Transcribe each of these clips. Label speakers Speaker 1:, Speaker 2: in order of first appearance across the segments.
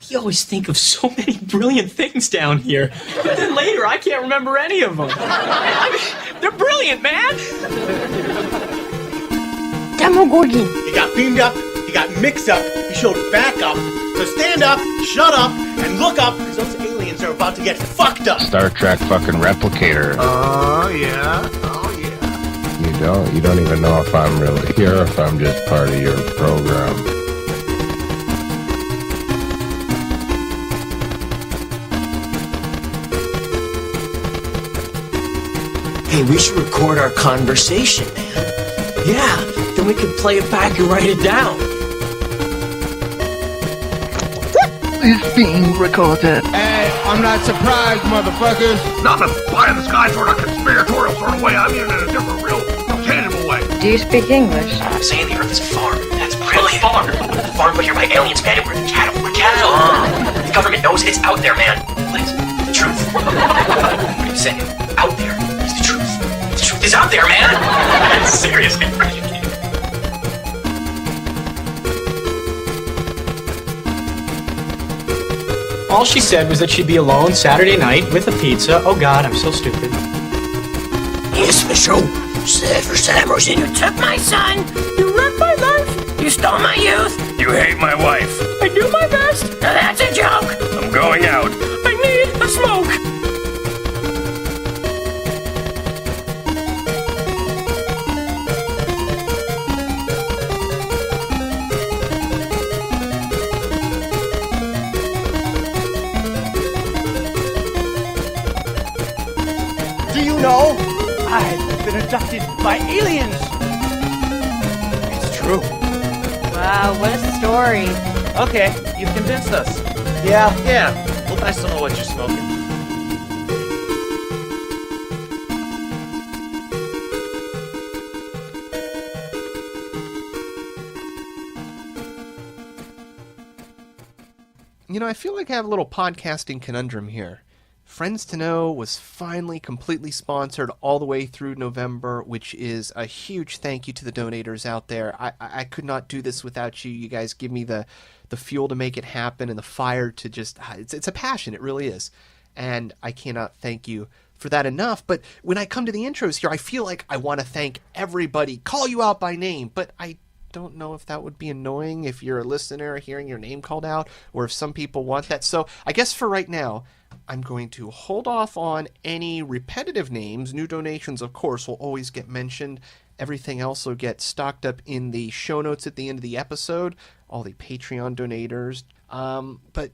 Speaker 1: You always think of so many brilliant things down here, but then later I can't remember any of them. They're brilliant, man!
Speaker 2: Demogorgon.
Speaker 3: He got beamed up, he got mixed up, he showed back up. So stand up, shut up, and look up, because those aliens are about to get fucked up.
Speaker 4: Star Trek fucking replicator.
Speaker 3: Oh, yeah.
Speaker 4: You don't even know if I'm really here or if I'm just part of your program.
Speaker 1: Hey, we should record our conversation, man. Yeah, then we could play it back and write it down.
Speaker 2: Is being recorded.
Speaker 5: Hey, I'm not surprised, motherfuckers.
Speaker 6: Not in a pie-in-the-sky sort of conspiratorial sort of way. I mean it in a different, real tangible way.
Speaker 2: Do you speak English?
Speaker 1: Saying the Earth is a farm. That's brilliant. Farm. The farm put here by aliens, man. We're cattle. We're cattle. The government knows it's out there, man. What is it? The truth. What are you saying? Out there is the truth. The truth is out there, man. Seriously. All she said was that she'd be alone Saturday night with a pizza. Oh God, I'm so stupid.
Speaker 7: Yes, Michelle. Severus Samuelson, you took my son. You wrecked my life. You stole my youth.
Speaker 6: You hate my wife.
Speaker 7: I do my best. Now that's a joke.
Speaker 6: I'm going out.
Speaker 7: I need a smoke.
Speaker 3: Do you know? I've been abducted by aliens. It's true.
Speaker 8: Wow, what a story.
Speaker 3: Okay, you've convinced us. Yeah. Well, I still know what you're smoking.
Speaker 9: You know, I feel like I have a little podcasting conundrum here. Friends to Know was finally completely sponsored all the way through November, which is a huge thank you to the donators out there. I could not do this without you. You guys give me the fuel to make it happen and the fire to just... It's a passion, it really is. And I cannot thank you for that enough. But when I come to the intros here, I feel like I want to thank everybody, call you out by name, but I don't know if that would be annoying if you're a listener hearing your name called out, or if some people want that. So I guess for right now, I'm going to hold off on any repetitive names. New donations, of course, will always get mentioned. Everything else will get stocked up in the show notes at the end of the episode. All the Patreon donators. But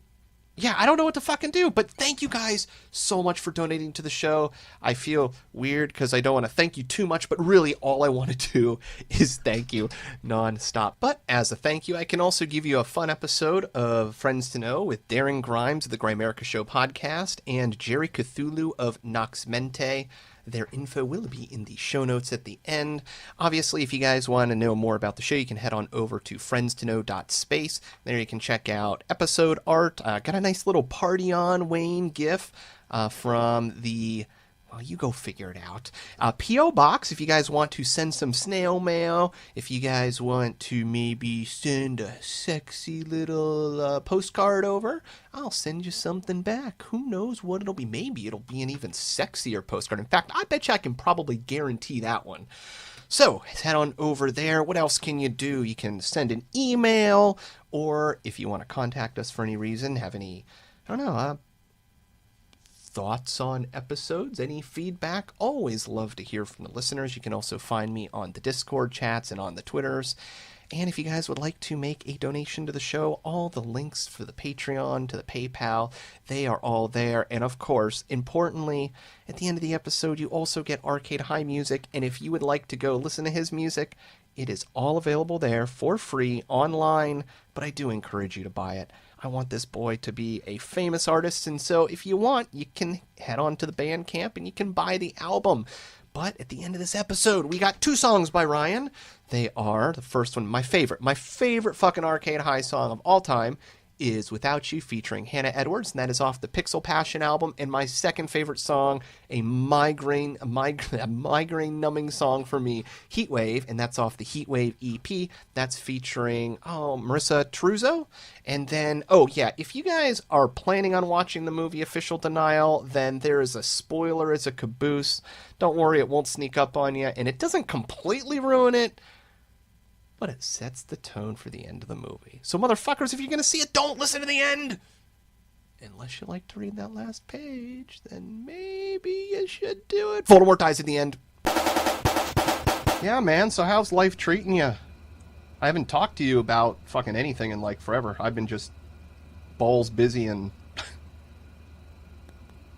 Speaker 9: yeah, I don't know what to fucking do, but thank you guys so much for donating to the show. I feel weird because I don't want to thank you too much, but really all I want to do is thank you nonstop. But as a thank you, I can also give you a fun episode of Friends to Know with Darren Grimes of the Grimerica Show podcast and Jerry Cthulhu of Nox Mente. Their info will be in the show notes at the end. Obviously, if you guys want to know more about the show, you can head on over to friendstoknow.space. There you can check out episode art. Got a nice little Party On Wayne gif from the... Well, you go figure it out. P.O. Box, if you guys want to send some snail mail, if you guys want to maybe send a sexy little postcard over, I'll send you something back. Who knows what it'll be? Maybe it'll be an even sexier postcard. In fact, I bet you I can probably guarantee that one. So, head on over there. What else can you do? You can send an email, or if you want to contact us for any reason, have any, I don't know, thoughts on episodes, any feedback, always love to hear from the listeners. You can also find me on the Discord chats and on the Twitters. And if you guys would like to make a donation to the show, all the links for the Patreon to the PayPal, they are all there. And of course, importantly, at the end of the episode, you also get Arcade High music. And if you would like to go listen to his music, it is all available there for free online, but I do encourage you to buy it. I want this boy to be a famous artist, and so if you want, you can head on to the Bandcamp and you can buy the album. But at the end of this episode, we got 2 songs by Ryan. They are, the first one, my favorite fucking Arcade High song of all time is Without You featuring Hannah Edwards, and that is off the Pixel Passion album. And my second favorite song, a migraine numbing song for me, Heatwave, and that's off the Heatwave EP. That's featuring Marissa Truzzo. And then, if you guys are planning on watching the movie Official Denial, then there is a spoiler as a caboose. Don't worry, it won't sneak up on you, and it doesn't completely ruin it, but it sets the tone for the end of the movie. So, motherfuckers, if you're going to see it, don't listen to the end. Unless you like to read that last page, then maybe you should do it. Voldemort dies at the end. Yeah, man, so how's life treating you? I haven't talked to you about fucking anything in, like, forever. I've been just balls busy and...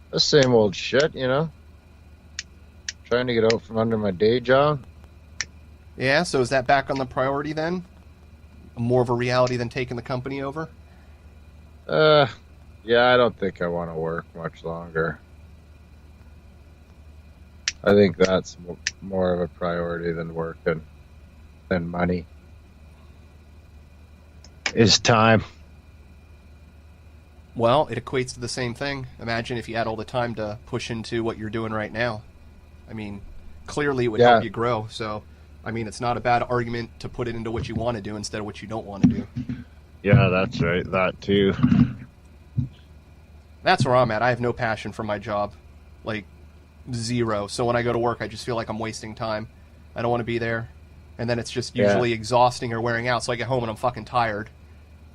Speaker 10: The same old shit, you know? Trying to get out from under my day job.
Speaker 9: Yeah, so is that back on the priority then? More of a reality than taking the company over?
Speaker 10: Yeah, I don't think I want to work much longer. I think that's more of a priority than working, than money. It's time.
Speaker 9: Well, it equates to the same thing. Imagine if you had all the time to push into what you're doing right now. I mean, clearly it would help you grow, so... I mean, it's not a bad argument to put it into what you want to do instead of what you don't want to do.
Speaker 10: Yeah, that's right. That too.
Speaker 9: That's where I'm at. I have no passion for my job. Like, zero. So when I go to work, I just feel like I'm wasting time. I don't want to be there. And then it's just usually exhausting or wearing out. So I get home and I'm fucking tired.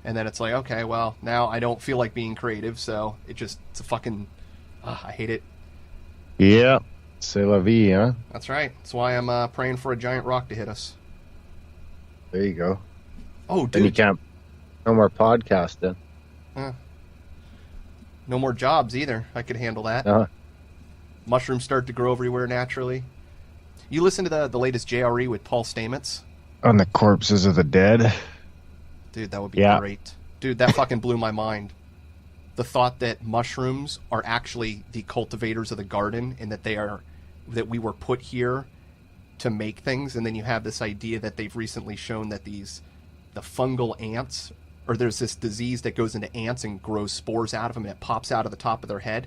Speaker 9: And then it's like, okay, well, now I don't feel like being creative. So it's a fucking... I hate it.
Speaker 10: Yeah. C'est la vie, huh?
Speaker 9: That's right. That's why I'm praying for a giant rock to hit us.
Speaker 10: There you go.
Speaker 9: Oh, dude.
Speaker 10: Then you can't... No more podcasting.
Speaker 9: No more jobs either. I could handle that. Mushrooms start to grow everywhere naturally. You listen to the latest JRE with Paul Stamets?
Speaker 10: On the corpses of the dead?
Speaker 9: Dude, that would be great. Dude, that fucking blew my mind. The thought that mushrooms are actually the cultivators of the garden and that we were put here to make things, and then you have this idea that they've recently shown that the fungal ants, or there's this disease that goes into ants and grows spores out of them and it pops out of the top of their head,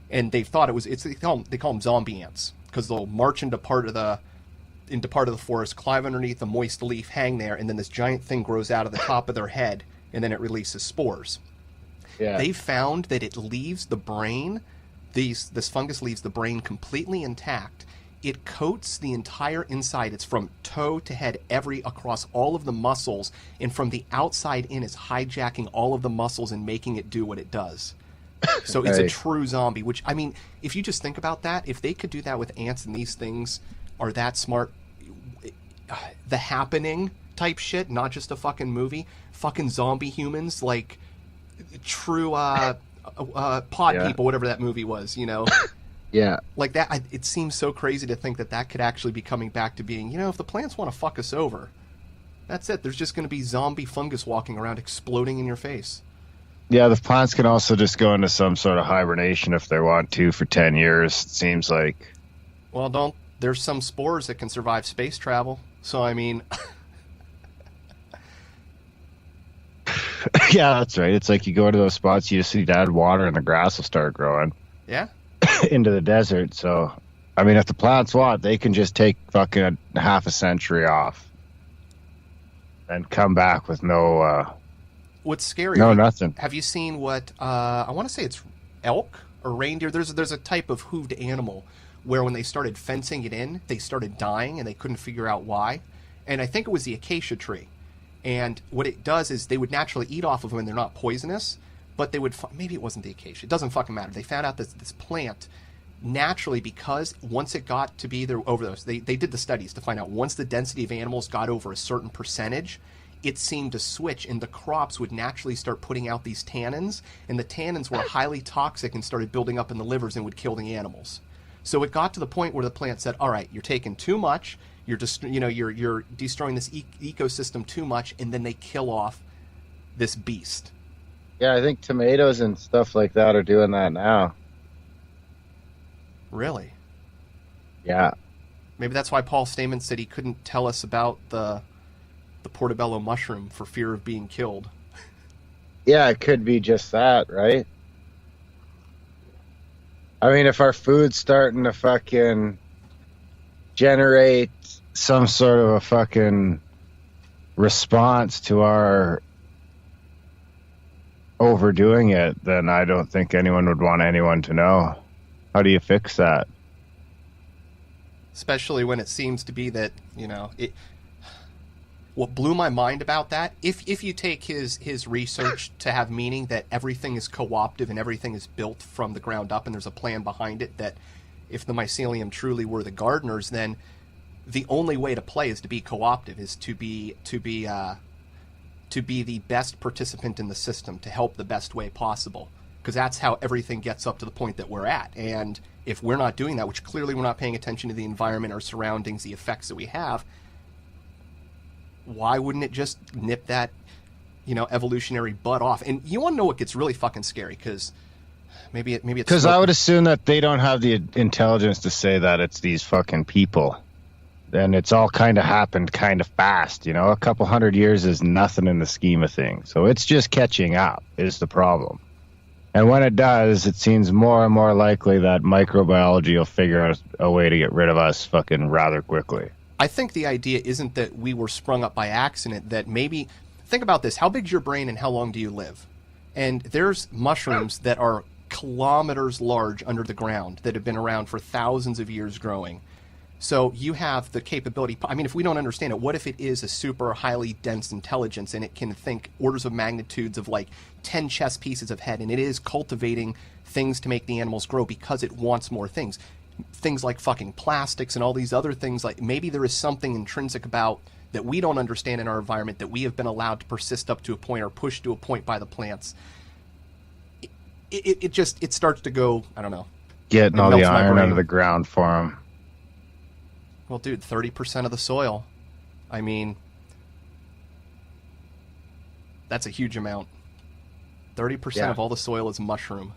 Speaker 9: and they've thought they call them zombie ants because they'll march into part of the forest, climb underneath a moist leaf, hang there, and then this giant thing grows out of the top of their head and then it releases spores. Yeah. They found that it leaves the brain, this fungus leaves the brain completely intact. It coats the entire inside. It's from toe to head, across all of the muscles, and from the outside in is hijacking all of the muscles and making it do what it does. So it's a true zombie, which, I mean, if you just think about that, if they could do that with ants and these things are that smart, The Happening type shit, not just a fucking movie, fucking zombie humans, like true pod people, whatever that movie was, you know?
Speaker 10: Yeah.
Speaker 9: Like that, it seems so crazy to think that could actually be coming back to being, if the plants want to fuck us over, that's it. There's just going to be zombie fungus walking around exploding in your face.
Speaker 10: Yeah, the plants can also just go into some sort of hibernation if they want to for 10 years, it seems like.
Speaker 9: Well, there's some spores that can survive space travel, so I mean...
Speaker 10: Yeah, that's right. It's like you go to those spots, you just need to add water and the grass will start growing.
Speaker 9: Yeah.
Speaker 10: Into the desert. So, I mean, if the plants want, they can just take fucking half a century off and come back with no...
Speaker 9: What's scary?
Speaker 10: No, nothing.
Speaker 9: Have you seen what, I want to say it's elk or reindeer. There's a type of hooved animal where when they started fencing it in, they started dying and they couldn't figure out why. And I think it was the acacia tree. And what it does is they would naturally eat off of them and they're not poisonous, but they would, maybe it wasn't the acacia. It doesn't fucking matter. They found out that this plant naturally, because once it got to be there over those, they did the studies to find out once the density of animals got over a certain percentage, it seemed to switch and the crops would naturally start putting out these tannins, and the tannins were highly toxic and started building up in the livers and would kill the animals. So it got to the point where the plant said, all right, you're taking too much, you're just, you're destroying this ecosystem too much, and then they kill off this beast.
Speaker 10: Yeah, I think tomatoes and stuff like that are doing that now.
Speaker 9: Really?
Speaker 10: Yeah.
Speaker 9: Maybe that's why Paul Stamets said he couldn't tell us about the portobello mushroom for fear of being killed.
Speaker 10: Yeah, it could be just that, right? I mean, if our food's starting to fucking generate some sort of a fucking response to our overdoing it, then I don't think anyone would want anyone to know. How do you fix that?
Speaker 9: Especially when it seems to be that, you know, it. What blew my mind about that, if you take his research to have meaning that everything is co-optive and everything is built from the ground up and there's a plan behind it, that if the mycelium truly were the gardeners, then the only way to play is to be co-optive, is to be the best participant in the system, to help the best way possible, because that's how everything gets up to the point that we're at. And if we're not doing that, which clearly we're not paying attention to the environment, our surroundings, the effects that we have, why wouldn't it just nip that, you know, evolutionary butt off? And you want to know what gets really fucking scary? Because maybe it's
Speaker 10: because I would assume that they don't have the intelligence to say that it's these fucking people, and it's all kind of happened kind of fast. You know, a couple 100 years is nothing in the scheme of things. So it's just catching up is the problem. And when it does, it seems more and more likely that microbiology will figure out a way to get rid of us fucking rather quickly.
Speaker 9: I think the idea isn't that we were sprung up by accident, that maybe, think about this, how big's your brain and how long do you live? And there's mushrooms that are kilometers large under the ground that have been around for thousands of years growing. So you have the capability, I mean, if we don't understand it, what if it is a super highly dense intelligence and it can think orders of magnitudes of like 10 chess pieces of head, and it is cultivating things to make the animals grow because it wants more things. Things like fucking plastics and all these other things, like maybe there is something intrinsic about that we don't understand in our environment that we have been allowed to persist up to a point or pushed to a point by the plants. It just starts to go, I don't know.
Speaker 10: Getting all the iron out of the ground for them.
Speaker 9: Well, dude, 30% of the soil. I mean, that's a huge amount. 30% of all the soil is mushroom.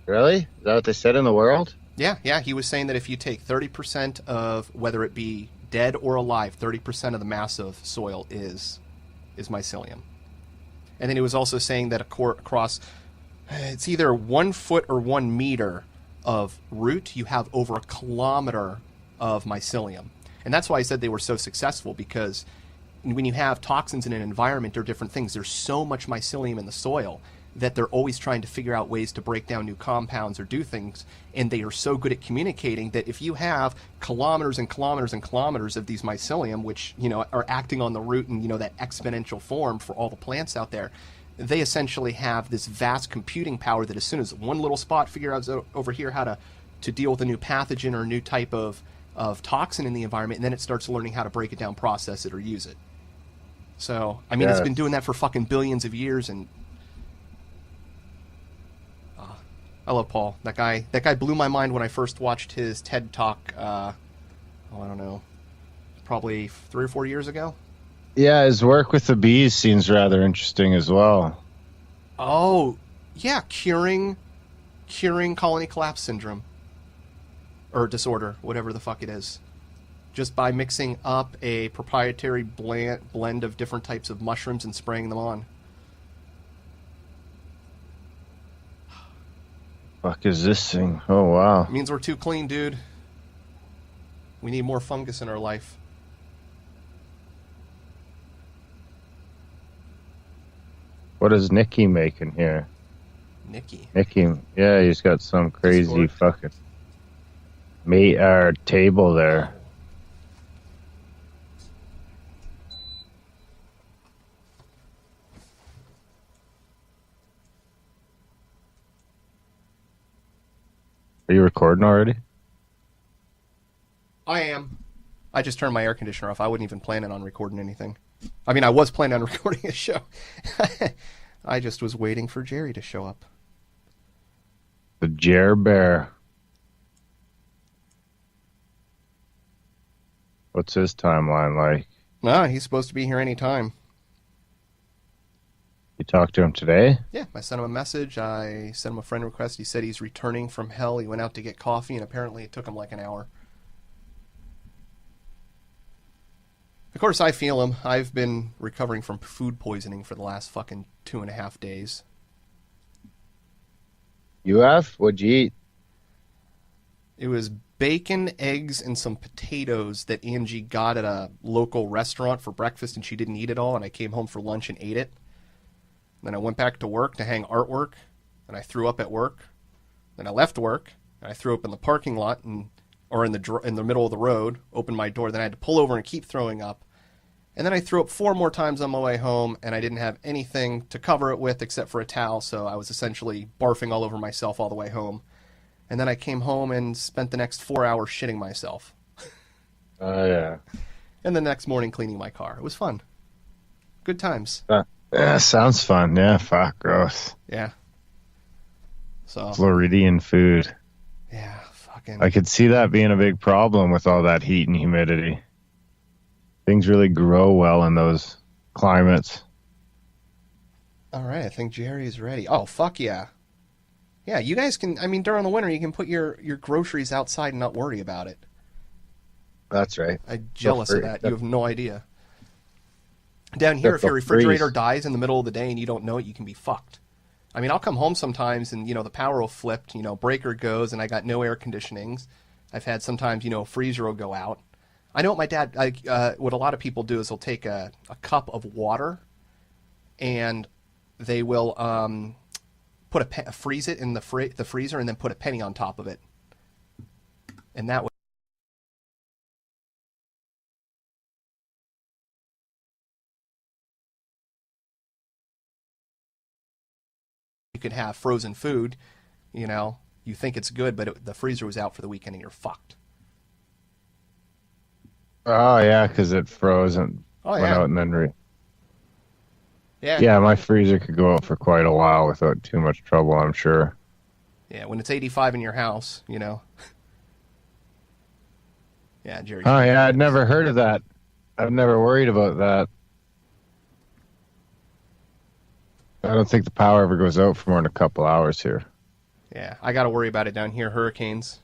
Speaker 10: Really? Is that what they said in the world?
Speaker 9: Yeah. He was saying that if you take 30% of, whether it be dead or alive, 30% of the mass of soil is mycelium. And then he was also saying that across, it's either 1 foot or 1 meter of root, you have over 1 kilometer of mycelium. And that's why I said they were so successful, because when you have toxins in an environment or different things, there's so much mycelium in the soil that they're always trying to figure out ways to break down new compounds or do things, and they are so good at communicating that if you have kilometers and kilometers and kilometers of these mycelium, which, you know, are acting on the root in, you know, that exponential form for all the plants out there, they essentially have this vast computing power that as soon as one little spot figures out over here how to deal with a new pathogen or a new type of toxin in the environment, and then it starts learning how to break it down, process it, or use it. So, I mean, It's been doing that for fucking billions of years, and I love Paul. That guy blew my mind when I first watched his TED Talk, I don't know, probably 3 or 4 years ago.
Speaker 10: Yeah, his work with the bees seems rather interesting as well.
Speaker 9: Oh, yeah, curing colony collapse syndrome. Or disorder, whatever the fuck it is. Just by mixing up a proprietary blend of different types of mushrooms and spraying them on.
Speaker 10: Fuck is this thing? Oh, wow.
Speaker 9: It means we're too clean, dude. We need more fungus in our life.
Speaker 10: What is Nicky making here?
Speaker 9: Nicky,
Speaker 10: yeah, he's got some crazy fucking table there. Are you recording already?
Speaker 9: I am. I just turned my air conditioner off. I wasn't even planning on recording anything. I mean, I was planning on recording a show. I just was waiting for Jerry to show up.
Speaker 10: The Jer Bear. What's his timeline like?
Speaker 9: No, he's supposed to be here any time.
Speaker 10: You talked to him today?
Speaker 9: Yeah, I sent him a message. I sent him a friend request. He said he's returning from hell. He went out to get coffee, and apparently it took him like an hour. Of course, I feel him. I've been recovering from food poisoning for the last fucking 2.5 days.
Speaker 10: You have? What'd you eat?
Speaker 9: It was bacon, eggs, and some potatoes that Angie got at a local restaurant for breakfast, and she didn't eat it all, and I came home for lunch and ate it. Then I went back to work to hang artwork, and I threw up at work. Then I left work, and I threw up in the parking lot, or in the middle of the road, opened my door, then I had to pull over and keep throwing up. And then I threw up 4 more times on my way home, and I didn't have anything to cover it with except for a towel, so I was essentially barfing all over myself all the way home. And then I came home and spent the next 4 hours shitting myself.
Speaker 10: Oh, yeah.
Speaker 9: And the next morning cleaning my car. It was fun. Good times.
Speaker 10: Yeah, sounds fun. Yeah, fuck, gross.
Speaker 9: Yeah. So.
Speaker 10: Floridian food.
Speaker 9: Yeah, fucking.
Speaker 10: I could see that being a big problem with all that heat and humidity. Things really grow well in those climates.
Speaker 9: All right, I think Jerry's ready. Oh, fuck yeah. Yeah, you guys can, I mean, during the winter, you can put your groceries outside and not worry about it.
Speaker 10: That's right.
Speaker 9: I'm jealous of that. You have no idea. Down here, if your refrigerator dies in the middle of the day and you don't know it, you can be fucked. I mean, I'll come home sometimes and, the power will flip, breaker goes and I got no air conditionings. I've had sometimes, freezer will go out. I know what my dad, what a lot of people do is they'll take a cup of water and they will freeze it in the freezer and then put a penny on top of it. And that way you could have frozen food, you think it's good, but the freezer was out for the weekend and you're fucked.
Speaker 10: Oh, yeah, because it froze and went out and then Yeah, my freezer could go out for quite a while without too much trouble, I'm sure.
Speaker 9: Yeah, when it's 85 in your house, Yeah, Jerry.
Speaker 10: Oh, yeah, I'd never heard of that. I've never worried about that. I don't think the power ever goes out for more than a couple hours here.
Speaker 9: Yeah, I got to worry about it down here. Hurricanes.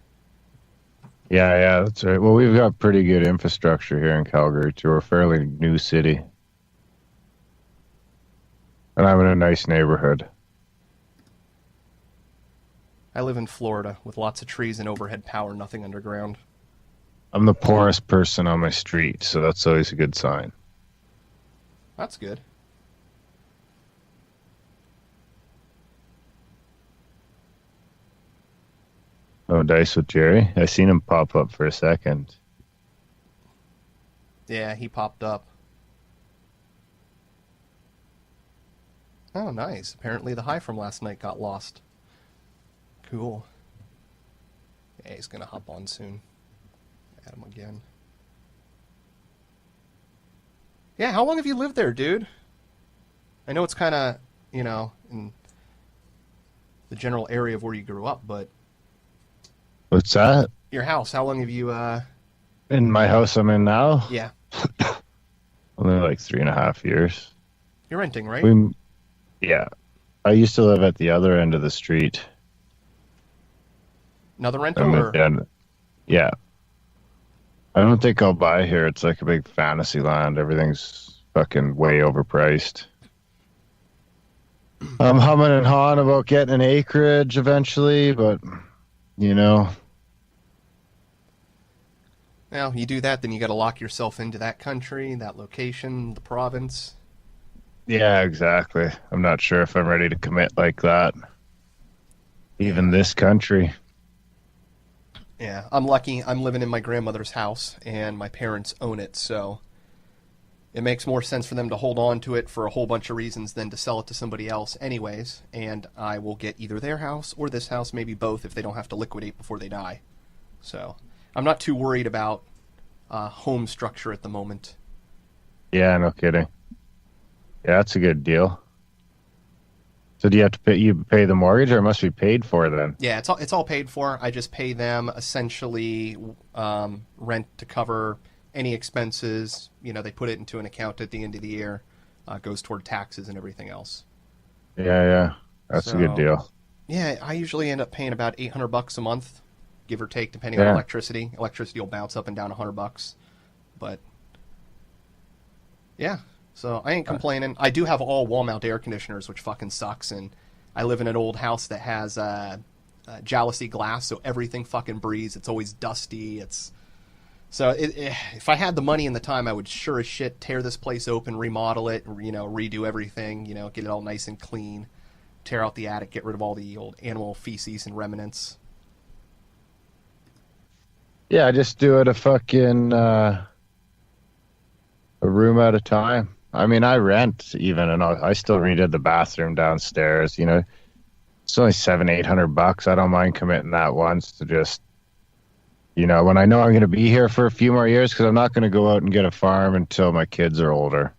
Speaker 10: Yeah, that's right. Well, we've got pretty good infrastructure here in Calgary, too. We're a fairly new city. And I'm in a nice neighborhood.
Speaker 9: I live in Florida with lots of trees and overhead power, nothing underground.
Speaker 10: I'm the poorest person on my street, so that's always a good sign.
Speaker 9: That's good.
Speaker 10: Oh, dice with Jerry? I seen him pop up for a second.
Speaker 9: Yeah, he popped up. Oh, nice. Apparently the high from last night got lost. Cool. Yeah, he's gonna hop on soon. Add him again. Yeah, how long have you lived there, dude? I know it's kind of, in the general area of where you grew up, but...
Speaker 10: What's that?
Speaker 9: Your house, how long have you,
Speaker 10: In my house I'm in now?
Speaker 9: Yeah.
Speaker 10: Only like 3.5 years.
Speaker 9: You're renting, right?
Speaker 10: Yeah. I used to live at the other end of the street.
Speaker 9: Another rental, or?
Speaker 10: Yeah. I don't think I'll buy here. It's like a big fantasy land. Everything's fucking way overpriced. I'm humming and hawing about getting an acreage eventually, but,
Speaker 9: Well, you do that, then you got to lock yourself into that country, that location, the province.
Speaker 10: Yeah, exactly. I'm not sure if I'm ready to commit like that. Even this country.
Speaker 9: Yeah, I'm lucky. I'm living in my grandmother's house, and my parents own it, so it makes more sense for them to hold on to it for a whole bunch of reasons than to sell it to somebody else anyways, and I will get either their house or this house, maybe both, if they don't have to liquidate before they die. So I'm not too worried about home structure at the moment.
Speaker 10: Yeah, no kidding. Yeah, that's a good deal. So do you have to pay the mortgage, or it must be paid for then?
Speaker 9: Yeah, it's all paid for. I just pay them essentially rent to cover any expenses. They put it into an account at the end of the year. Goes toward taxes and everything else.
Speaker 10: Yeah. That's a good deal.
Speaker 9: Yeah, I usually end up paying about $800 a month, give or take, depending on electricity. Electricity will bounce up and down $100, but Yeah, so I ain't complaining. I do have all wall-mount air conditioners, which fucking sucks, and I live in an old house that has jalousie glass, so everything fucking breathes. It's always dusty. If I had the money and the time, I would sure as shit tear this place open, remodel it, redo everything, get it all nice and clean, tear out the attic, get rid of all the old animal feces and remnants.
Speaker 10: Yeah, just do it a fucking a room at a time. I mean, I rent even, and I still redid the bathroom downstairs. It's only $700-800. I don't mind committing that once to just, when I know I'm going to be here for a few more years, because I'm not going to go out and get a farm until my kids are older.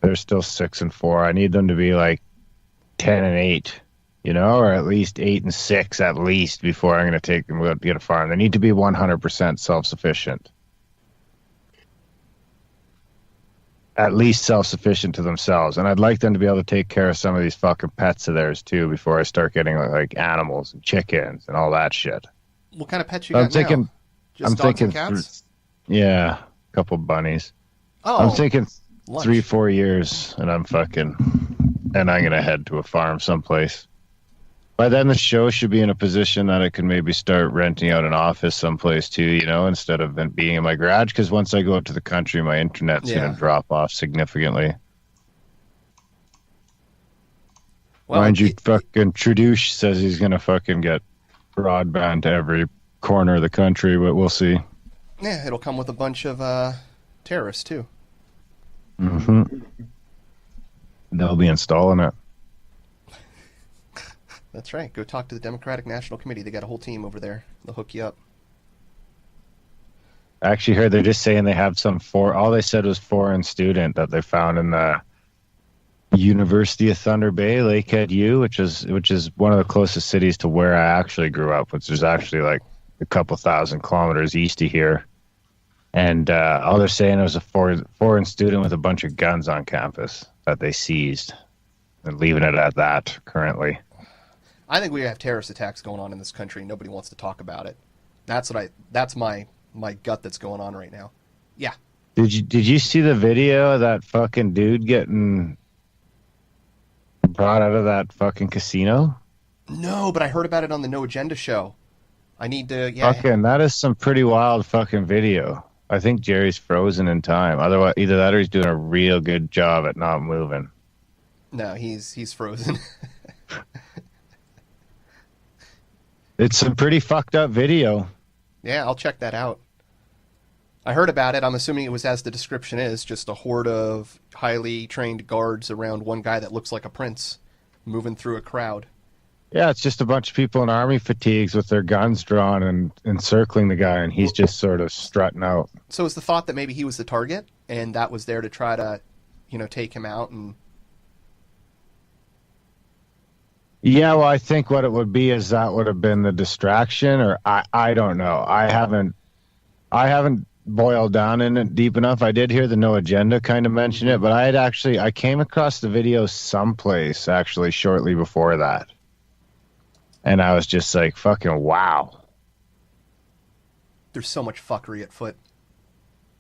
Speaker 10: They're still 6 and 4. I need them to be like 10 and 8. Or at least 8 and 6 at least before I'm going to take them out to get a farm. They need to be 100% self-sufficient. At least self-sufficient to themselves. And I'd like them to be able to take care of some of these fucking pets of theirs too before I start getting like animals and chickens and all that shit.
Speaker 9: What kind of pets you got now? Just dogs and cats?
Speaker 10: Yeah, a couple bunnies.
Speaker 9: Oh,
Speaker 10: I'm thinking
Speaker 9: lunch.
Speaker 10: 3-4 years and I'm going to head to a farm someplace. By then, the show should be in a position that I can maybe start renting out an office someplace too, instead of being in my garage. Because once I go out to the country, my internet's going to drop off significantly. Well, mind you, fucking Trudeau says he's going to fucking get broadband to every corner of the country, but we'll see.
Speaker 9: Yeah, it'll come with a bunch of terrorists too.
Speaker 10: Mm-hmm. They'll be installing it.
Speaker 9: That's right. Go talk to the Democratic National Committee. They got a whole team over there. They'll hook you up.
Speaker 10: I actually heard they're just saying they have all they said was foreign student that they found in the University of Thunder Bay, Lakehead U, which is one of the closest cities to where I actually grew up, which is actually like a couple thousand kilometers east of here. And all they're saying was a foreign student with a bunch of guns on campus that they seized, and leaving it at that currently.
Speaker 9: I think we have terrorist attacks going on in this country. Nobody wants to talk about it. That's my gut that's going on right now. Yeah.
Speaker 10: Did you see the video of that fucking dude getting brought out of that fucking casino?
Speaker 9: No, but I heard about it on the No Agenda show. I need to, yeah.
Speaker 10: Fucking, that is some pretty wild fucking video. I think Jerry's frozen in time. Otherwise, either that or he's doing a real good job at not moving.
Speaker 9: No, he's frozen.
Speaker 10: It's some pretty fucked up video.
Speaker 9: Yeah, I'll check that out. I heard about it. I'm assuming it was as the description is, just a horde of highly trained guards around one guy that looks like a prince moving through a crowd.
Speaker 10: Yeah, it's just a bunch of people in army fatigues with their guns drawn and encircling the guy, and he's just sort of strutting out.
Speaker 9: So is the thought that maybe he was the target, and that was there to try to, take him out and...
Speaker 10: Yeah, well, I think what it would be is that would have been the distraction, or I don't know. I haven't boiled down in it deep enough. I did hear the No Agenda kind of mention it, but I came across the video someplace actually shortly before that. And I was just like, fucking wow.
Speaker 9: There's so much fuckery at foot.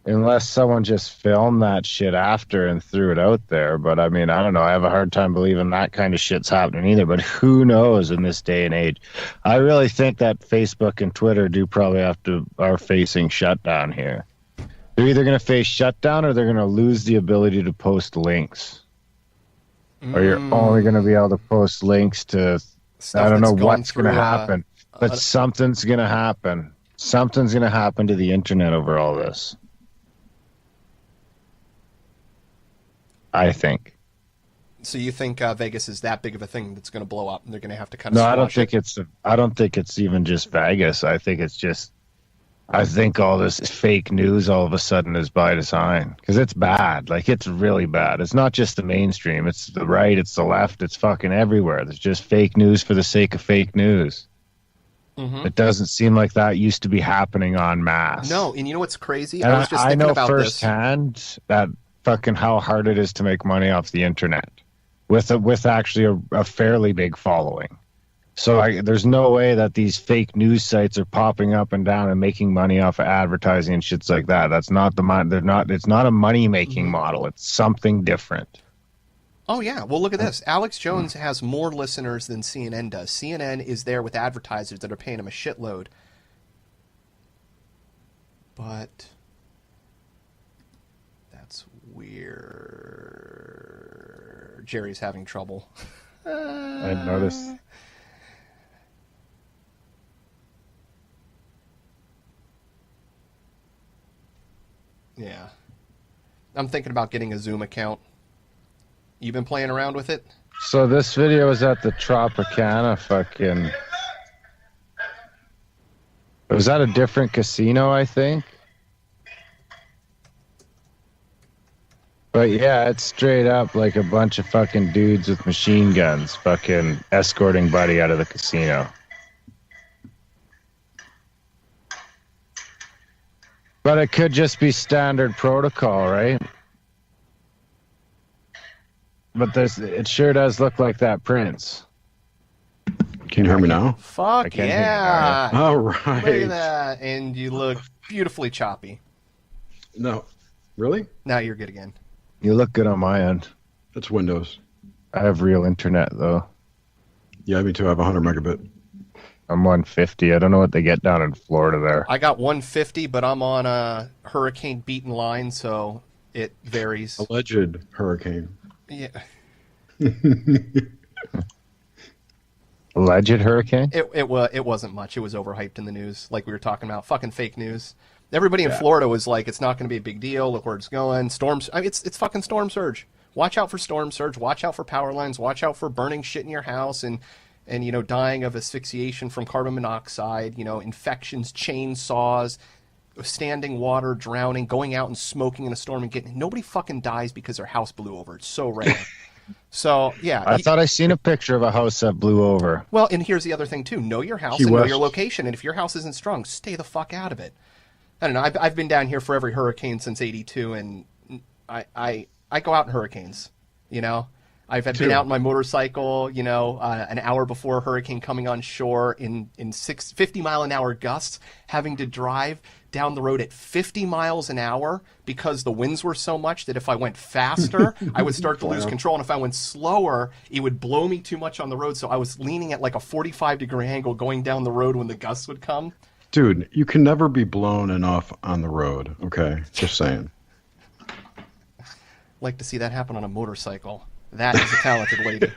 Speaker 10: Unless someone just filmed that shit after and threw it out there. But I mean, I don't know. I have a hard time believing that kind of shit's happening either. But who knows in this day and age? I really think that Facebook and Twitter are facing shutdown here. They're either going to face shutdown or they're going to lose the ability to post links. Or you're only going to be able to post links to...
Speaker 9: Stuff
Speaker 10: I don't know what's going to happen. But something's going to happen. Something's going to happen to the internet over all this. I think.
Speaker 9: So you think Vegas is that big of a thing that's going to blow up, and they're going to have to kind of?
Speaker 10: No, I don't think it's even just Vegas. I think all this fake news all of a sudden is by design because it's bad. Like it's really bad. It's not just the mainstream. It's the right. It's the left. It's fucking everywhere. There's just fake news for the sake of fake news. Mm-hmm. It doesn't seem like that used to be happening en masse.
Speaker 9: No, and you know what's crazy?
Speaker 10: And
Speaker 9: I was just thinking about
Speaker 10: firsthand that fucking how hard it is to make money off the internet with actually a fairly big following. So there's no way that these fake news sites are popping up and down and making money off of advertising and shits like that. That's not it's not a money making model. It's something different.
Speaker 9: Oh, yeah. Well, look at this. Alex Jones has more listeners than CNN does. CNN is there with advertisers that are paying him a shitload. But that's weird. Jerry's having trouble.
Speaker 10: I noticed.
Speaker 9: Yeah. I'm thinking about getting a Zoom account. You been playing around with it?
Speaker 10: So this video was at the Tropicana fucking... Was that a different casino, I think? But yeah, it's straight up like a bunch of fucking dudes with machine guns fucking escorting Buddy out of the casino. But it could just be standard protocol, right? But it sure does look like that Prince.
Speaker 6: Can you hear me now?
Speaker 9: Fuck yeah.
Speaker 6: All right.
Speaker 9: Look at that. And you look beautifully choppy.
Speaker 6: No. Really?
Speaker 9: Now you're good again.
Speaker 10: You look good on my end.
Speaker 6: It's Windows.
Speaker 10: I have real internet, though.
Speaker 6: Yeah, me too. I have 100 megabit.
Speaker 10: I'm 150. I don't know what they get down in Florida there.
Speaker 9: I got 150, but I'm on a hurricane-beaten line, so it varies.
Speaker 6: Alleged hurricane.
Speaker 9: Yeah.
Speaker 10: Alleged hurricane?
Speaker 9: It wasn't much. It was overhyped in the news, like we were talking about. Fucking fake news. Everybody in Florida was like, it's not going to be a big deal. Look where it's going. Storms. I mean, it's fucking storm surge. Watch out for storm surge. Watch out for power lines. Watch out for burning shit in your house and dying of asphyxiation from carbon monoxide. Infections, chainsaws, standing water, drowning, going out and smoking in a storm and getting. Nobody fucking dies because their house blew over. It's so rare. So, yeah.
Speaker 10: I thought I seen a picture of a house that blew over.
Speaker 9: Well, and here's the other thing, too. Know your house and know your location. And if your house isn't strong, stay the fuck out of it. I don't know. I've been down here for every hurricane since '82, and I go out in hurricanes, I've been out on my motorcycle, an hour before a hurricane coming on shore in 50-mile-an-hour gusts, having to drive down the road at 50 miles an hour because the winds were so much that if I went faster, I would start to lose control. And if I went slower, it would blow me too much on the road. So I was leaning at like a 45-degree angle going down the road when the gusts would come.
Speaker 6: Dude, you can never be blown enough on the road, okay? Just saying.
Speaker 9: Like to see that happen on a motorcycle. That is a talented lady.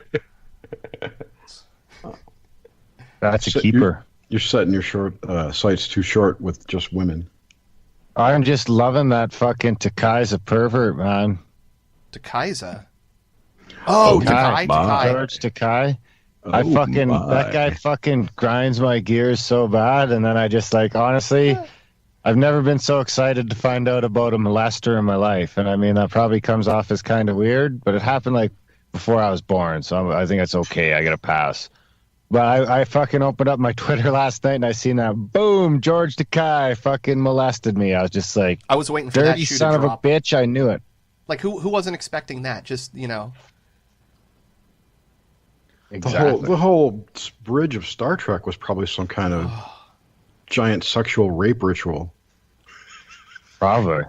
Speaker 10: That's a keeper.
Speaker 6: You're setting your sights too short with just women.
Speaker 10: I'm just loving that fucking Takai's a pervert, man.
Speaker 9: Takaiza? Oh, Takai.
Speaker 10: George Takai. That guy fucking grinds my gears so bad, and then I just honestly, I've never been so excited to find out about a molester in my life. And I mean, that probably comes off as kind of weird, but it happened before I was born, so I think it's okay. I get a pass. But I fucking opened up my Twitter last night and I seen that, boom, George Takai fucking molested me. I was just like,
Speaker 9: I was waiting for that
Speaker 10: dirty
Speaker 9: shoe
Speaker 10: son
Speaker 9: to
Speaker 10: of a
Speaker 9: drop.
Speaker 10: bitch. I knew it.
Speaker 9: Like who wasn't expecting that? Just
Speaker 10: Exactly.
Speaker 6: The whole bridge of Star Trek was probably some kind of giant sexual rape ritual.
Speaker 10: Probably.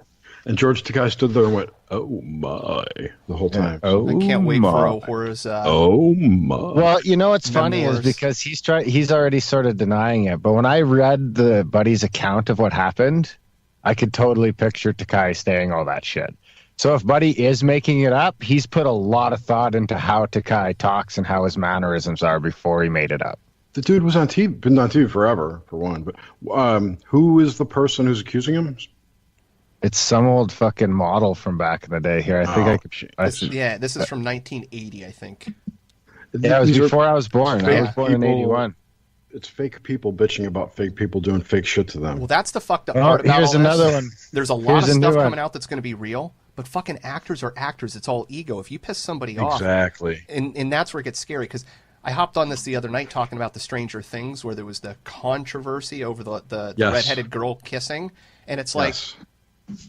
Speaker 6: And George Takai stood there and went, "Oh my," the whole time.
Speaker 10: Oh,
Speaker 9: I can't wait
Speaker 10: my.
Speaker 9: for Ohura's.
Speaker 6: Oh my.
Speaker 10: Well, what's funny is because he's already sort of denying it. But when I read the buddy's account of what happened, I could totally picture Takai saying all that shit. So if Buddy is making it up, he's put a lot of thought into how Takai talks and how his mannerisms are before he made it up.
Speaker 6: The dude was on TV, been on TV forever, for one. But who is the person who's accusing him?
Speaker 10: It's some old fucking model from back in the day here. I think I could.
Speaker 9: Yeah, this is from 1980, I think.
Speaker 10: Yeah, it was before I was born. I was born in 81.
Speaker 6: It's fake people bitching about fake people doing fake shit to them.
Speaker 9: Well, that's the fucked up part about
Speaker 10: here's
Speaker 9: all
Speaker 10: another
Speaker 9: this.
Speaker 10: one.
Speaker 9: There's a lot of stuff coming out that's going to be real, but fucking actors are actors. It's all ego. If you piss somebody off,
Speaker 6: exactly,
Speaker 9: and that's where it gets scary. Because I hopped on this the other night talking about the Stranger Things, where there was the controversy over the redheaded girl kissing, and it's like,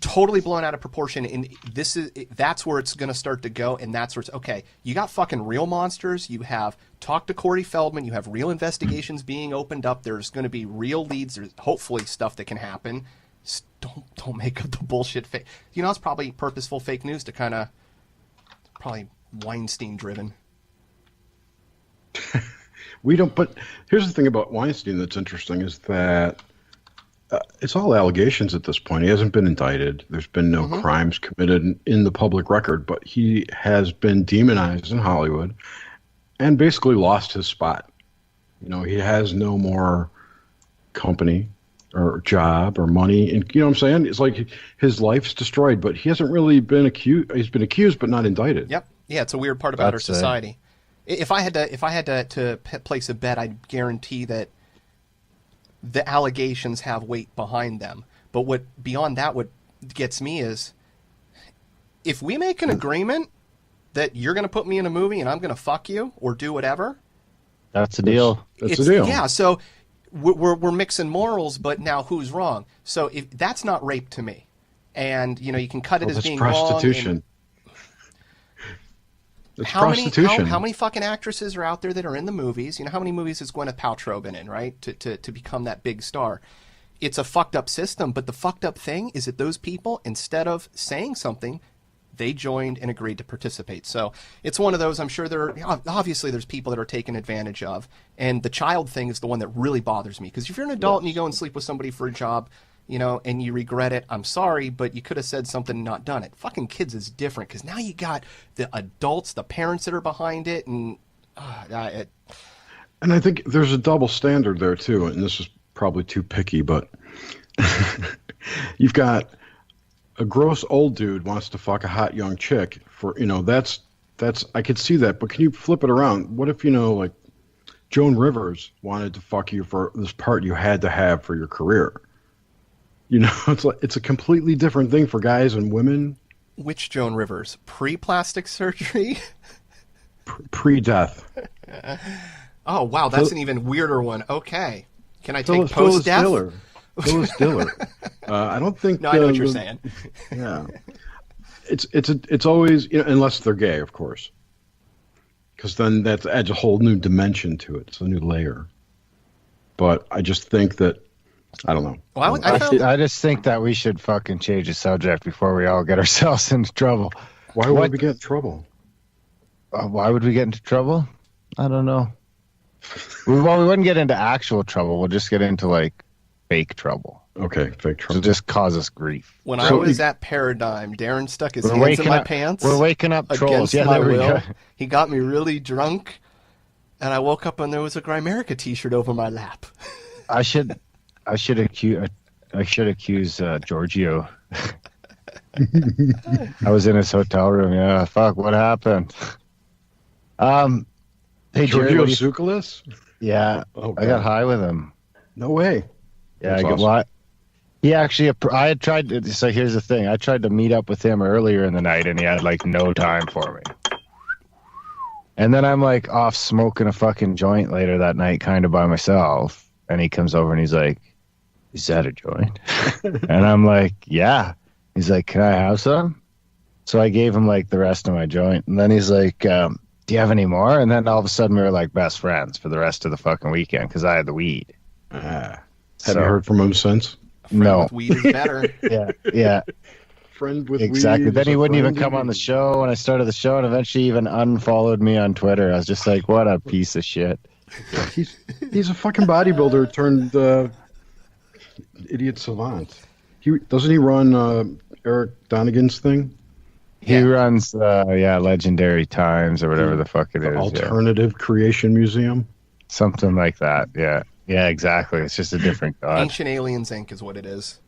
Speaker 9: totally blown out of proportion, and that's where it's going to start to go, and that's where it's okay. You got fucking real monsters. You have talked to Corey Feldman. You have real investigations being opened up. There's going to be real leads. There's hopefully stuff that can happen. Just don't make up the bullshit fake. You know, it's probably purposeful fake news to kind of probably Weinstein driven.
Speaker 6: We don't. But here's the thing about Weinstein that's interesting is that. It's all allegations at this point. He hasn't been indicted. There's been no crimes committed in the public record, but he has been demonized in Hollywood and basically lost his spot. You know, he has no more company or job or money. And you know what I'm saying? It's like his life's destroyed, but he hasn't really been accused. He's been accused, but not indicted.
Speaker 9: Yep. Yeah, it's a weird part about our society. If I had to place a bet, I'd guarantee that the allegations have weight behind them. But what gets me is, if we make an agreement that you're going to put me in a movie and I'm going to fuck you or do whatever,
Speaker 10: that's a deal.
Speaker 6: That's a deal.
Speaker 9: Yeah. So we're mixing morals, but now who's wrong? So if that's not rape to me, and you know you can cut it as being
Speaker 6: prostitution. It's prostitution.
Speaker 9: How many fucking actresses are out there that are in the movies? You know, how many movies has Gwyneth Paltrow been in, right? To become that big star. It's a fucked up system, but the fucked up thing is that those people, instead of saying something, they joined and agreed to participate. So it's one of those, I'm sure obviously there's people that are taken advantage of. And the child thing is the one that really bothers me. Because if you're an adult and you go and sleep with somebody for a job, you know, and you regret it, I'm sorry, but you could have said something and not done it. Fucking kids is different, because now you got the adults, the parents that are behind it, and
Speaker 6: And I think there's a double standard there, too, and this is probably too picky, but you've got a gross old dude wants to fuck a hot young chick for, you know, that's I could see that, but can you flip it around? What if, you know, like Joan Rivers wanted to fuck you for this part you had to have for your career? You know, it's a completely different thing for guys and women.
Speaker 9: Which Joan Rivers? Pre-plastic surgery?
Speaker 6: Pre-death.
Speaker 9: Oh, wow, that's an even weirder one. Okay. Can I take post-death?
Speaker 6: Phyllis Diller. I don't think...
Speaker 9: No, I know what you're saying.
Speaker 6: Yeah. It's always, you know, unless they're gay, of course. Because then that adds a whole new dimension to it. It's a new layer. But I just think that I don't know.
Speaker 9: Well,
Speaker 10: I just think that we should fucking change the subject before we all get ourselves into trouble.
Speaker 6: Why would we get in trouble?
Speaker 10: Why would we get into trouble? I don't know. Well, we wouldn't get into actual trouble. We'll just get into, like, fake trouble.
Speaker 6: Okay, fake trouble.
Speaker 10: So just cause us grief.
Speaker 9: When I was at Paradigm, Darren stuck his hands in my pants.
Speaker 10: We're waking up trolls.
Speaker 9: Against my will. He got me really drunk, and I woke up and there was a Grimerica t-shirt over my lap.
Speaker 10: I should accuse Giorgio. I was in his hotel room. Yeah, fuck, what happened? Hey,
Speaker 6: Giorgio Tsoukalos?
Speaker 10: Yeah, I got high with him.
Speaker 6: No way.
Speaker 10: Yeah, awesome. He actually, I had tried to, so here's the thing. I tried to meet up with him earlier in the night, and he had like no time for me. And then I'm like off smoking a fucking joint later that night, kind of by myself. And he comes over and he's like, "Is that a joint?" And I'm like, "Yeah." He's like, "Can I have some?" So I gave him like the rest of my joint. And then he's like, "Do you have any more?" And then all of a sudden we were like best friends for the rest of the fucking weekend because I had the weed.
Speaker 6: Have you heard from him since?
Speaker 10: No.
Speaker 9: With weed is better.
Speaker 10: Yeah.
Speaker 6: Friend with
Speaker 10: exactly.
Speaker 6: weed.
Speaker 10: Then he wouldn't even come on the show when I started the show, and eventually even unfollowed me on Twitter. I was just like, what a piece of shit.
Speaker 6: He's a fucking bodybuilder turned idiot savant. Doesn't he run Eric Donegan's thing?
Speaker 10: He runs Legendary Times or whatever the fuck it is.
Speaker 6: Alternative Creation Museum.
Speaker 10: Something like that. Yeah, exactly. It's just a different god.
Speaker 9: Ancient Aliens Inc. is what it is.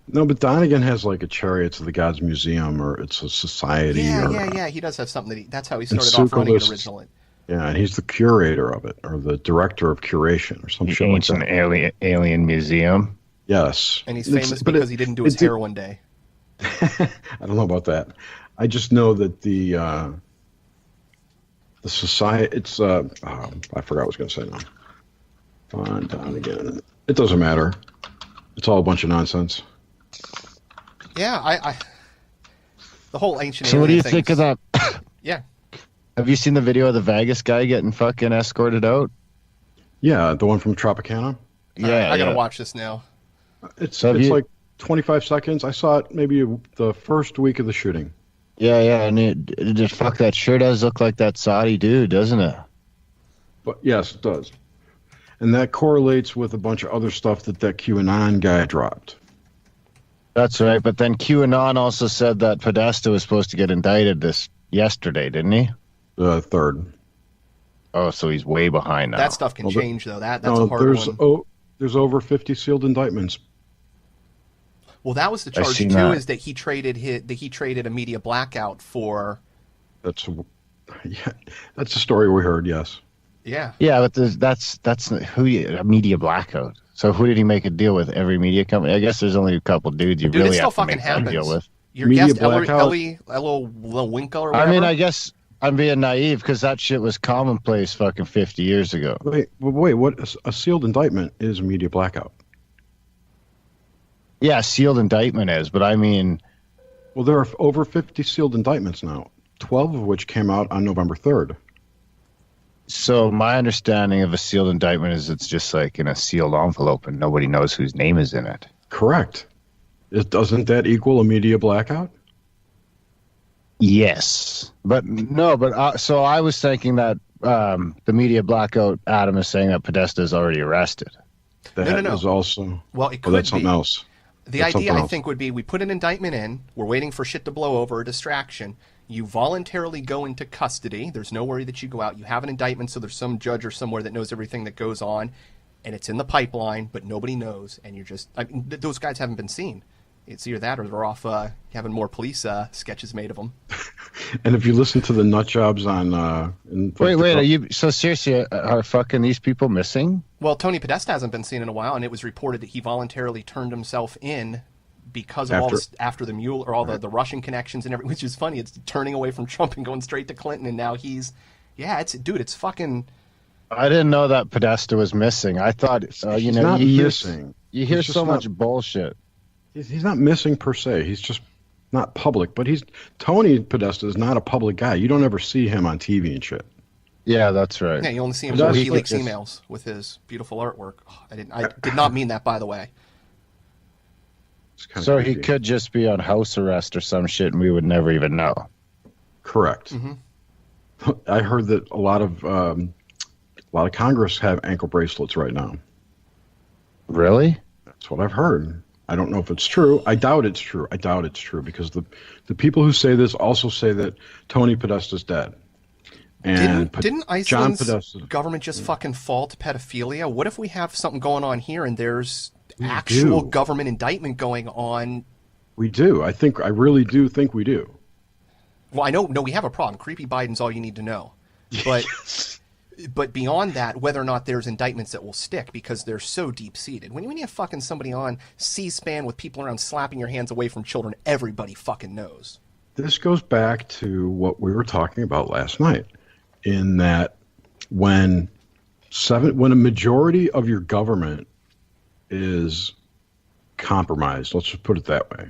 Speaker 6: No, but Donegan has like a Chariots of the Gods Museum, or it's a society.
Speaker 9: Yeah. He does have something that's how he started off running it originally.
Speaker 6: Yeah, and he's the curator of it, or the director of curation, or some shit like that.
Speaker 10: Ancient Alien Museum.
Speaker 6: Yes.
Speaker 9: And he's famous because he didn't do his hair one day.
Speaker 6: I don't know about that. I just know that the society, it's I forgot what I was going to say now. Fine, down again. It doesn't matter. It's all a bunch of nonsense.
Speaker 9: Yeah, I the whole ancient.
Speaker 10: So what do you
Speaker 9: alien
Speaker 10: think of
Speaker 9: things-
Speaker 10: that?
Speaker 9: Yeah.
Speaker 10: Have you seen the video of the Vegas guy getting fucking escorted out?
Speaker 6: Yeah, the one from Tropicana.
Speaker 10: Yeah,
Speaker 9: I gotta
Speaker 10: yeah.
Speaker 9: watch this now.
Speaker 6: It's
Speaker 10: So have
Speaker 6: it's
Speaker 10: you-
Speaker 6: like 25 seconds. I saw it maybe the first week of the shooting.
Speaker 10: Yeah, yeah, and it just fuck that sure does look like that Saudi dude, doesn't it?
Speaker 6: But yes, it does. And that correlates with a bunch of other stuff that QAnon guy dropped.
Speaker 10: That's right, but then QAnon also said that Podesta was supposed to get indicted yesterday, didn't he?
Speaker 6: The third.
Speaker 10: Oh, so he's way behind now.
Speaker 9: That stuff can
Speaker 6: Well,
Speaker 9: change though. That's
Speaker 6: No,
Speaker 9: a hard one.
Speaker 6: there's over 50 sealed indictments.
Speaker 9: Well, that was the
Speaker 10: I
Speaker 9: charge
Speaker 10: seen
Speaker 9: too.
Speaker 10: that.
Speaker 9: Is that he traded a media blackout for?
Speaker 6: That's a story we heard. Yes.
Speaker 9: Yeah.
Speaker 10: Yeah, but that's a media blackout. So who did he make a deal with? Every media company? I guess there's only a couple dudes you
Speaker 9: Dude,
Speaker 10: really
Speaker 9: it still
Speaker 10: have to
Speaker 9: fucking
Speaker 10: make that
Speaker 9: happens.
Speaker 10: deal with.
Speaker 9: Your
Speaker 6: Media
Speaker 9: guest
Speaker 6: blackout?
Speaker 9: Ellie Winkle or whatever.
Speaker 10: I mean, I guess I'm being naive because that shit was commonplace fucking 50 years ago.
Speaker 6: Wait. What a sealed indictment is a media blackout?
Speaker 10: Yeah, sealed indictment is, but I mean,
Speaker 6: Well, there are over 50 sealed indictments now. 12 of which came out on November 3rd.
Speaker 10: so my understanding of a sealed indictment is it's just like in a sealed envelope and nobody knows whose name is in it.
Speaker 6: Correct. Doesn't that equal a media blackout?
Speaker 10: Yes, but no, but so I was thinking that the media blackout, Adam is saying that Podesta is already arrested.
Speaker 6: That
Speaker 9: No.
Speaker 6: is also.
Speaker 9: Well, it
Speaker 6: Oh,
Speaker 9: could
Speaker 6: that's
Speaker 9: be.
Speaker 6: something else.
Speaker 9: The
Speaker 6: That's
Speaker 9: idea,
Speaker 6: something
Speaker 9: I
Speaker 6: else.
Speaker 9: think, would be we put an indictment in. We're waiting for shit to blow over, a distraction. You voluntarily go into custody. There's no worry that you go out. You have an indictment, so there's some judge or somewhere that knows everything that goes on, and it's in the pipeline, but nobody knows. And you're just, I mean, those guys haven't been seen. It's either that or they're off having more police sketches made of them.
Speaker 6: And if you listen to the nut jobs on.
Speaker 10: Wait, are you so seriously? Are fucking these people missing?
Speaker 9: Well, Tony Podesta hasn't been seen in a while, and it was reported that he voluntarily turned himself in because of all this, after the Mueller or all the Russian connections and everything, which is funny. It's turning away from Trump and going straight to Clinton, and now he's, it's fucking.
Speaker 10: I didn't know that Podesta was missing. I thought,
Speaker 6: He's not missing.
Speaker 10: You hear
Speaker 6: He's just
Speaker 10: so much
Speaker 6: not-
Speaker 10: bullshit.
Speaker 6: He's not missing per se. He's just not public. But Tony Podesta is not a public guy. You don't ever see him on TV and shit.
Speaker 10: Yeah, that's right.
Speaker 9: Yeah, you only see him
Speaker 6: That's
Speaker 9: in WikiLeaks
Speaker 10: like
Speaker 9: emails with his beautiful artwork. Oh, I did not mean that, by the way.
Speaker 6: It's kind
Speaker 10: So
Speaker 6: of
Speaker 10: he
Speaker 6: creepy.
Speaker 10: could just be on house arrest or some shit, and we would never even know.
Speaker 6: Correct. I heard that a lot of Congress have ankle bracelets right now.
Speaker 10: Really?
Speaker 6: That's what I've heard. I don't know if it's true. I doubt it's true. because the people who say this also say that Tony Podesta's dead. And
Speaker 9: Didn't
Speaker 6: John
Speaker 9: Iceland's
Speaker 6: Podesta
Speaker 9: government just fucking fall to pedophilia? What if we have something going on here and there's actual
Speaker 6: do.
Speaker 9: government indictment going on?
Speaker 6: We do. I really do think we do.
Speaker 9: Well, no, we have a problem. Creepy Biden's all you need to know. But but beyond that, whether or not there's indictments that will stick because they're so deep-seated. When you have fucking somebody on C-SPAN with people around slapping your hands away from children, everybody fucking knows.
Speaker 6: This goes back to what we were talking about last night, in that when a majority of your government is compromised, let's just put it that way,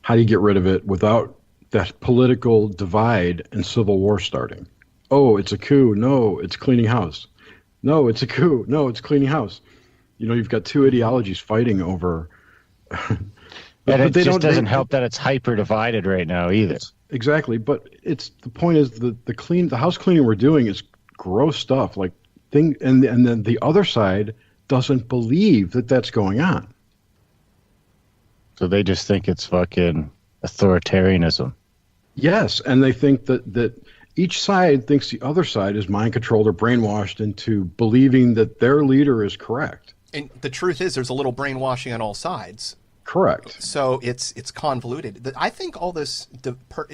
Speaker 6: how do you get rid of it without that political divide and civil war starting? Oh, it's a coup. No, it's cleaning house. No, it's a coup. No, it's cleaning house. You've got two ideologies fighting over.
Speaker 10: And it just doesn't help that it's hyper divided right now either.
Speaker 6: Exactly, but the point is the house cleaning we're doing is gross stuff, and then the other side doesn't believe that that's going on.
Speaker 10: So they just think it's fucking authoritarianism.
Speaker 6: Yes, and they think that each side thinks the other side is mind controlled or brainwashed into believing that their leader is correct.
Speaker 9: And the truth is there's a little brainwashing on all sides.
Speaker 6: Correct.
Speaker 9: So it's convoluted. I think all this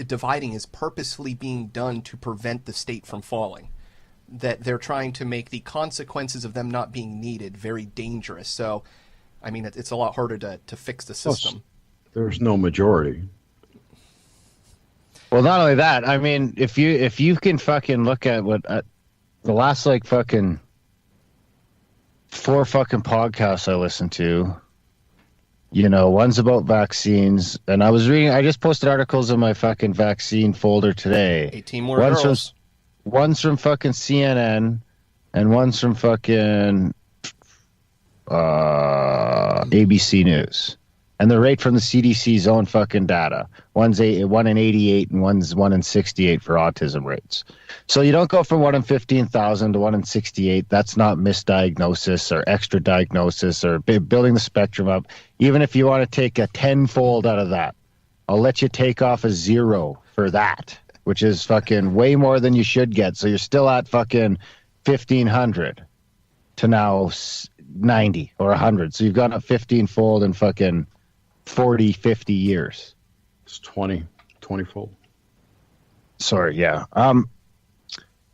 Speaker 9: dividing is purposefully being done to prevent the state from falling. That they're trying to make the consequences of them not being needed very dangerous. So, I mean, it's a lot harder to fix the system.
Speaker 6: There's no majority.
Speaker 10: Well, not only that, I mean, if you can fucking look at what the last fucking 4 fucking podcasts I listened to, One's about vaccines, and I just posted articles in my fucking vaccine folder today.
Speaker 9: 18 more girls.
Speaker 10: One's from fucking CNN, and one's from fucking ABC News. And they're right from the CDC's own fucking data. One's 1 in 88 and one's 1 in 68 for autism rates. So you don't go from 1 in 15,000 to 1 in 68. That's not misdiagnosis or extra diagnosis or building the spectrum up. Even if you want to take a tenfold out of that, I'll let you take off a 0 for that, which is fucking way more than you should get. So you're still at fucking 1,500 to now 90 or 100. So you've gone up 15-fold in fucking 40, 50 years.
Speaker 6: It's 20-fold.
Speaker 10: Sorry, yeah. I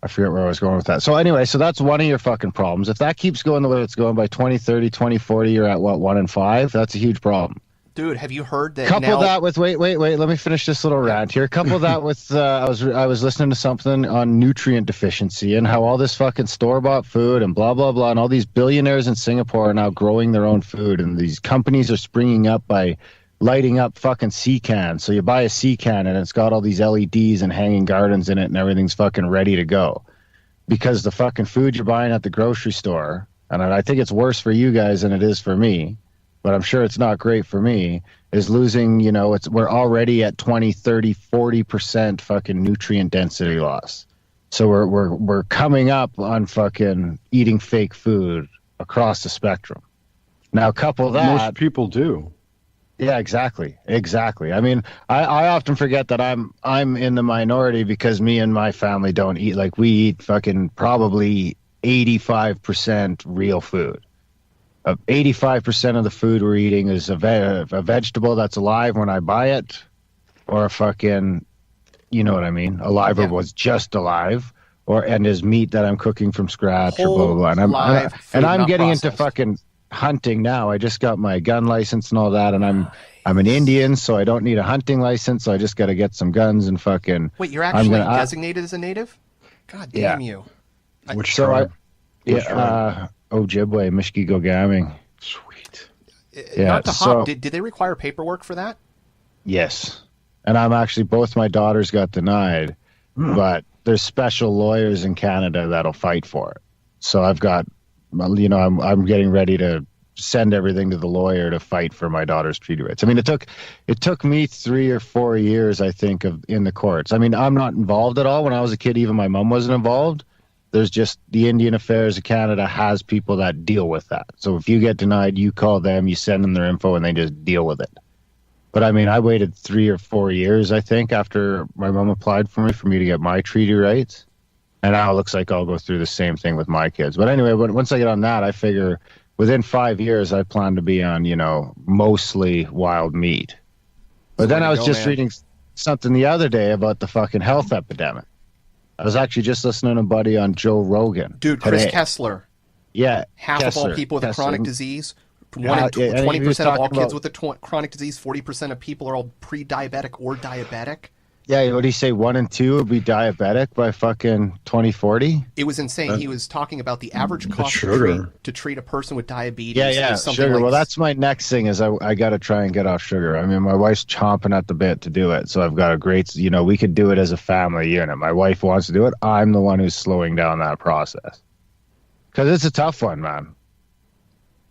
Speaker 10: forget where I was going with that. So anyway, so that's one of your fucking problems. If that keeps going the way it's going by 2030, 2040, you're at what, 1 in 5? That's a huge problem.
Speaker 9: Dude, have you heard that
Speaker 10: Couple that with, wait, let me finish this little rant here. Couple that with, I was listening to something on nutrient deficiency and how all this fucking store-bought food and blah, blah, blah, and all these billionaires in Singapore are now growing their own food, and these companies are springing up by lighting up fucking sea cans. So you buy a sea can and it's got all these LEDs and hanging gardens in it and everything's fucking ready to go. Because the fucking food you're buying at the grocery store, and I think it's worse for you guys than it is for me, but I'm sure it's not great for me, is losing, we're already at 20, 30, 40% fucking nutrient density loss. So we're coming up on fucking eating fake food across the spectrum. Now couple that.
Speaker 6: Most people do.
Speaker 10: Yeah, exactly. I mean, I often forget that I'm in the minority because me and my family don't eat, like we eat fucking probably 85% real food. 85% of the food we're eating is a vegetable that's alive when I buy it, or a fucking, you know what I mean, alive or was just alive, and is meat that I'm cooking from scratch or blah blah blah. And I'm getting into fucking hunting now. I just got my gun license and all that, and I'm an Indian, so I don't need a hunting license. So I just got to get some guns and fucking.
Speaker 9: Wait, you're actually designated as a native? God damn you!
Speaker 6: Which tribe?
Speaker 10: Ojibwe, Mishkigo Gaming.
Speaker 6: Sweet.
Speaker 10: Yeah.
Speaker 9: Not to hop. Did they require paperwork for that?
Speaker 10: Yes, and I'm actually, both my daughters got denied, but there's special lawyers in Canada that'll fight for it. So I've got. I'm getting ready to send everything to the lawyer to fight for my daughter's treaty rights. I mean, it took me 3 or 4 years, I think, in the courts. I mean, I'm not involved at all. When I was a kid, even my mom wasn't involved. There's just the Indian Affairs of Canada has people that deal with that. So if you get denied, you call them, you send them their info, and they just deal with it. But I mean, I waited 3 or 4 years, I think, after my mom applied for me to get my treaty rights. And now it looks like I'll go through the same thing with my kids. But anyway, once I get on that, I figure within 5 years, I plan to be on, mostly wild meat. But then I was reading something the other day about the fucking health epidemic. I was actually just listening to a buddy on Joe Rogan.
Speaker 9: Dude, Chris Kessler.
Speaker 10: Yeah.
Speaker 9: Half of all people with a chronic disease, 20% of all kids with a chronic disease, 40% of people are all pre-diabetic or diabetic.
Speaker 10: Yeah, what did he say? 1 in 2 would be diabetic by fucking 2040?
Speaker 9: It was insane. He was talking about the average cost to treat a person with diabetes.
Speaker 10: Yeah, sugar. Well, that's my next thing is I got to try and get off sugar. I mean, my wife's chomping at the bit to do it. So I've got a great, we could do it as a family unit. My wife wants to do it. I'm the one who's slowing down that process. Because it's a tough one, man.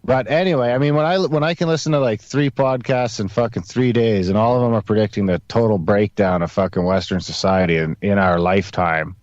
Speaker 10: But anyway, I mean, when I can listen to like 3 podcasts in fucking 3 days, and all of them are predicting the total breakdown of fucking Western society in our lifetime,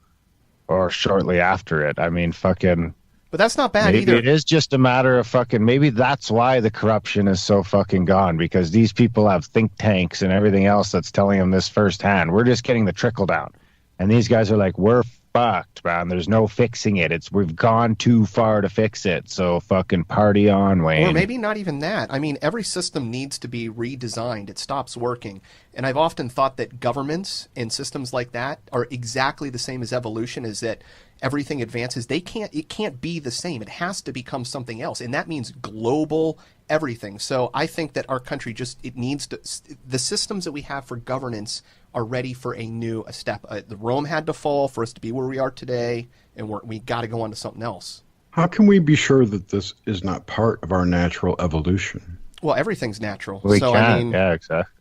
Speaker 10: or shortly after it, I mean, fucking.
Speaker 9: But that's not bad
Speaker 10: maybe
Speaker 9: either.
Speaker 10: It is just a matter of fucking. Maybe that's why the corruption is so fucking gone, because these people have think tanks and everything else that's telling them this firsthand. We're just getting the trickle down, and these guys are like, we're fucked, man. There's no fixing it. We've gone too far to fix it. So fucking party on, Wayne.
Speaker 9: Or maybe not even that. I mean, every system needs to be redesigned. It stops working. And I've often thought that governments and systems like that are exactly the same as evolution, is that everything advances. It can't be the same. It has to become something else. And that means global everything. So I think that our country the systems that we have for governance are ready for a new step. The Rome had to fall for us to be where we are today, and we got to go on to something else.
Speaker 6: How can we be sure that this is not part of our natural evolution?
Speaker 9: Well, everything's natural.
Speaker 10: We
Speaker 9: so,
Speaker 10: can't.
Speaker 9: I mean,
Speaker 10: Yeah, exactly.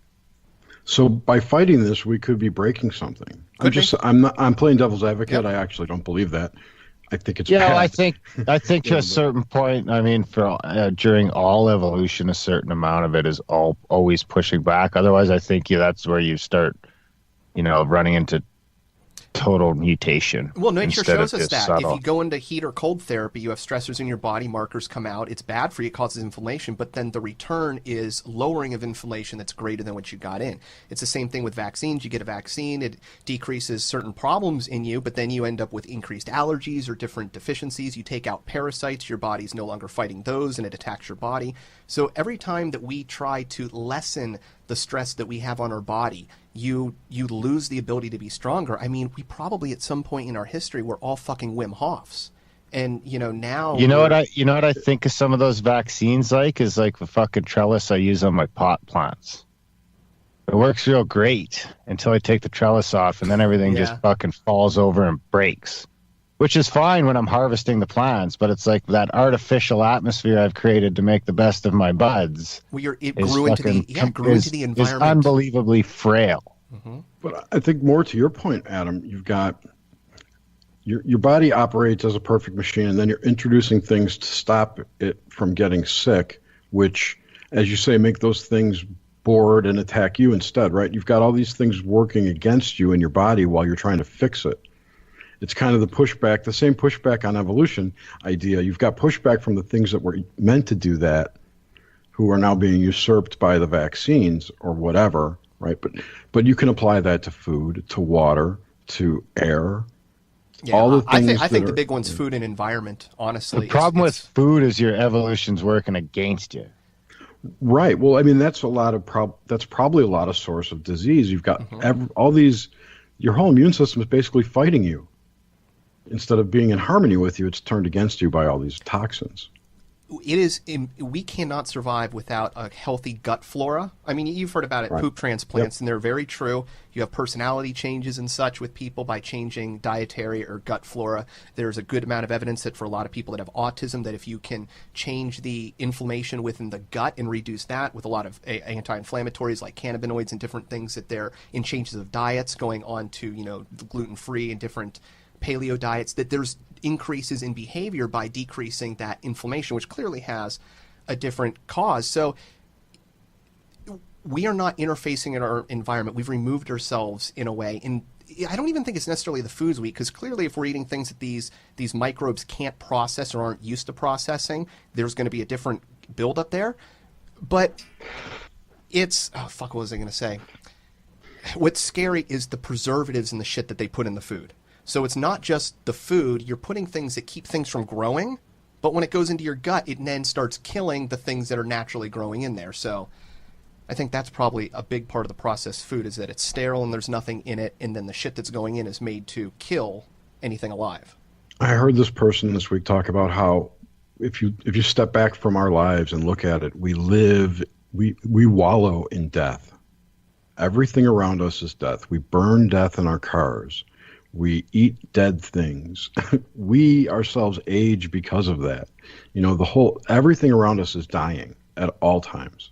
Speaker 6: So by fighting this, we could be breaking something. I'm playing devil's advocate.
Speaker 9: Yep.
Speaker 6: I actually don't believe that. I think it's
Speaker 10: Yeah,
Speaker 6: bad.
Speaker 10: I think to a certain point. I mean, for during all evolution, a certain amount of it is always pushing back. Otherwise, I think that's where you start, running into total mutation.
Speaker 9: Well, nature
Speaker 10: instead
Speaker 9: shows
Speaker 10: of
Speaker 9: us
Speaker 10: just
Speaker 9: that.
Speaker 10: subtle.
Speaker 9: If you go into heat or cold therapy, you have stressors in your body, markers come out. It's bad for you. It causes inflammation. But then the return is lowering of inflammation that's greater than what you got in. It's the same thing with vaccines. You get a vaccine, it decreases certain problems in you, but then you end up with increased allergies or different deficiencies. You take out parasites, your body's no longer fighting those, and it attacks your body. So every time that we try to lessen the stress that we have on our body, you lose the ability to be stronger. I mean, we probably at some point in our history were all fucking Wim Hofs. And now
Speaker 10: You know what I think of some of those vaccines is like the fucking trellis I use on my pot plants. It works real great until I take the trellis off, and then everything just fucking falls over and breaks. Which is fine when I'm harvesting the plants, but it's like that artificial atmosphere I've created to make the best of my buds.
Speaker 9: Well, it grew into the environment.
Speaker 10: Is unbelievably frail.
Speaker 9: Mm-hmm.
Speaker 6: But I think more to your point, Adam, you've got your body operates as a perfect machine, and then you're introducing things to stop it from getting sick, which, as you say, make those things bored and attack you instead, right? You've got all these things working against you in your body while you're trying to fix it. It's kind of the pushback, the same pushback on evolution idea. You've got pushback from the things that were meant to do that, who are now being usurped by the vaccines or whatever, right? But you can apply that to food, to water, to air.
Speaker 9: Yeah,
Speaker 6: all the things
Speaker 9: I think the big one's food and environment, honestly.
Speaker 10: The problem with food is your evolution's working against you.
Speaker 6: Right. Well, I mean, that's probably a lot of source of disease. You've got all these, your whole immune system is basically fighting you. Instead of being in harmony with you, it's turned against you by all these toxins.
Speaker 9: We cannot survive without a healthy gut flora. I mean, you've heard about it,
Speaker 6: Right.
Speaker 9: poop transplants, and they're very true. You have personality changes and such with people by changing dietary or gut flora. There's a good amount of evidence that for a lot of people that have autism, that if you can change the inflammation within the gut and reduce that with a lot of anti-inflammatories like cannabinoids and different things, that they're in changes of diets going on to, gluten-free and different paleo diets, that there's increases in behavior by decreasing that inflammation, which clearly has a different cause. So we are not interfacing in our environment. We've removed ourselves in a way. And I don't even think it's necessarily the foods we eat, because clearly if we're eating things that these microbes can't process or aren't used to processing, there's going to be a different buildup there. But what was I going to say? What's scary is the preservatives and the shit that they put in the food. So it's not just the food. You're putting things that keep things from growing, but when it goes into your gut, it then starts killing the things that are naturally growing in there. So I think that's probably a big part of the processed food, is that it's sterile and there's nothing in it, and then the shit that's going in is made to kill anything alive.
Speaker 6: I heard this person this week talk about how if you step back from our lives and look at it, we wallow in death. Everything around us is death. We burn death in our cars. We eat dead things. We ourselves age because of that. Everything around us is dying at all times.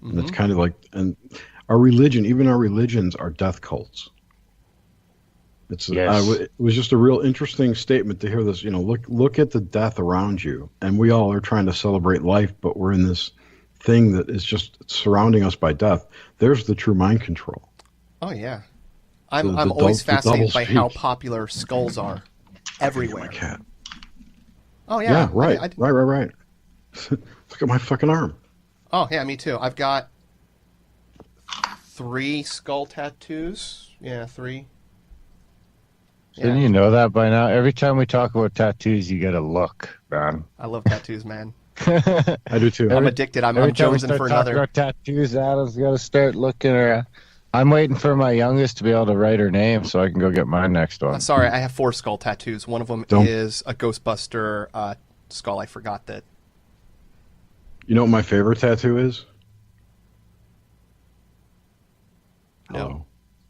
Speaker 6: And it's kind of like, and our religions are death cults. It was just a real interesting statement to hear this. Look at the death around you, and we all are trying to celebrate life, but we're in this thing that is just surrounding us by death. There's the true mind control.
Speaker 9: Oh yeah. I'm always fascinated by how popular skulls are everywhere.
Speaker 6: My cat.
Speaker 9: Oh yeah.
Speaker 6: Yeah, right. Right. Look at my fucking arm.
Speaker 9: Oh yeah, me too. I've got 3 skull tattoos. Yeah, 3.
Speaker 10: Didn't you know that by now? Every time we talk about tattoos, you get a look, man.
Speaker 9: I love tattoos, man.
Speaker 6: I do too.
Speaker 9: I'm addicted. I'm jonesing for another.
Speaker 10: About tattoos, Adam's got to start looking around. I'm waiting for my youngest to be able to write her name so I can go get my next one.
Speaker 9: Sorry, I have 4 skull tattoos. One of them is a Ghostbuster skull. I forgot that.
Speaker 6: You know what my favorite tattoo is?
Speaker 9: No.
Speaker 6: Hello.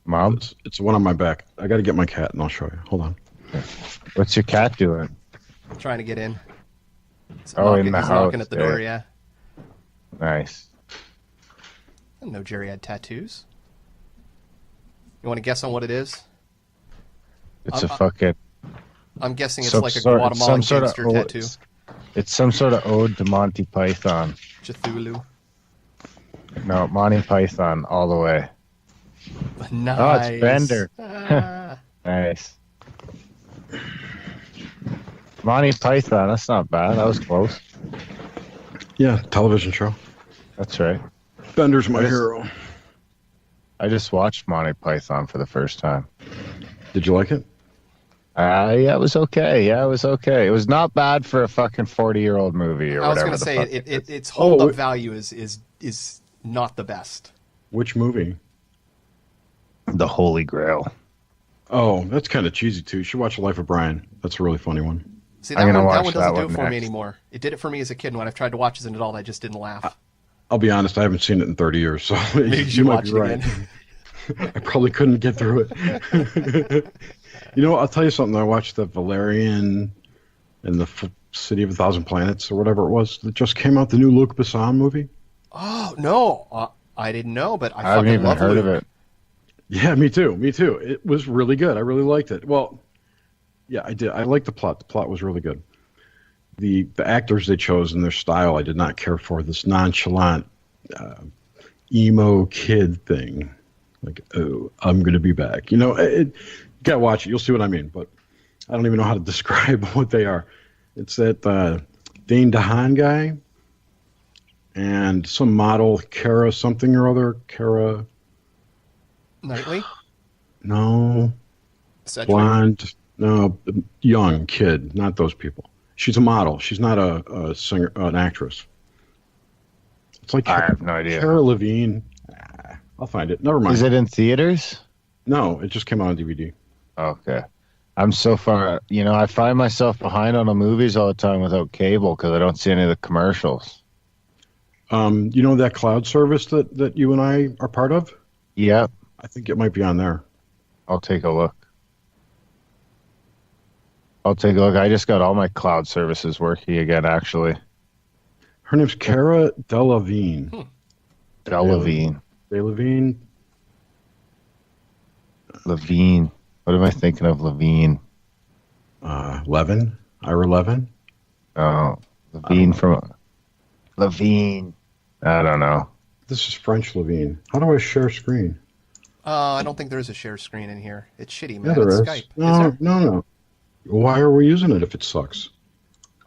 Speaker 10: Mom?
Speaker 6: It's one on my back. I got to get my cat, and I'll show you. Hold on.
Speaker 10: What's your cat doing?
Speaker 9: Trying to get in.
Speaker 10: In the
Speaker 9: he's
Speaker 10: house.
Speaker 9: knocking at the door, yeah.
Speaker 10: Nice.
Speaker 9: I didn't know Jerry had tattoos. You want to guess on what it is?
Speaker 10: It's a fucking.
Speaker 9: I'm guessing it's
Speaker 10: some
Speaker 9: like a
Speaker 10: sort-
Speaker 9: Guatemalan
Speaker 10: some sort of
Speaker 9: gangster
Speaker 10: ode-
Speaker 9: tattoo.
Speaker 10: It's some sort of ode to Monty Python.
Speaker 9: Cthulhu.
Speaker 10: No, Monty Python all the way.
Speaker 9: Nice.
Speaker 10: Oh, it's Bender.
Speaker 9: Ah.
Speaker 10: Nice. Monty Python, that's not bad. That was close.
Speaker 6: Yeah, television show.
Speaker 10: That's right.
Speaker 6: Bender's my hero.
Speaker 10: I just watched Monty Python for the first time.
Speaker 6: Did you like it?
Speaker 10: Yeah, it was okay. Yeah, it was okay. It was not bad for a fucking 40-year-old movie or
Speaker 9: I was
Speaker 10: whatever.
Speaker 9: going to say
Speaker 10: the fuck
Speaker 9: its hold-up value is not the best.
Speaker 6: Which movie?
Speaker 10: The Holy Grail.
Speaker 6: Oh, that's kind of cheesy too. You should watch The Life of Brian. That's a really funny one.
Speaker 9: See,
Speaker 10: I'm
Speaker 9: that
Speaker 10: gonna
Speaker 9: one
Speaker 10: watch
Speaker 9: doesn't
Speaker 10: that
Speaker 9: do it
Speaker 10: one
Speaker 9: for me
Speaker 10: next.
Speaker 9: anymore. It did it for me as a kid, and when I've tried to watch as an adult, I just didn't laugh.
Speaker 6: I'll be honest, I haven't seen it in 30 years, so
Speaker 9: Maybe you should
Speaker 6: might
Speaker 9: watch
Speaker 6: be
Speaker 9: it
Speaker 6: right.
Speaker 9: again.
Speaker 6: I probably couldn't get through it. You know, I'll tell you something. I watched the Valerian and the City of a Thousand Planets or whatever it was that just came out, the new Luc Besson movie.
Speaker 9: Oh, no. I didn't know, but I
Speaker 10: haven't
Speaker 9: fucking
Speaker 10: even
Speaker 9: love
Speaker 10: heard
Speaker 9: Luke.
Speaker 10: of it.
Speaker 6: Yeah, me too. Me too. It was really good. I really liked it. Well, yeah, I did. I liked the plot. The plot was really good. The actors they chose and their style I did not care for. This nonchalant emo kid thing. Like, oh, I'm going to be back. You know, you got to watch it. You'll see what I mean. But I don't even know how to describe what they are. It's that Dane DeHaan guy and some model, Kara something or other. Kara...
Speaker 9: Knightley?
Speaker 6: No.
Speaker 9: Sedgwick?
Speaker 6: Blonde. No, young kid. Not those people. She's a model. She's not a singer, an actress. It's like
Speaker 10: I have no idea.
Speaker 6: Cara Levine. I'll find it. Never mind.
Speaker 10: Is it in theaters?
Speaker 6: No, it just came out on DVD.
Speaker 10: Okay. I'm so far, I find myself behind on the movies all the time without cable because I don't see any of the commercials.
Speaker 6: You know that cloud service that you and I are part of?
Speaker 10: Yeah.
Speaker 6: I think it might be on there.
Speaker 10: I'll take a look. I just got all my cloud services working again, actually.
Speaker 6: Her name's Cara Delevingne.
Speaker 10: Delevingne.
Speaker 6: Delevingne.
Speaker 10: Levine. What am I thinking of? Levine.
Speaker 6: Levin. Ira Levin.
Speaker 10: Oh, Levine from Levine. I don't know.
Speaker 6: This is French Levine. How do I share screen?
Speaker 9: I don't think there is a share screen in here. It's shitty, man.
Speaker 6: Yeah, there
Speaker 9: it's
Speaker 6: is.
Speaker 9: Skype.
Speaker 6: No,
Speaker 9: Is there?
Speaker 6: no. Why are we using it if it sucks?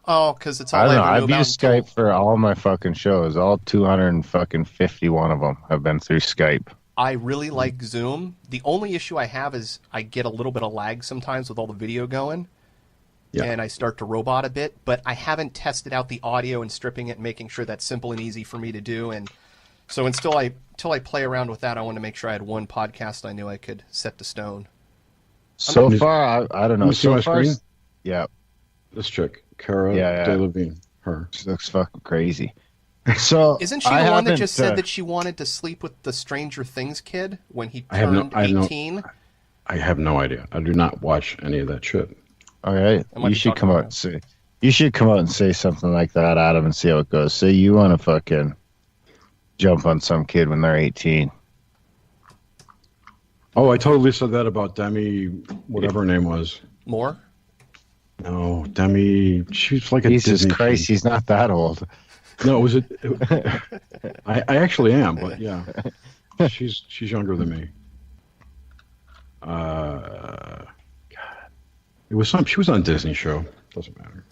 Speaker 9: Oh, because it's all
Speaker 10: I don't know.
Speaker 9: ever knew
Speaker 10: I've
Speaker 9: about
Speaker 10: used
Speaker 9: until-
Speaker 10: Skype for all my fucking shows. All 251 of them have been through Skype.
Speaker 9: I really like Zoom. The only issue I have is I get a little bit of lag sometimes with all the video going.
Speaker 6: Yeah.
Speaker 9: And I start to robot a bit, but I haven't tested out the audio and stripping it and making sure that's simple and easy for me to do. And so until I play around with that, I want to make sure I had one podcast I knew I could set to stone.
Speaker 10: So far, I don't know.
Speaker 6: Let me see
Speaker 10: So
Speaker 6: my
Speaker 10: far,
Speaker 6: screen.
Speaker 10: yeah,
Speaker 6: This chick, Cara
Speaker 10: Yeah.
Speaker 6: Delevingne. Her.
Speaker 10: she looks fucking crazy. So
Speaker 9: Isn't she
Speaker 10: I
Speaker 9: the one that
Speaker 10: haven't,
Speaker 9: just said that she wanted to sleep with the Stranger Things kid when he
Speaker 6: I have no-
Speaker 9: turned
Speaker 6: I have no-
Speaker 9: 18?
Speaker 6: I have no idea. I do not watch any of that shit.
Speaker 10: All right,
Speaker 9: I might
Speaker 10: you
Speaker 9: be
Speaker 10: should
Speaker 9: talking
Speaker 10: come out
Speaker 9: about
Speaker 10: and say. You should come out and say something like that, Adam, and see how it goes. Say you want to fucking jump on some kid when they're 18.
Speaker 6: Oh, I totally said that about Demi, whatever her name was.
Speaker 9: More?
Speaker 6: No, Demi. She's like a
Speaker 10: Jesus
Speaker 6: Disney
Speaker 10: Christ,
Speaker 6: queen.
Speaker 10: he's not that old.
Speaker 6: No, was it? I actually am, but yeah, she's younger than me. God, it was some. She was on a Disney show. Doesn't matter.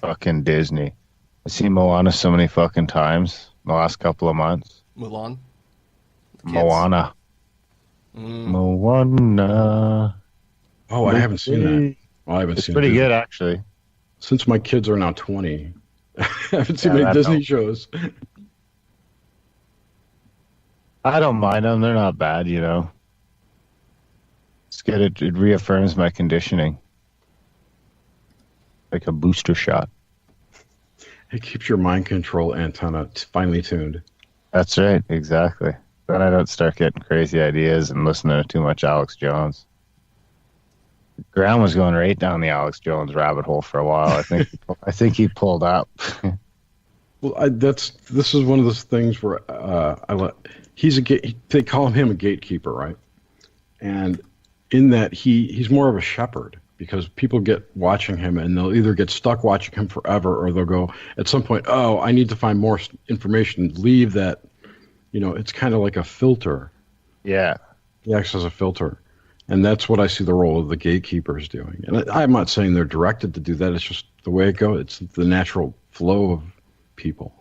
Speaker 10: Fucking Disney. I've seen Moana so many fucking times in the last couple of months.
Speaker 9: Mulan? Kids.
Speaker 10: Moana. Moana.
Speaker 6: Oh, I haven't seen that. Well, I haven't
Speaker 10: It's
Speaker 6: seen
Speaker 10: pretty
Speaker 6: Disney.
Speaker 10: good, actually.
Speaker 6: Since my kids are now 20, I haven't seen
Speaker 10: Yeah,
Speaker 6: any
Speaker 10: that
Speaker 6: Disney
Speaker 10: helps.
Speaker 6: shows.
Speaker 10: I don't mind them. They're not bad, It's good. It reaffirms my conditioning. Like a booster shot.
Speaker 6: It keeps your mind control antenna finely tuned.
Speaker 10: That's right. Exactly. Then I don't start getting crazy ideas and listening to too much Alex Jones. Graham was going right down the Alex Jones rabbit hole for a while. I think he pulled up.
Speaker 6: Well, this is one of those things where they call him a gatekeeper, right? And in that he's more of a shepherd, because people get watching him and they'll either get stuck watching him forever, or they'll go at some point, oh, I need to find more information, leave that. It's kind of like a filter.
Speaker 10: Yeah.
Speaker 6: He acts as a filter. And that's what I see the role of the gatekeepers doing. And I'm not saying they're directed to do that. It's just the way it goes. It's the natural flow of people.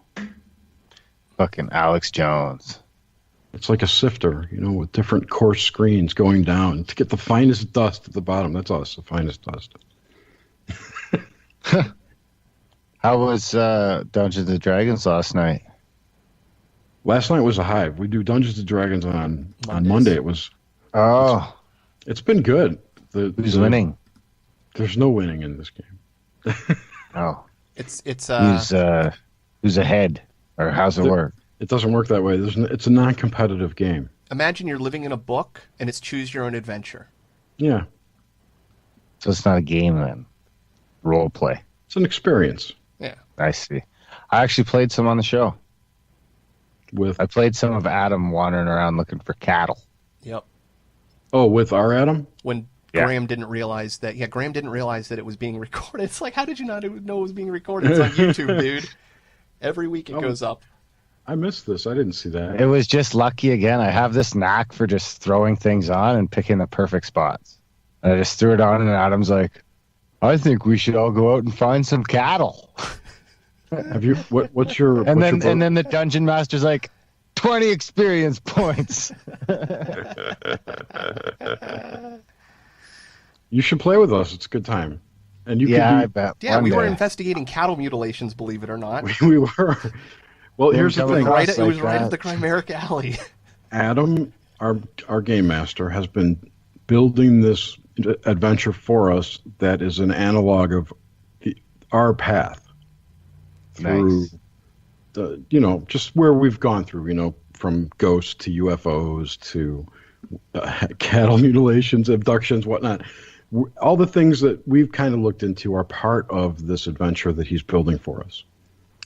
Speaker 10: Fucking Alex Jones.
Speaker 6: It's like a sifter, with different coarse screens going down to get the finest dust at the bottom. That's us, the finest dust.
Speaker 10: How was Dungeons and Dragons last night?
Speaker 6: Last night was a hive. We do Dungeons and Dragons on Monday. It was.
Speaker 10: Oh.
Speaker 6: It's been good.
Speaker 10: Who's winning?
Speaker 6: There's no winning in this game.
Speaker 10: Oh.
Speaker 9: It's
Speaker 10: who's ahead, or how's it work?
Speaker 6: It doesn't work that way. It's a non-competitive game.
Speaker 9: Imagine you're living in a book and it's choose your own adventure.
Speaker 6: Yeah.
Speaker 10: So it's not a game then. Role play.
Speaker 6: It's an experience.
Speaker 9: Yeah.
Speaker 10: I see. I actually played some on the show. I played some of Adam wandering around looking for cattle.
Speaker 9: Yep.
Speaker 6: Oh, with our Adam?
Speaker 9: When Graham didn't realize that. Yeah, Graham didn't realize that it was being recorded. It's like, how did you not know it was being recorded? It's on YouTube, dude. Every week it goes up.
Speaker 6: I missed this. I didn't see that.
Speaker 10: It was just lucky again. I have this knack for just throwing things on and picking the perfect spots. And I just threw it on, and Adam's like, I think we should all go out and find some cattle.
Speaker 6: Have you? What's your?
Speaker 10: And then the dungeon master's like, 20 experience points.
Speaker 6: You should play with us. It's a good time. And you
Speaker 10: I bet.
Speaker 9: Yeah, we were investigating cattle mutilations, believe it or not.
Speaker 6: We were. Well, here's the thing.
Speaker 9: It was right at the Chimeric Alley.
Speaker 6: Adam, our game master, has been building this adventure for us that is an analog of our path through just where we've gone through, from ghosts to UFOs to cattle mutilations, abductions, whatnot. All the things that we've kind of looked into are part of this adventure that he's building for us,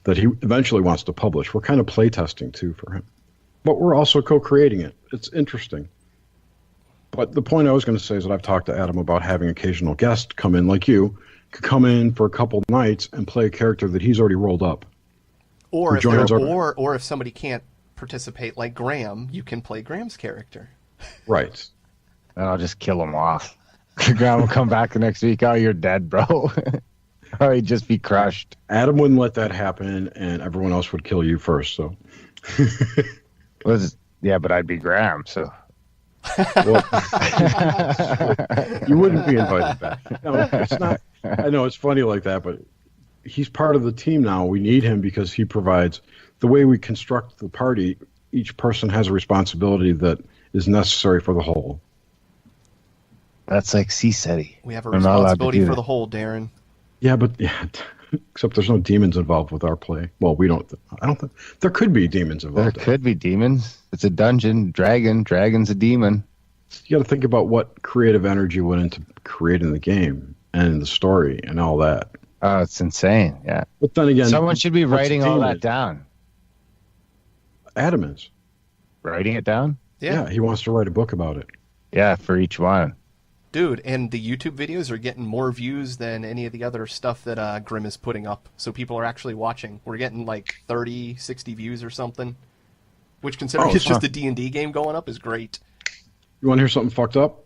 Speaker 6: that he eventually wants to publish. We're kind of playtesting too for him, but we're also co-creating it. It's interesting. But the point I was going to say is that I've talked to Adam about having occasional guests come in, like you, could come in for a couple nights and play a character that he's already rolled up.
Speaker 9: Or if somebody can't participate, like Graham, you can play Graham's character.
Speaker 6: Right.
Speaker 10: And I'll just kill him off. Graham will come back the next week. Oh, you're dead, bro. Or he'd just be crushed.
Speaker 6: Adam wouldn't let that happen, and everyone else would kill you first. So.
Speaker 10: Yeah, but I'd be Graham, so.
Speaker 6: Well, you wouldn't be invited back. No, it's not. I know it's funny like that, but he's part of the team now. We need him because he provides the way we construct the party. Each person has a responsibility that is necessary for the whole.
Speaker 10: That's like C-SETI.
Speaker 9: We have a responsibility for the whole, Darren.
Speaker 6: Yeah, but except there's no demons involved with our play. Well, we don't. I don't think there could be demons involved.
Speaker 10: There could be demons. It's a dungeon. Dragon's a demon.
Speaker 6: You got to think about what creative energy went into creating the game and the story and all that.
Speaker 10: Oh, it's insane. Yeah.
Speaker 6: But then again,
Speaker 10: someone should be writing all that down.
Speaker 6: Adam is
Speaker 10: writing it down.
Speaker 6: Yeah, he wants to write a book about it.
Speaker 10: Yeah, for each one.
Speaker 9: Dude, and the YouTube videos are getting more views than any of the other stuff that Grim is putting up. So people are actually watching. We're getting like 30, 60 views or something. Which, considering it's just a D&D game going up, is great.
Speaker 6: You want to hear something fucked up?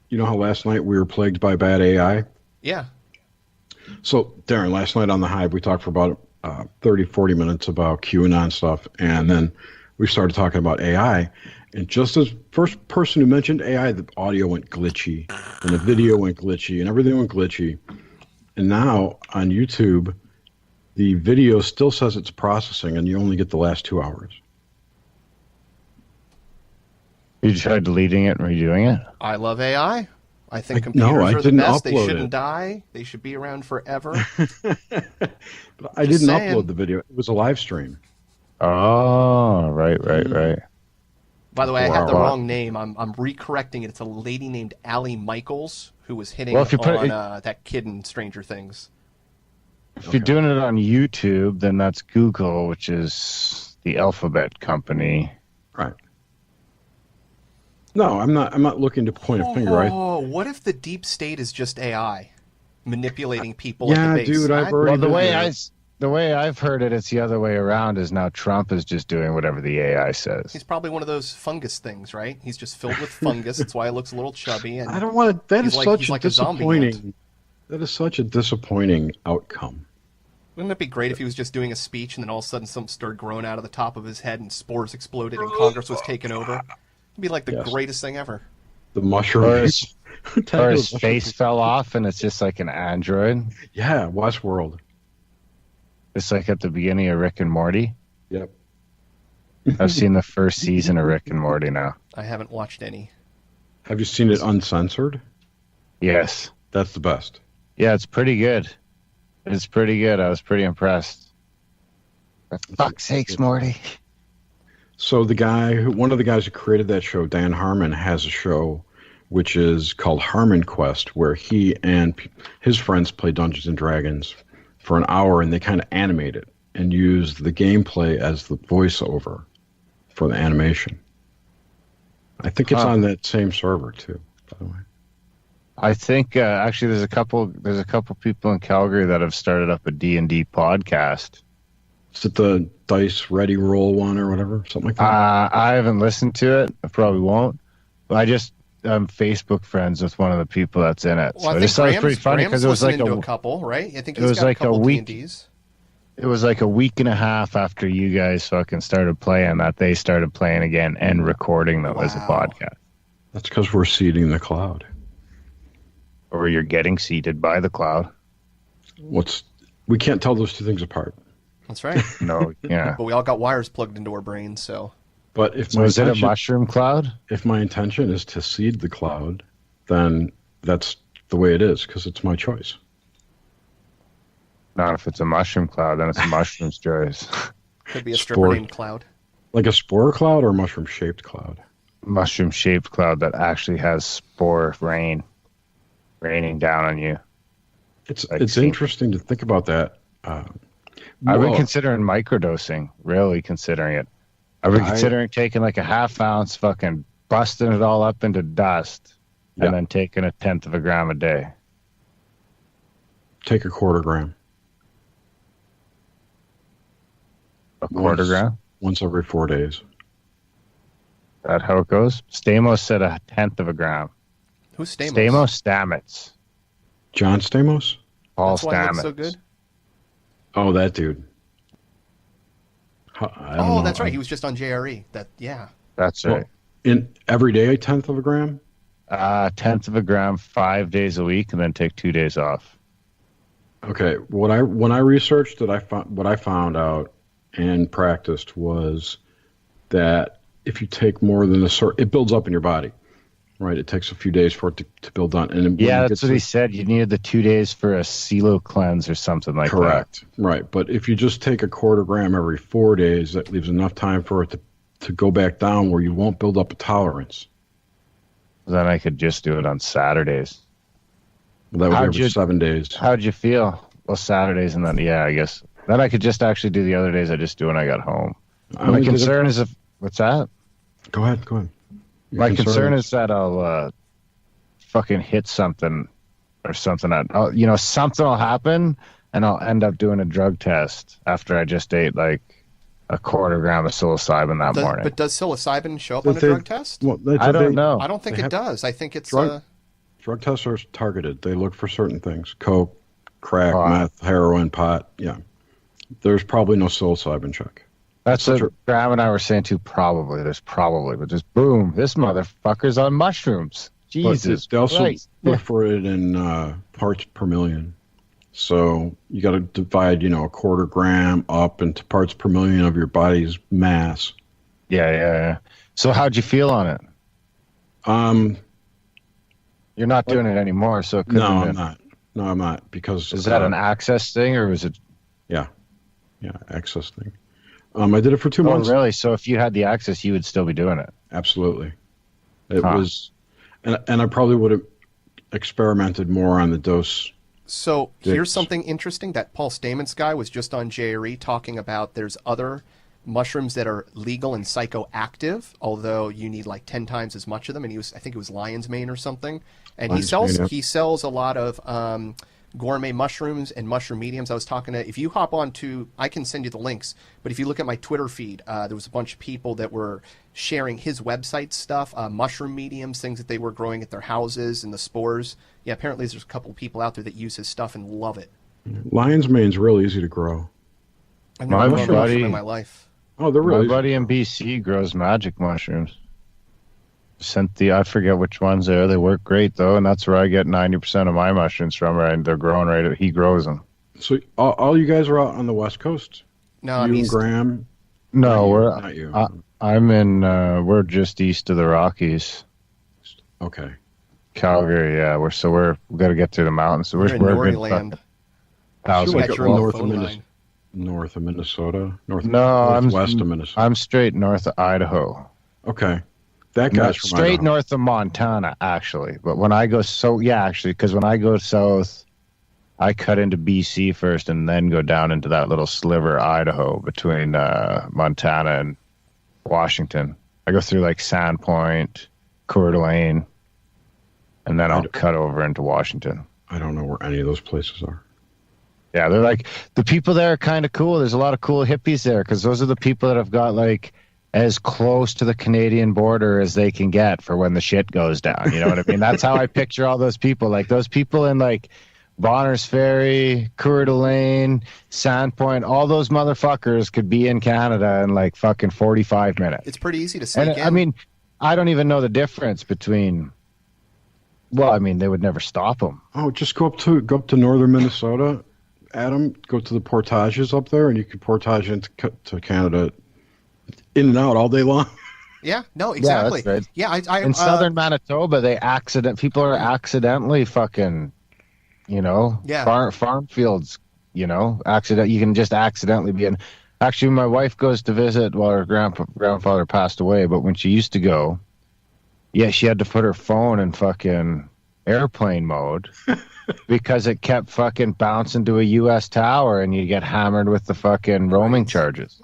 Speaker 6: You know how last night we were plagued by bad AI?
Speaker 9: Yeah.
Speaker 6: So, Darren, last night on the Hive, we talked for about 30, 40 minutes about QAnon stuff. And then we started talking about AI. And just as first person who mentioned AI, the audio went glitchy, and the video went glitchy, and everything went glitchy. And now on YouTube, the video still says it's processing, and you only get the last 2 hours.
Speaker 10: You tried deleting it and redoing it?
Speaker 9: I love AI. I think computers are the best. They shouldn't die. They should be around forever.
Speaker 6: But I didn't upload the video. It was a live stream.
Speaker 10: Oh, right.
Speaker 9: By the way, I had the wrong name. I'm recorrecting it. It's a lady named Allie Michaels who was hitting on that kid in Stranger Things.
Speaker 10: If you're doing it on YouTube, then that's Google, which is the alphabet company.
Speaker 6: Right. No, I'm not looking to point a finger.
Speaker 9: Oh, what if the deep state is just AI manipulating people at the base?
Speaker 6: Dude, I've already
Speaker 10: the way I've heard it, it's the other way around. Is now Trump is just doing whatever the AI says.
Speaker 9: He's probably one of those fungus things, right? He's just filled with fungus. That's why he looks a little chubby. And
Speaker 6: I don't want to. That is such a
Speaker 9: disappointing.
Speaker 6: disappointing. That is such a disappointing outcome.
Speaker 9: Wouldn't it be great if he was just doing a speech and then all of a sudden something started growing out of the top of his head and spores exploded and Congress was taken over? It'd be like the greatest thing ever.
Speaker 6: The mushroom.
Speaker 10: Or his face fell off and it's just like an android.
Speaker 6: Yeah, Westworld.
Speaker 10: It's like at the beginning of Rick and Morty.
Speaker 6: Yep.
Speaker 10: I've seen the first season of Rick and Morty now.
Speaker 9: I haven't watched any.
Speaker 6: Have you seen it uncensored?
Speaker 10: Yes.
Speaker 6: That's the best.
Speaker 10: Yeah, it's pretty good. It's pretty good. I was pretty impressed. For fuck's sakes, Morty.
Speaker 6: So one of the guys who created that show, Dan Harmon, has a show which is called Harmon Quest, where he and his friends play Dungeons and Dragons for an hour, and they kind of animate it and use the gameplay as the voiceover for the animation. I think it's on that same server too, by the way.
Speaker 10: I think actually there's a couple people in Calgary that have started up a D&D podcast.
Speaker 6: Is it the Dice Ready Roll one or whatever, something like that?
Speaker 10: I haven't listened to it. I probably won't. But I'm Facebook friends with one of the people that's in it.
Speaker 9: Well,
Speaker 10: so I just thought it was pretty funny because it was like
Speaker 9: a couple, right? I think
Speaker 10: it was like a week.
Speaker 9: D&Ds.
Speaker 10: It was like a week and a half after you guys fucking started playing that they started playing again and recording them as a podcast.
Speaker 6: That's because we're seeding the cloud.
Speaker 10: Or you're getting seeded by the cloud.
Speaker 6: We can't tell those two things apart.
Speaker 9: That's right.
Speaker 10: No, yeah.
Speaker 9: But we all got wires plugged into our brains, so.
Speaker 6: But if
Speaker 10: is it a mushroom cloud?
Speaker 6: If my intention is to seed the cloud, then that's the way it is because it's my choice.
Speaker 10: Not if it's a mushroom cloud, then it's a mushroom's choice.
Speaker 9: Could be a stripper named Cloud.
Speaker 6: Like a spore cloud or a mushroom-shaped cloud?
Speaker 10: Mushroom-shaped cloud that actually has spore raining down on you.
Speaker 6: It's interesting to think about that.
Speaker 10: I've been considering microdosing, really considering it. I've been considering taking like a half ounce, fucking busting it all up into dust, and then taking 1/10 of a gram a day.
Speaker 6: Take a 1/4 gram.
Speaker 10: A 1/4 gram?
Speaker 6: Once every 4 days.
Speaker 10: That how it goes? Stamos said 1/10 of a gram.
Speaker 9: Who's Stamos?
Speaker 10: Stamos Stamets.
Speaker 6: John Stamos?
Speaker 10: Paul
Speaker 9: That's why he looks so good?
Speaker 6: Oh, that dude.
Speaker 9: That's right. He was just on JRE.
Speaker 10: That's right.
Speaker 6: In every day, 1/10 of a gram?
Speaker 10: 1/10 of a gram, 5 days a week, and then take 2 days off.
Speaker 6: Okay. When I researched it, what I found out and practiced was that if you take more than it builds up in your body, right? It takes a few days for it to build up. And
Speaker 10: that's what he said. You needed the 2 days for a CeeLo cleanse or something like that.
Speaker 6: Correct. Right. But if you just take a 1/4 gram every 4 days, that leaves enough time for it to go back down where you won't build up a tolerance.
Speaker 10: Then I could just do it on Saturdays.
Speaker 6: Well, that would be every 7 days.
Speaker 10: How'd you feel? Well, Saturdays and then, I guess. Then I could just actually do the other days I just do when I got home. My concern is what's that?
Speaker 6: Go ahead.
Speaker 10: My concern is that I'll fucking hit something or something. Something will happen and I'll end up doing a drug test after I just ate like a 1/4 gram of psilocybin that morning.
Speaker 9: But does psilocybin show up on a drug test?
Speaker 6: Well,
Speaker 10: I don't know.
Speaker 9: I don't think it does. I think it's...
Speaker 6: Drug tests are targeted. They look for certain things. Coke, crack, meth, heroin, pot. Yeah. There's probably no psilocybin check.
Speaker 10: That's what Graham and I were saying too. There's probably, but just boom, this motherfucker's on mushrooms. Jesus,
Speaker 6: they also look for it in parts per million. So you got to divide, 1/4 gram up into parts per million of your body's mass.
Speaker 10: Yeah. So how'd you feel on it? You're not doing it anymore, so it couldn't have been.
Speaker 6: I'm not. Because
Speaker 10: is that an access thing or was it?
Speaker 6: Yeah, access thing. I did it for 2 months.
Speaker 10: Oh, really? So if you had the access, you would still be doing it?
Speaker 6: Absolutely. It was, and I probably would have experimented more on the dose.
Speaker 9: So here's something interesting. That Paul Stamets guy was just on JRE talking about there's other mushrooms that are legal and psychoactive, although you need like 10 times as much of them. And I think it was lion's mane or something. And he sells a lot of gourmet mushrooms and mushroom mediums. I was talking to, if you hop on to, I can send you the links, but if you look at my Twitter feed, there was a bunch of people that were sharing his website stuff, mushroom mediums, things that they were growing at their houses, and the spores. Yeah, apparently there's a couple of people out there that use his stuff and love it.
Speaker 6: Lion's mane's real easy to grow.
Speaker 9: I've never grown a mushroom in my life.
Speaker 6: Oh, they're really.
Speaker 10: My buddy in BC grows magic mushrooms. I forget which ones they are. They work great though, and that's where I get 90% of my mushrooms from. Right, they're growing right. He grows them.
Speaker 6: So all you guys are out on the West Coast.
Speaker 9: No,
Speaker 6: you
Speaker 9: I'm
Speaker 6: and
Speaker 9: east.
Speaker 6: Graham.
Speaker 10: No,
Speaker 6: not you.
Speaker 10: I'm in. We're just east of the Rockies.
Speaker 6: Okay.
Speaker 10: Calgary, yeah. We've got to get to the mountains. So
Speaker 9: You're in Norrie land.
Speaker 6: North of Minnesota.
Speaker 10: Northwest
Speaker 6: of Minnesota.
Speaker 10: I'm straight north of Idaho.
Speaker 6: Okay. That guy's from
Speaker 10: straight
Speaker 6: Idaho.
Speaker 10: north of Montana, actually. But when I go because when I go south, I cut into BC first and then go down into that little sliver, Idaho, between Montana and Washington. I go through like Sandpoint, Coeur d'Alene, and then I'll cut over into Washington.
Speaker 6: I don't know where any of those places are.
Speaker 10: Yeah, they're like, the people there are kind of cool. There's a lot of cool hippies there because those are the people that have got like as close to the Canadian border as they can get for when the shit goes down. You know what I mean? That's how I picture all those people. Like those people in like Bonner's Ferry, Coeur d'Alene, Sandpoint, all those motherfuckers could be in Canada in like fucking 45 minutes.
Speaker 9: It's pretty easy to sneak in.
Speaker 10: I mean, I don't even know the difference between. Well, I mean, they would never stop them.
Speaker 6: Oh, just go up to northern Minnesota, Adam. Go to the portages up there, and you can portage into Canada, in and out all day long.
Speaker 9: Yeah, no, exactly.
Speaker 10: Yeah, that's right.
Speaker 9: Yeah, I
Speaker 10: in southern Manitoba, people are accidentally fucking, farm fields, you can just accidentally be in. Actually, my wife goes to visit while her grandfather passed away, but when she used to go, yeah, she had to put her phone in fucking airplane mode because it kept fucking bouncing to a U.S. tower and you get hammered with the fucking roaming charges.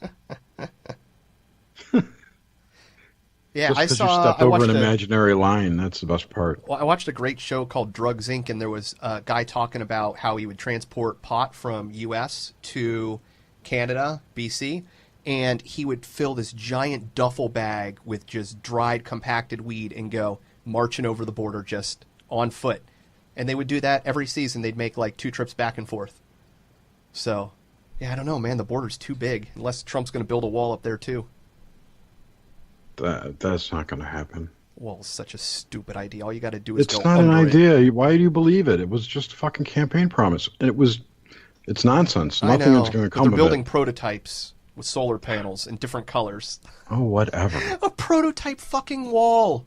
Speaker 9: Yeah,
Speaker 6: I saw. You stepped over an imaginary line. That's the best part.
Speaker 9: Well, I watched a great show called Drugs Inc., and there was a guy talking about how he would transport pot from U.S. to Canada, BC, and he would fill this giant duffel bag with just dried, compacted weed and go marching over the border just on foot. And they would do that every season. They'd make like 2 trips back and forth. So, yeah, I don't know, man. The border's too big, unless Trump's going to build a wall up there, too.
Speaker 6: That's not going to happen.
Speaker 9: Well, it's such a stupid idea. All you got to do is
Speaker 6: It's not an idea. Why do you believe it? It was just a fucking campaign promise. And it's nonsense. Nothing is going to come of it.
Speaker 9: They're building prototypes with solar panels in different colors.
Speaker 6: Oh, whatever.
Speaker 9: A prototype fucking wall.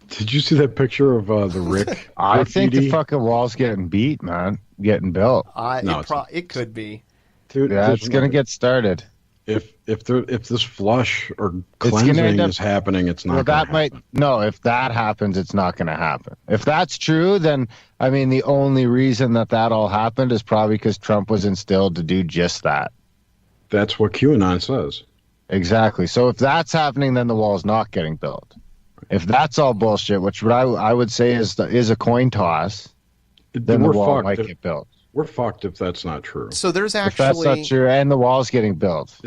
Speaker 6: Did you see that picture of the Rick?
Speaker 10: I think the fucking wall's getting beat, man. Getting built.
Speaker 9: It could be.
Speaker 6: Dude,
Speaker 10: yeah, it's going to get started.
Speaker 6: If this flush or cleansing is happening, it's not going to happen.
Speaker 10: If that happens, it's not going to happen. If that's true, then, I mean, the only reason that all happened is probably because Trump was instilled to do just that.
Speaker 6: That's what QAnon says.
Speaker 10: Exactly. So if that's happening, then the wall's not getting built. If that's all bullshit, which I would say is a coin toss, then the wall might get built.
Speaker 6: We're fucked if that's not true.
Speaker 9: So there's actually...
Speaker 10: If that's not true, and the wall's getting built.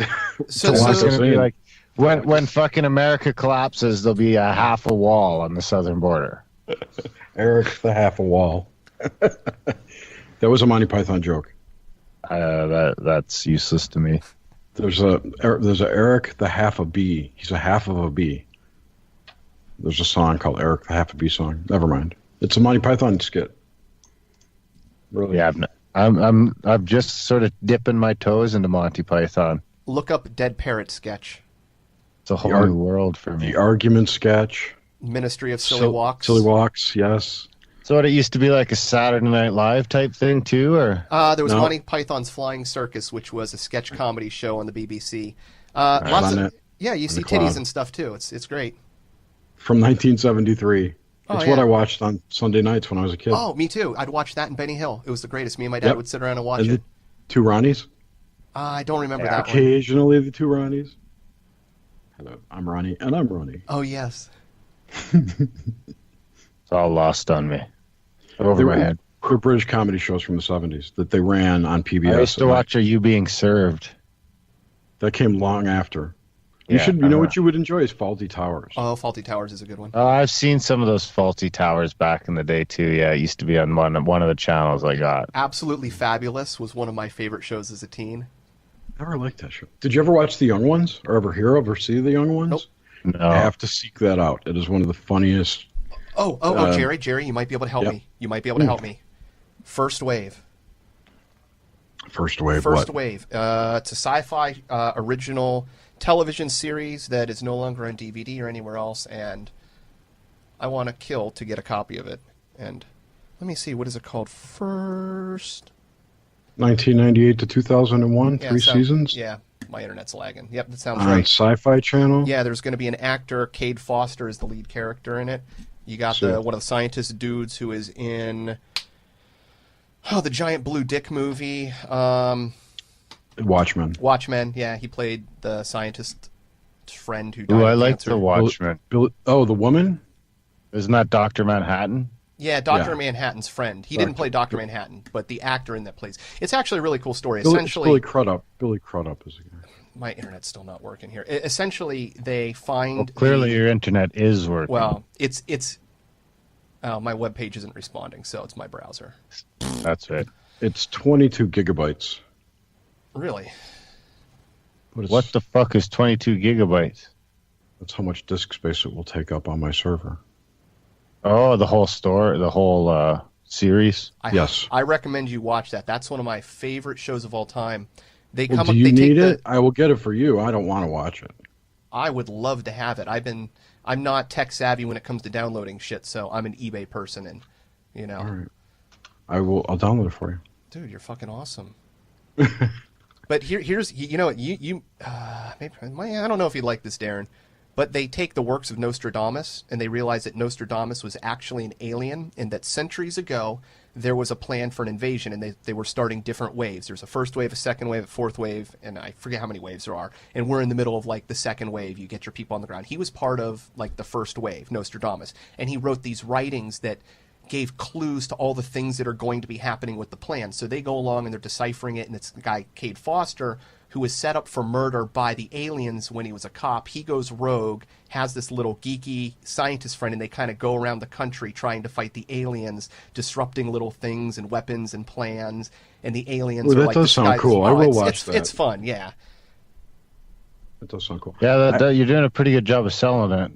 Speaker 9: so
Speaker 10: it's going to be like, when fucking America collapses, there'll be a half a wall on the southern border.
Speaker 6: Eric the half a wall. That was a Monty Python joke.
Speaker 10: That's useless to me.
Speaker 6: There's a Eric the half a bee. He's a half of a bee. There's a song called Eric the Half a Bee Song. Never mind. It's a Monty Python skit. Really?
Speaker 10: Yeah, I'm just sort of dipping my toes into Monty Python.
Speaker 9: Look up Dead Parrot sketch.
Speaker 10: It's a whole new world for me.
Speaker 6: The argument sketch.
Speaker 9: Ministry of Silly Walks.
Speaker 6: Silly Walks, yes.
Speaker 10: So it used to be like a Saturday Night Live type thing too, or?
Speaker 9: There was Monty Python's Flying Circus, which was a sketch comedy show on the BBC. You see titties and stuff too. It's great.
Speaker 6: from 1973.
Speaker 9: Oh,
Speaker 6: It's
Speaker 9: yeah.
Speaker 6: what I watched on Sunday nights when I was a kid.
Speaker 9: Oh, me too. I'd watch that in Benny Hill. It was the greatest. Me and my dad would sit around and watch
Speaker 6: and
Speaker 9: it.
Speaker 6: the two Ronnies.
Speaker 9: I don't remember that one.
Speaker 6: Occasionally the two Ronnies. Hello, I'm Ronnie, and I'm Ronnie.
Speaker 9: Oh, yes.
Speaker 10: It's all lost on me. Over
Speaker 6: They
Speaker 10: my
Speaker 6: were-
Speaker 10: head.
Speaker 6: They're British comedy shows from the 70s that they ran on PBS.
Speaker 10: I used to watch Are You Being Served?
Speaker 6: That came long after. You
Speaker 10: Yeah,
Speaker 6: should. You know what you would enjoy is Faulty Towers.
Speaker 9: Oh, Faulty Towers is a good one.
Speaker 10: I've seen some of those Faulty Towers back in the day too. Yeah, it used to be on one of the channels I got.
Speaker 9: Absolutely Fabulous was one of my favorite shows as a teen.
Speaker 6: Never liked that show. Did you ever watch The Young Ones, or ever hear of or see The Young Ones?
Speaker 9: Nope.
Speaker 10: No.
Speaker 6: I have to seek that out. It is one of the funniest.
Speaker 9: Jerry, you might be able to help me. You might be able to help me. First Wave.
Speaker 6: First Wave.
Speaker 9: First
Speaker 6: what?
Speaker 9: Wave. It's a sci-fi original television series that is no longer on DVD or anywhere else, and I want to kill to get a copy of it. And let me see, what is it called? First.
Speaker 6: 1998 to 2001,
Speaker 9: Yeah,
Speaker 6: three seasons.
Speaker 9: Yeah, my internet's lagging. Yep, that sounds
Speaker 6: On
Speaker 9: right.
Speaker 6: Sci-Fi Channel.
Speaker 9: Yeah, there's going to be an actor, Cade Foster is the lead character in it. You got
Speaker 6: Sure.
Speaker 9: one of the scientist dudes who is in the giant blue dick movie.
Speaker 6: Watchmen.
Speaker 9: Watchmen, yeah, he played the scientist friend who died
Speaker 10: Ooh, I
Speaker 9: of
Speaker 10: like
Speaker 9: cancer.
Speaker 10: the Watchmen.
Speaker 6: Oh, the woman?
Speaker 10: Isn't that Dr. Manhattan?
Speaker 9: Yeah, Dr.
Speaker 6: Yeah.
Speaker 9: Manhattan's friend. He didn't play Dr. Manhattan, but the actor in that plays. It's actually a really cool story.
Speaker 6: Billy
Speaker 9: Essentially,
Speaker 6: Crudup. Billy Crudup is the guy.
Speaker 9: my internet's still not working here. Essentially, they find
Speaker 10: Well, clearly your internet is working.
Speaker 9: Well, it's my web page isn't responding, so it's my browser.
Speaker 10: That's it.
Speaker 6: It's 22 gigabytes.
Speaker 9: Really?
Speaker 6: But it's-
Speaker 10: What the fuck is 22 gigabytes?
Speaker 6: That's how much disk space it will take up on my server.
Speaker 10: Oh, the whole series?
Speaker 6: Yes.
Speaker 9: I recommend you watch that. That's one of my favorite shows of all time. They
Speaker 6: Well,
Speaker 9: come
Speaker 6: do
Speaker 9: up.
Speaker 6: you
Speaker 9: They
Speaker 6: need
Speaker 9: take
Speaker 6: it? I will get it for you. I don't want to watch it.
Speaker 9: I would love to have it. I'm not tech savvy when it comes to downloading shit, so I'm an eBay person, and
Speaker 6: All right. I'll download it for you.
Speaker 9: dude, you're fucking awesome. But here's maybe I don't know if you'd like this, Darren, but they take the works of Nostradamus and they realize that Nostradamus was actually an alien, and that centuries ago there was a plan for an invasion, and they were starting different waves. There's a first wave, a second wave, a fourth wave, and I forget how many waves there are. And we're in the middle of like the second wave. You get your people on the ground. He was part of like the first wave, Nostradamus, and he wrote these writings that gave clues to all the things that are going to be happening with the plan. So they go along and they're deciphering it, and it's the guy, Cade Foster, who was set up for murder by the aliens when he was a cop. He goes rogue, has this little geeky scientist friend, and they kind of go around the country trying to fight the aliens, disrupting little things and weapons and plans, and the aliens
Speaker 6: Well,
Speaker 9: are
Speaker 6: that
Speaker 9: like,
Speaker 6: does
Speaker 9: this
Speaker 6: sound
Speaker 9: guy's-
Speaker 6: cool. I
Speaker 9: oh,
Speaker 6: will
Speaker 9: it's-
Speaker 6: watch
Speaker 9: it's,
Speaker 6: that.
Speaker 9: It's fun, yeah.
Speaker 6: That does sound cool.
Speaker 10: Yeah, you're doing a pretty good job of selling it.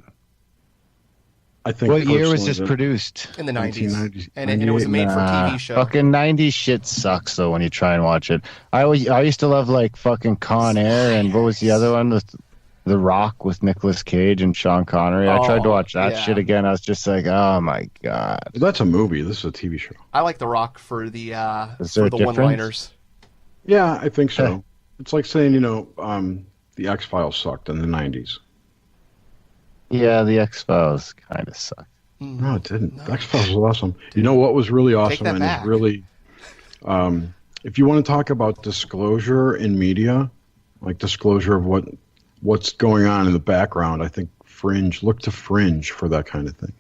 Speaker 6: I think.
Speaker 10: What year was
Speaker 6: personally
Speaker 10: this
Speaker 6: that-
Speaker 10: produced?
Speaker 9: In the 90s.
Speaker 6: 1990s,
Speaker 9: And it was a made-for-TV show.
Speaker 10: Fucking 90s shit sucks though when you try and watch it. I used to love like fucking Con Air, and what was the other one with The Rock with Nicolas Cage and Sean Connery? I tried to watch that
Speaker 9: yeah.
Speaker 10: shit again. I was just like, oh my god.
Speaker 6: That's a movie. This is a TV show.
Speaker 9: I like The Rock for the
Speaker 10: Is there a difference?
Speaker 9: one-liners.
Speaker 6: Yeah, I think so. It's like saying, the X-Files sucked in the 90s.
Speaker 10: Yeah, the X-Files kind of sucked.
Speaker 6: No, it didn't. The X-Files was awesome. You know what was really awesome
Speaker 9: that
Speaker 6: and
Speaker 9: back.
Speaker 6: is really, if you want to talk about disclosure in media, like disclosure of what's going on in the background, I think Fringe. Look to Fringe for that kind of thing.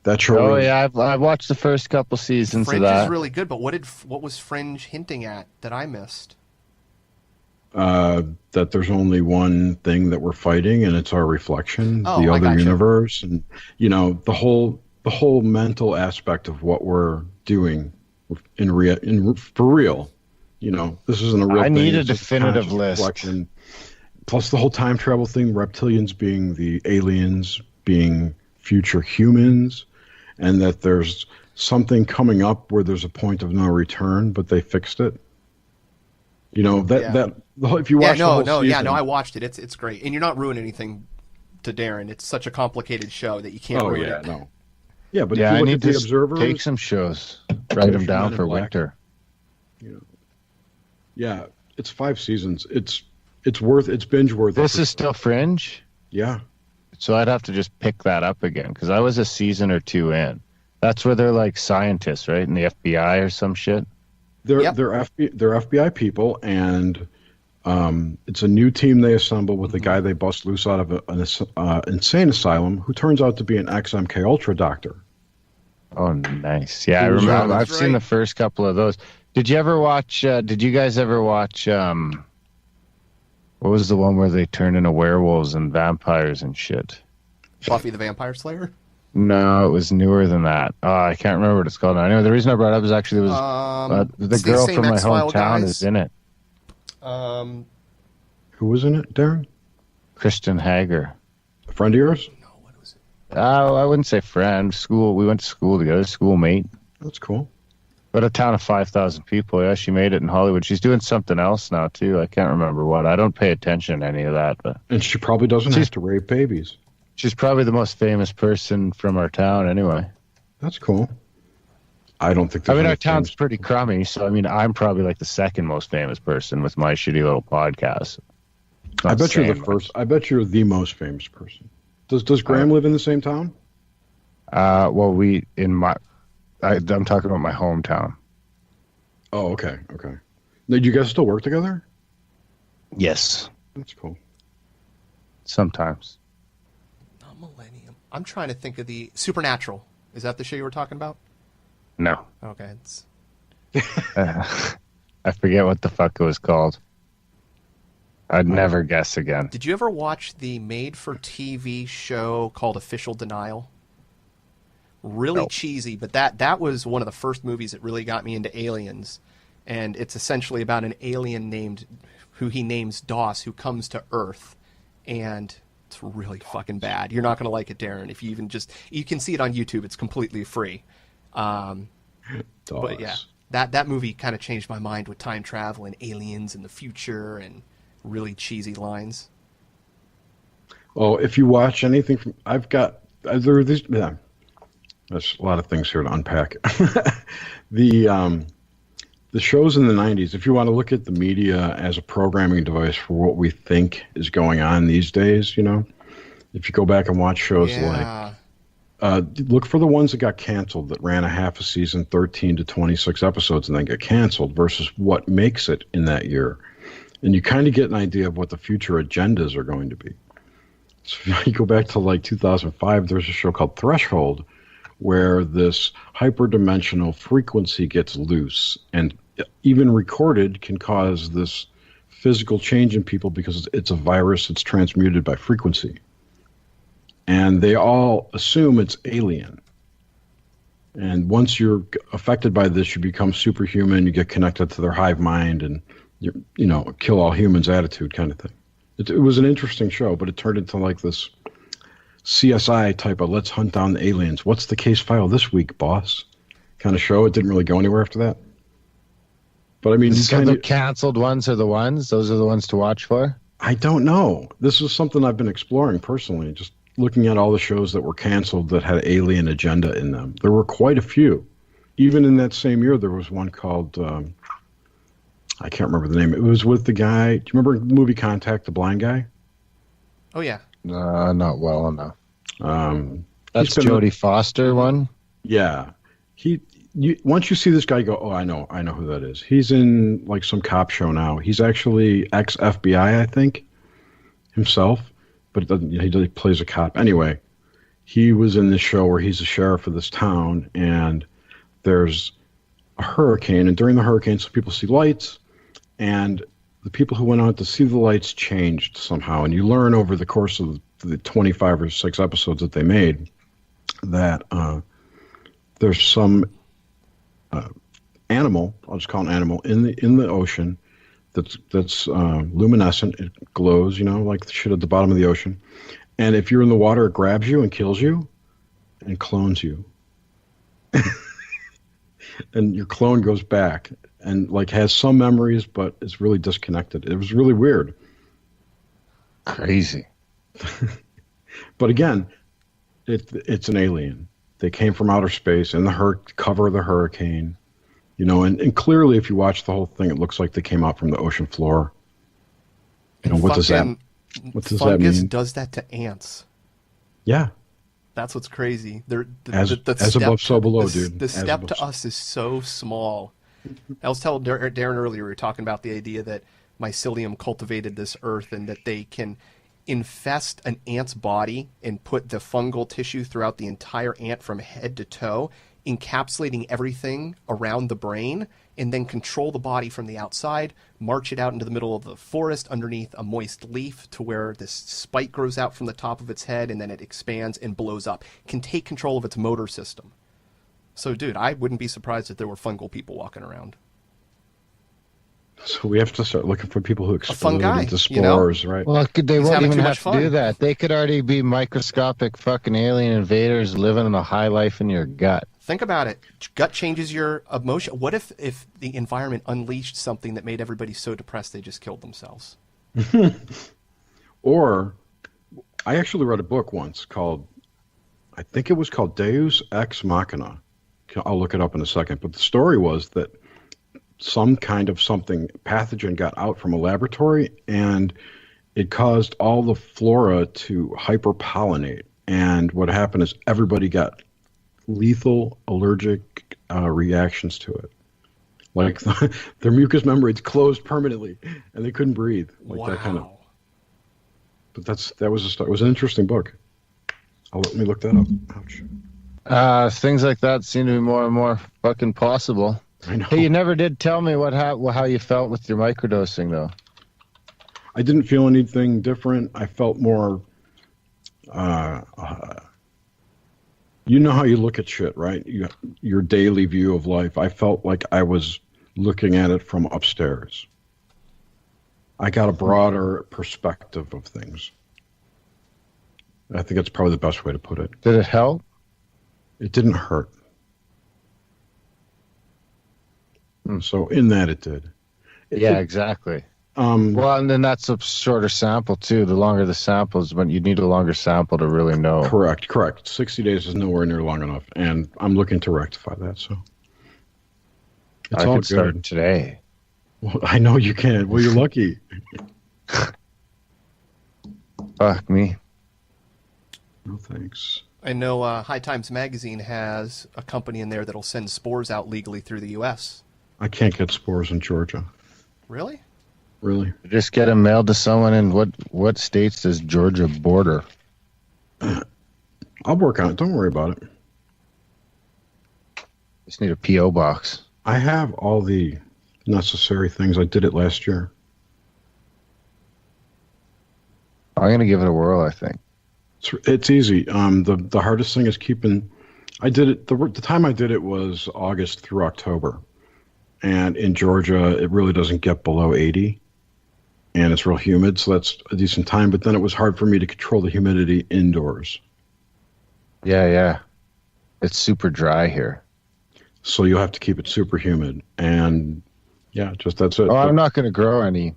Speaker 6: That show.
Speaker 10: Oh
Speaker 6: really-
Speaker 10: yeah, I've watched the first couple seasons
Speaker 9: Fringe
Speaker 10: of that.
Speaker 9: is really good, but what was Fringe hinting at that I missed?
Speaker 6: That there's only one thing that we're fighting, and it's our reflection,
Speaker 9: Oh,
Speaker 6: the
Speaker 9: I
Speaker 6: other
Speaker 9: gotcha.
Speaker 6: universe, and the whole mental aspect of what we're doing for real. This isn't a real
Speaker 10: I
Speaker 6: thing.
Speaker 10: need a
Speaker 6: it's just
Speaker 10: definitive
Speaker 6: conscious
Speaker 10: list.
Speaker 6: reflection. Plus the whole time travel thing, reptilians being the aliens, being future humans, and that there's something coming up where there's a point of no return, but they fixed it. If you watch the whole season,
Speaker 9: I watched it. It's great, and you're not ruining anything to Darren. It's such a complicated show that you can't
Speaker 6: Oh
Speaker 9: ruin
Speaker 6: yeah,
Speaker 9: it.
Speaker 6: no. Yeah, but
Speaker 10: Yeah,
Speaker 6: if you
Speaker 10: I
Speaker 6: look
Speaker 10: need
Speaker 6: at the
Speaker 10: to
Speaker 6: Observer,
Speaker 10: take some shows, write them down for winter.
Speaker 6: Yeah, it's 5 seasons. It's binge worth.
Speaker 10: This is still Fringe.
Speaker 6: Yeah.
Speaker 10: So I'd have to just pick that up again because I was a season or two in. That's where they're like scientists, right? In the FBI or some shit.
Speaker 6: They're FBI people, and it's a new team they assemble with a guy they bust loose out of an insane asylum who turns out to be an ex-MK Ultra doctor.
Speaker 10: Oh, nice. Yeah, I remember. I've seen the first couple of those. Did you ever watch? Did you guys ever watch? What was the one where they turn into werewolves and vampires and shit?
Speaker 9: Buffy the Vampire Slayer?
Speaker 10: No, it was newer than that. I can't remember what it's called now. Anyway, the reason I brought it up is actually the girl from my hometown is in it.
Speaker 6: Who was in it, Darren?
Speaker 10: Kristen Hager.
Speaker 6: A friend of yours?
Speaker 9: No, what was it?
Speaker 10: I wouldn't say friend. School. We went to school together. Schoolmate.
Speaker 6: That's cool.
Speaker 10: But a town of 5,000 people. Yeah, she made it in Hollywood. She's doing something else now too. I can't remember what. I don't pay attention to any of that. But
Speaker 6: and she probably doesn't have to rape babies.
Speaker 10: She's probably the most famous person from our town, anyway.
Speaker 6: That's cool. I don't think.
Speaker 10: Our town's pretty crummy, so I'm probably like the second most famous person with my shitty little podcast.
Speaker 6: I bet you're the first. I bet you're the most famous person. Does Graham live in the same town?
Speaker 10: Well, I'm talking about my hometown.
Speaker 6: Oh, okay. Now, do you guys still work together?
Speaker 10: Yes.
Speaker 6: That's cool.
Speaker 10: Sometimes.
Speaker 9: Not Millennium. I'm trying to think of the Supernatural. Is that the show you were talking about?
Speaker 10: No.
Speaker 9: Okay. It's...
Speaker 10: I forget what the fuck it was called. I'd never guess again.
Speaker 9: Did you ever watch the made-for-TV show called Official Denial? Really cheesy, but that was one of the first movies that really got me into aliens. And it's essentially about an alien who he names DOS, who comes to Earth. And it's really fucking bad. You're not going to like it, Darren. If you even you can see it on YouTube. It's completely free. But yeah, that movie kind of changed my mind with time travel and aliens in the future and really cheesy lines.
Speaker 6: Oh, if you watch anything from, there are these. Yeah. There's a lot of things here to unpack. The shows in the 90s, if you want to look at the media as a programming device for what we think is going on these days, if you go back and watch shows look for the ones that got canceled that ran a half a season, 13 to 26 episodes, and then get canceled versus what makes it in that year. And you kind of get an idea of what the future agendas are going to be. So if you go back to like 2005, there's a show called Threshold, where this hyperdimensional frequency gets loose and even recorded can cause this physical change in people because it's a virus that's transmuted by frequency. And they all assume it's alien. And once you're affected by this, you become superhuman, you get connected to their hive mind and, kill all humans attitude kind of thing. It was an interesting show, but it turned into like this CSI type of let's hunt down the aliens. What's the case file this week, boss? Kind of show. It didn't really go anywhere after that. But I mean,
Speaker 10: so the canceled ones are the ones? Those are the ones to watch for?
Speaker 6: I don't know. This is something I've been exploring personally, just looking at all the shows that were canceled that had alien agenda in them. There were quite a few. Even in that same year, there was one called, I can't remember the name. It was with the guy. Do you remember the movie Contact, the blind guy?
Speaker 9: Oh, yeah.
Speaker 10: Not well enough. That's
Speaker 6: been
Speaker 10: Jodie Foster one?
Speaker 6: Yeah. Once you see this guy, you go, oh, I know who that is. He's in like some cop show now. He's actually ex-FBI, I think, himself, but he plays a cop. Anyway, he was in this show where he's the sheriff of this town, and there's a hurricane, and during the hurricane, some people see lights, and the people who went out to see the lights changed somehow. And you learn over the course of the 25 or 6 episodes that they made that there's some animal, I'll just call it an animal, in the ocean that's luminescent. It glows, like the shit at the bottom of the ocean. And if you're in the water, it grabs you and kills you and clones you. And your clone goes back and like has some memories, but is really disconnected. It was really weird.
Speaker 10: Crazy.
Speaker 6: But again, it's an alien. They came from outer space in the cover of the hurricane, and clearly if you watch the whole thing, it looks like they came out from the ocean floor. What does that mean?
Speaker 9: Does that to ants.
Speaker 6: Yeah.
Speaker 9: That's what's crazy.
Speaker 6: As above, so below, dude.
Speaker 9: The
Speaker 6: As
Speaker 9: step
Speaker 6: above,
Speaker 9: to us is so small. I was telling Darren earlier, we were talking about the idea that mycelium cultivated this earth and that they can infest an ant's body and put the fungal tissue throughout the entire ant from head to toe, encapsulating everything around the brain, and then control the body from the outside, march it out into the middle of the forest underneath a moist leaf to where this spike grows out from the top of its head, and then it expands and blows up. Can take control of its motor system. So, dude, I wouldn't be surprised if there were fungal people walking around.
Speaker 6: So we have to start looking for people who explode
Speaker 9: fungi,
Speaker 6: into spores, right?
Speaker 10: Well, they
Speaker 9: He's
Speaker 10: won't
Speaker 9: having
Speaker 10: even
Speaker 9: too
Speaker 10: have
Speaker 9: much
Speaker 10: to
Speaker 9: fun.
Speaker 10: do that. They could already be microscopic fucking alien invaders living in a high life in your gut.
Speaker 9: Think about it. Gut changes your emotion. What if the environment unleashed something that made everybody so depressed they just killed themselves?
Speaker 6: Or, I actually read a book once called, I think it was called Deus Ex Machina. I'll look it up in a second. But the story was that some kind of pathogen got out from a laboratory and it caused all the flora to hyperpollinate. And what happened is everybody got lethal allergic reactions to it. Like their mucous membranes closed permanently and they couldn't breathe. Like that kind of. But that was it was an interesting book. Let me look that up. Ouch.
Speaker 10: Things like that seem to be more and more fucking possible.
Speaker 6: I know.
Speaker 10: Hey, you never did tell me how you felt with your microdosing, though.
Speaker 6: I didn't feel anything different. I felt more. You know how you look at shit, right? Your daily view of life. I felt like I was looking at it from upstairs. I got a broader perspective of things. I think that's probably the best way to put it.
Speaker 10: Did it help?
Speaker 6: It didn't hurt. So in that it did.
Speaker 10: Yeah, exactly. Well, and then that's a shorter sample too. The longer the samples, but you need a longer sample to really know.
Speaker 6: Correct. 60 days is nowhere near long enough, and I'm looking to rectify that. So it's
Speaker 10: I
Speaker 6: all
Speaker 10: could
Speaker 6: good.
Speaker 10: start today.
Speaker 6: Well, I know you can. Well, you're lucky.
Speaker 10: Fuck me.
Speaker 6: No thanks.
Speaker 9: I know High Times Magazine has a company in there that'll send spores out legally through the U.S.
Speaker 6: I can't get spores in Georgia.
Speaker 9: Really?
Speaker 6: Really?
Speaker 10: Just get them mailed to someone in what states does Georgia border?
Speaker 6: I'll work on it. Don't worry about it.
Speaker 10: Just need a PO box.
Speaker 6: I have all the necessary things. I did it last year.
Speaker 10: I'm gonna give it a whirl, I think.
Speaker 6: It's easy. The hardest thing is keeping. I did it. The time I did it was August through October, and in Georgia it really doesn't get below 80, and it's real humid, so that's a decent time. But then it was hard for me to control the humidity indoors.
Speaker 10: Yeah. It's super dry here.
Speaker 6: So you'll have to keep it super humid, and yeah, just that's it.
Speaker 10: Oh, I'm not gonna grow any.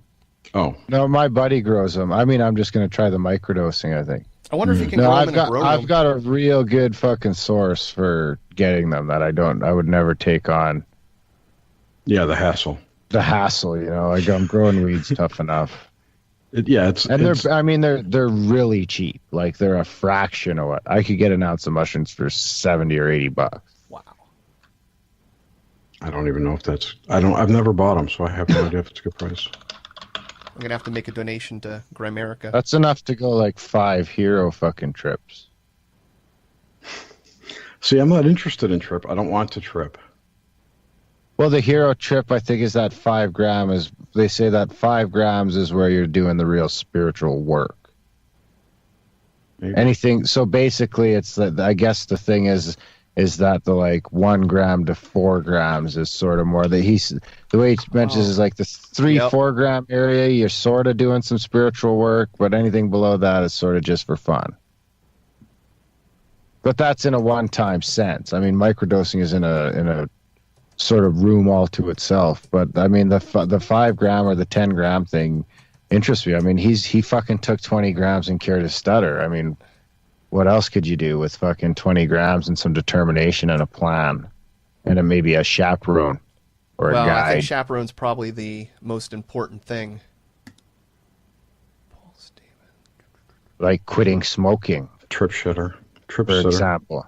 Speaker 6: Oh
Speaker 10: no, my buddy grows them. I mean, I'm just gonna try the microdosing, I think.
Speaker 9: I wonder if you can grow them in a grow room.
Speaker 10: I've got a real good fucking source for getting them that I would never take on.
Speaker 6: Yeah, the hassle.
Speaker 10: The hassle, like I'm growing weeds tough enough. They're really cheap. Like they're a fraction of what I could get an ounce of mushrooms for $70 or $80.
Speaker 9: Wow.
Speaker 6: I don't even know if that's. I've never bought them, so I have no idea if it's a good price.
Speaker 9: I'm gonna have to make a donation to Grimerica.
Speaker 10: That's enough to go like 5 hero fucking trips.
Speaker 6: See, I'm not interested in trip. I don't want to trip.
Speaker 10: Well, the hero trip, I think, is that 5 grams. They say that 5 grams is where you're doing the real spiritual work.
Speaker 6: Maybe.
Speaker 10: Anything. So basically, it's that. I guess the thing is that the like 1 gram to 4 grams is sort of more that the way he mentions is like the 3-4 gram area. You're sort of doing some spiritual work, but anything below that is sort of just for fun. But that's in a one-time sense. I mean, microdosing is in a sort of room all to itself. But I mean, the 5 gram or the 10 gram thing interests me. I mean, he fucking took 20 grams and cured his stutter. I mean, what else could you do with fucking 20 grams and some determination and a plan, and maybe a chaperone or a guide?
Speaker 9: I think chaperone's probably the most important thing.
Speaker 10: Like quitting smoking.
Speaker 6: Trip shitter. Trip
Speaker 10: for
Speaker 6: sitter.
Speaker 10: example.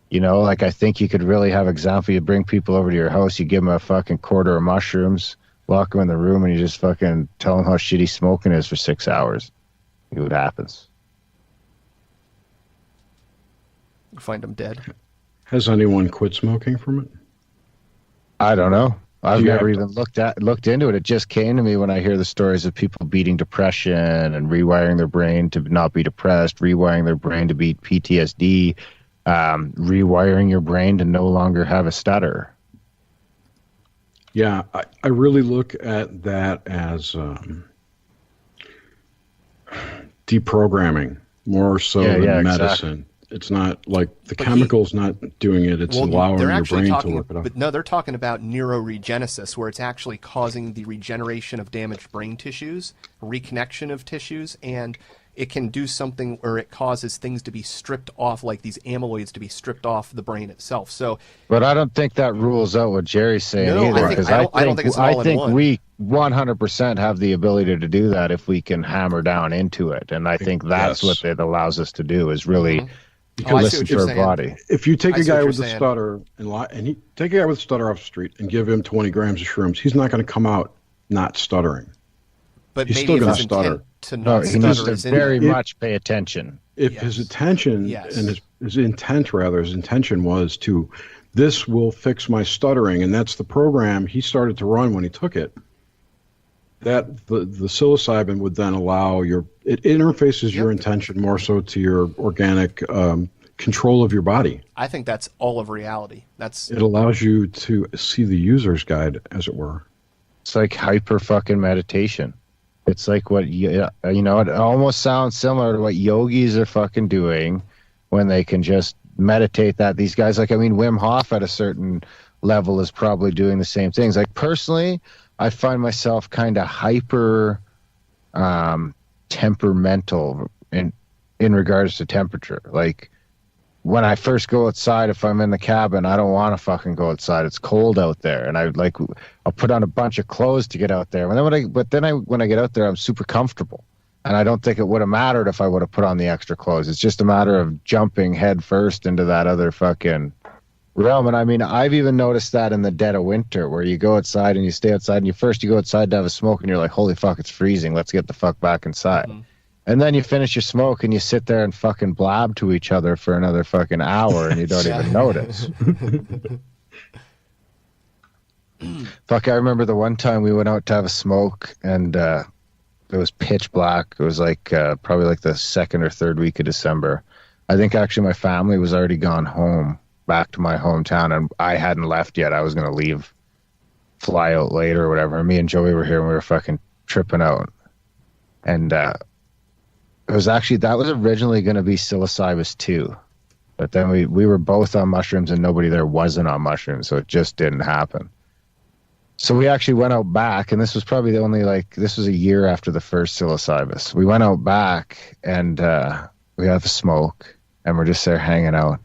Speaker 10: You know, like I think you could really have example. You bring people over to your house, you give them a fucking quarter of mushrooms, lock them in the room, and you just fucking tell them how shitty smoking is for 6 hours. See what happens.
Speaker 9: You find them dead.
Speaker 6: Has anyone quit smoking from it?
Speaker 10: I don't know. I've
Speaker 6: Yeah.
Speaker 10: never even looked into it. It just came to me when I hear the stories of people beating depression and rewiring their brain to not be depressed, rewiring their brain to beat PTSD, rewiring your brain to no longer have a stutter.
Speaker 6: Yeah, I really look at that as deprogramming more so than medicine.
Speaker 10: Exactly.
Speaker 6: It's not like the chemical's not doing it. It's allowing your brain to work it out.
Speaker 9: But no, they're talking about neuroregenesis, where it's actually causing the regeneration of damaged brain tissues, reconnection of tissues, and it can do something where it causes things to be stripped off, like these amyloids to be stripped off the brain itself. So,
Speaker 10: but I don't think that rules out what Jerry's saying
Speaker 9: No,
Speaker 10: either.
Speaker 9: I think- I don't think it's an
Speaker 10: I
Speaker 9: all-in-one.
Speaker 10: think we 100% have the ability to do that if we can hammer down into it, and I think that's
Speaker 6: Yes.
Speaker 10: what it allows us to do is really
Speaker 9: Oh, I see
Speaker 10: listen
Speaker 9: what
Speaker 10: to
Speaker 9: you're
Speaker 10: our
Speaker 9: saying.
Speaker 10: body.
Speaker 6: If you take
Speaker 9: I
Speaker 6: a
Speaker 9: see what
Speaker 6: guy
Speaker 9: you're
Speaker 6: with a
Speaker 9: saying.
Speaker 6: stutter and he take a guy with a stutter off the street and give him 20 grams of shrooms, he's not going to come out not stuttering.
Speaker 9: but
Speaker 6: He's
Speaker 9: maybe
Speaker 6: still
Speaker 9: if
Speaker 6: gonna
Speaker 9: his
Speaker 6: stutter.
Speaker 9: intent to
Speaker 10: No,
Speaker 9: not
Speaker 10: he needs
Speaker 9: stutter
Speaker 10: to
Speaker 9: is in
Speaker 10: very
Speaker 9: there.
Speaker 10: much pay attention.
Speaker 6: If
Speaker 9: Yes.
Speaker 6: his attention
Speaker 9: Yes.
Speaker 6: and his intention was to, this will fix my stuttering, and that's the program he started to run when he took it. That the psilocybin would then allow it interfaces your intention more so to your organic control of your body.
Speaker 9: I think that's all of reality. That's
Speaker 6: It allows you to see the user's guide, as it were.
Speaker 10: It's like hyper fucking meditation. It's like what you know. It almost sounds similar to what yogis are fucking doing when they can just meditate. That these guys, like, I mean, Wim Hof at a certain level is probably doing the same things. Like personally, I find myself kind of hyper temperamental in regards to temperature. Like when I first go outside, if I'm in the cabin, I don't want to fucking go outside. It's cold out there, and I'll put on a bunch of clothes to get out there. When I get out there, I'm super comfortable, and I don't think it would have mattered if I would have put on the extra clothes. It's just a matter of jumping head first into that other fucking realm. And I mean, I've even noticed that in the dead of winter, where you go outside and you stay outside, and you go outside to have a smoke, and you're like, holy fuck, it's freezing. Let's get the fuck back inside. Mm-hmm. And then you finish your smoke and you sit there and fucking blab to each other for another fucking hour and you don't even notice. Fuck, I remember the one time we went out to have a smoke and it was pitch black. It was like probably like the second or third week of December. I think actually my family was already gone home, back to my hometown, and I hadn't left yet. I was going to leave, fly out later or whatever. And me and Joey were here and we were fucking tripping out. And it was actually, that was originally going to be psilocybus too, but then we were both on mushrooms and nobody there wasn't on mushrooms, so it just didn't happen. So we actually went out back, and this was probably this was a year after the first psilocybus. We went out back and we have a smoke and we're just there hanging out.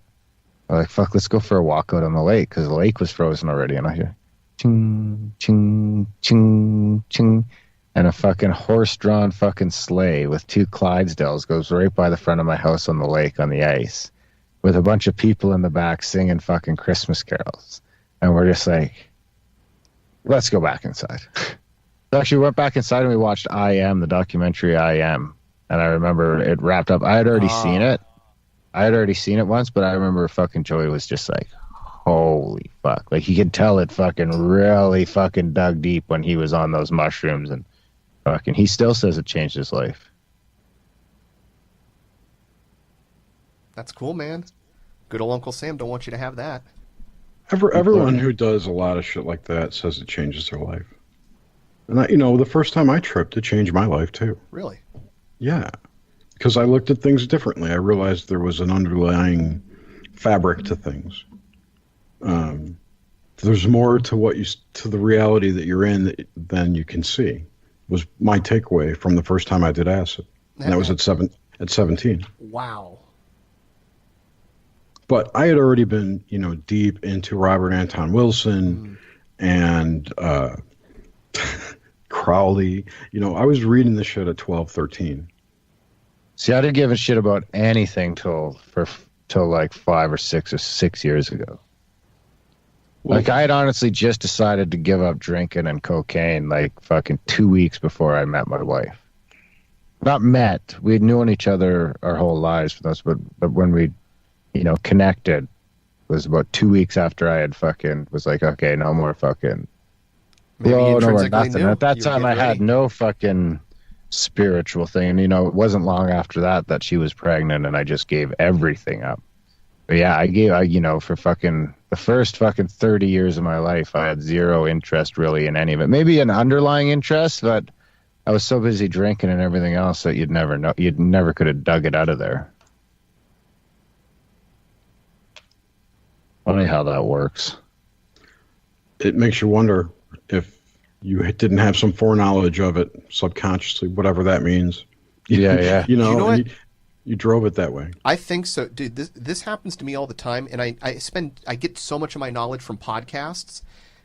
Speaker 10: We're like, fuck, let's go for a walk out on the lake, because the lake was frozen already. And I hear ching, ching, ching, ching. And a fucking horse-drawn fucking sleigh with 2 Clydesdales goes right by the front of my house on the lake on the ice with a bunch of people in the back singing fucking Christmas carols. And we're just like, let's go back inside. So actually, we went back inside and we watched I Am, the documentary I Am. And I remember it wrapped up. I had already seen it. I had already seen it once, but I remember fucking Joey was just like, holy fuck. Like, you could tell it fucking really fucking dug deep when he was on those mushrooms, and fucking, he still says it changed his life.
Speaker 9: That's cool, man. Good old Uncle Sam don't want you to have that.
Speaker 6: Everyone who does a lot of shit like that says it changes their life. And the first time I tripped, it changed my life too.
Speaker 9: Really?
Speaker 6: Yeah. Because I looked at things differently. I realized there was an underlying fabric to things. There's more to to the reality that you're in than you can see. Was my takeaway from the first time I did acid. And that was at 17.
Speaker 9: Wow.
Speaker 6: But I had already been, deep into Robert Anton Wilson and Crowley. I was reading this shit at 12, 13.
Speaker 10: See, I didn't give a shit about anything till like 5 or 6 years ago. Like, I had honestly just decided to give up drinking and cocaine like fucking 2 weeks before I met my wife. Not met. We had known each other our whole lives for this, but when we, connected was about 2 weeks after I had fucking was like, okay, no more fucking.
Speaker 9: Maybe intrinsically
Speaker 10: nothing.
Speaker 9: knew.
Speaker 10: At that
Speaker 9: You were
Speaker 10: time, I
Speaker 9: getting
Speaker 10: had
Speaker 9: ready.
Speaker 10: no fucking spiritual thing. It wasn't long after that she was pregnant, and I just gave everything up. But yeah, for fucking the first fucking 30 years of my life, I had zero interest really in any of it. Maybe an underlying interest, but I was so busy drinking and everything else that you'd never know. You'd never could have dug it out of there. Funny how that works.
Speaker 6: It makes you wonder if you didn't have some foreknowledge of it subconsciously, whatever that means.
Speaker 10: Yeah.
Speaker 6: You know
Speaker 9: what?
Speaker 6: You drove it that way.
Speaker 9: I think so, dude. This happens to me all the time, and I get so much of my knowledge from podcasts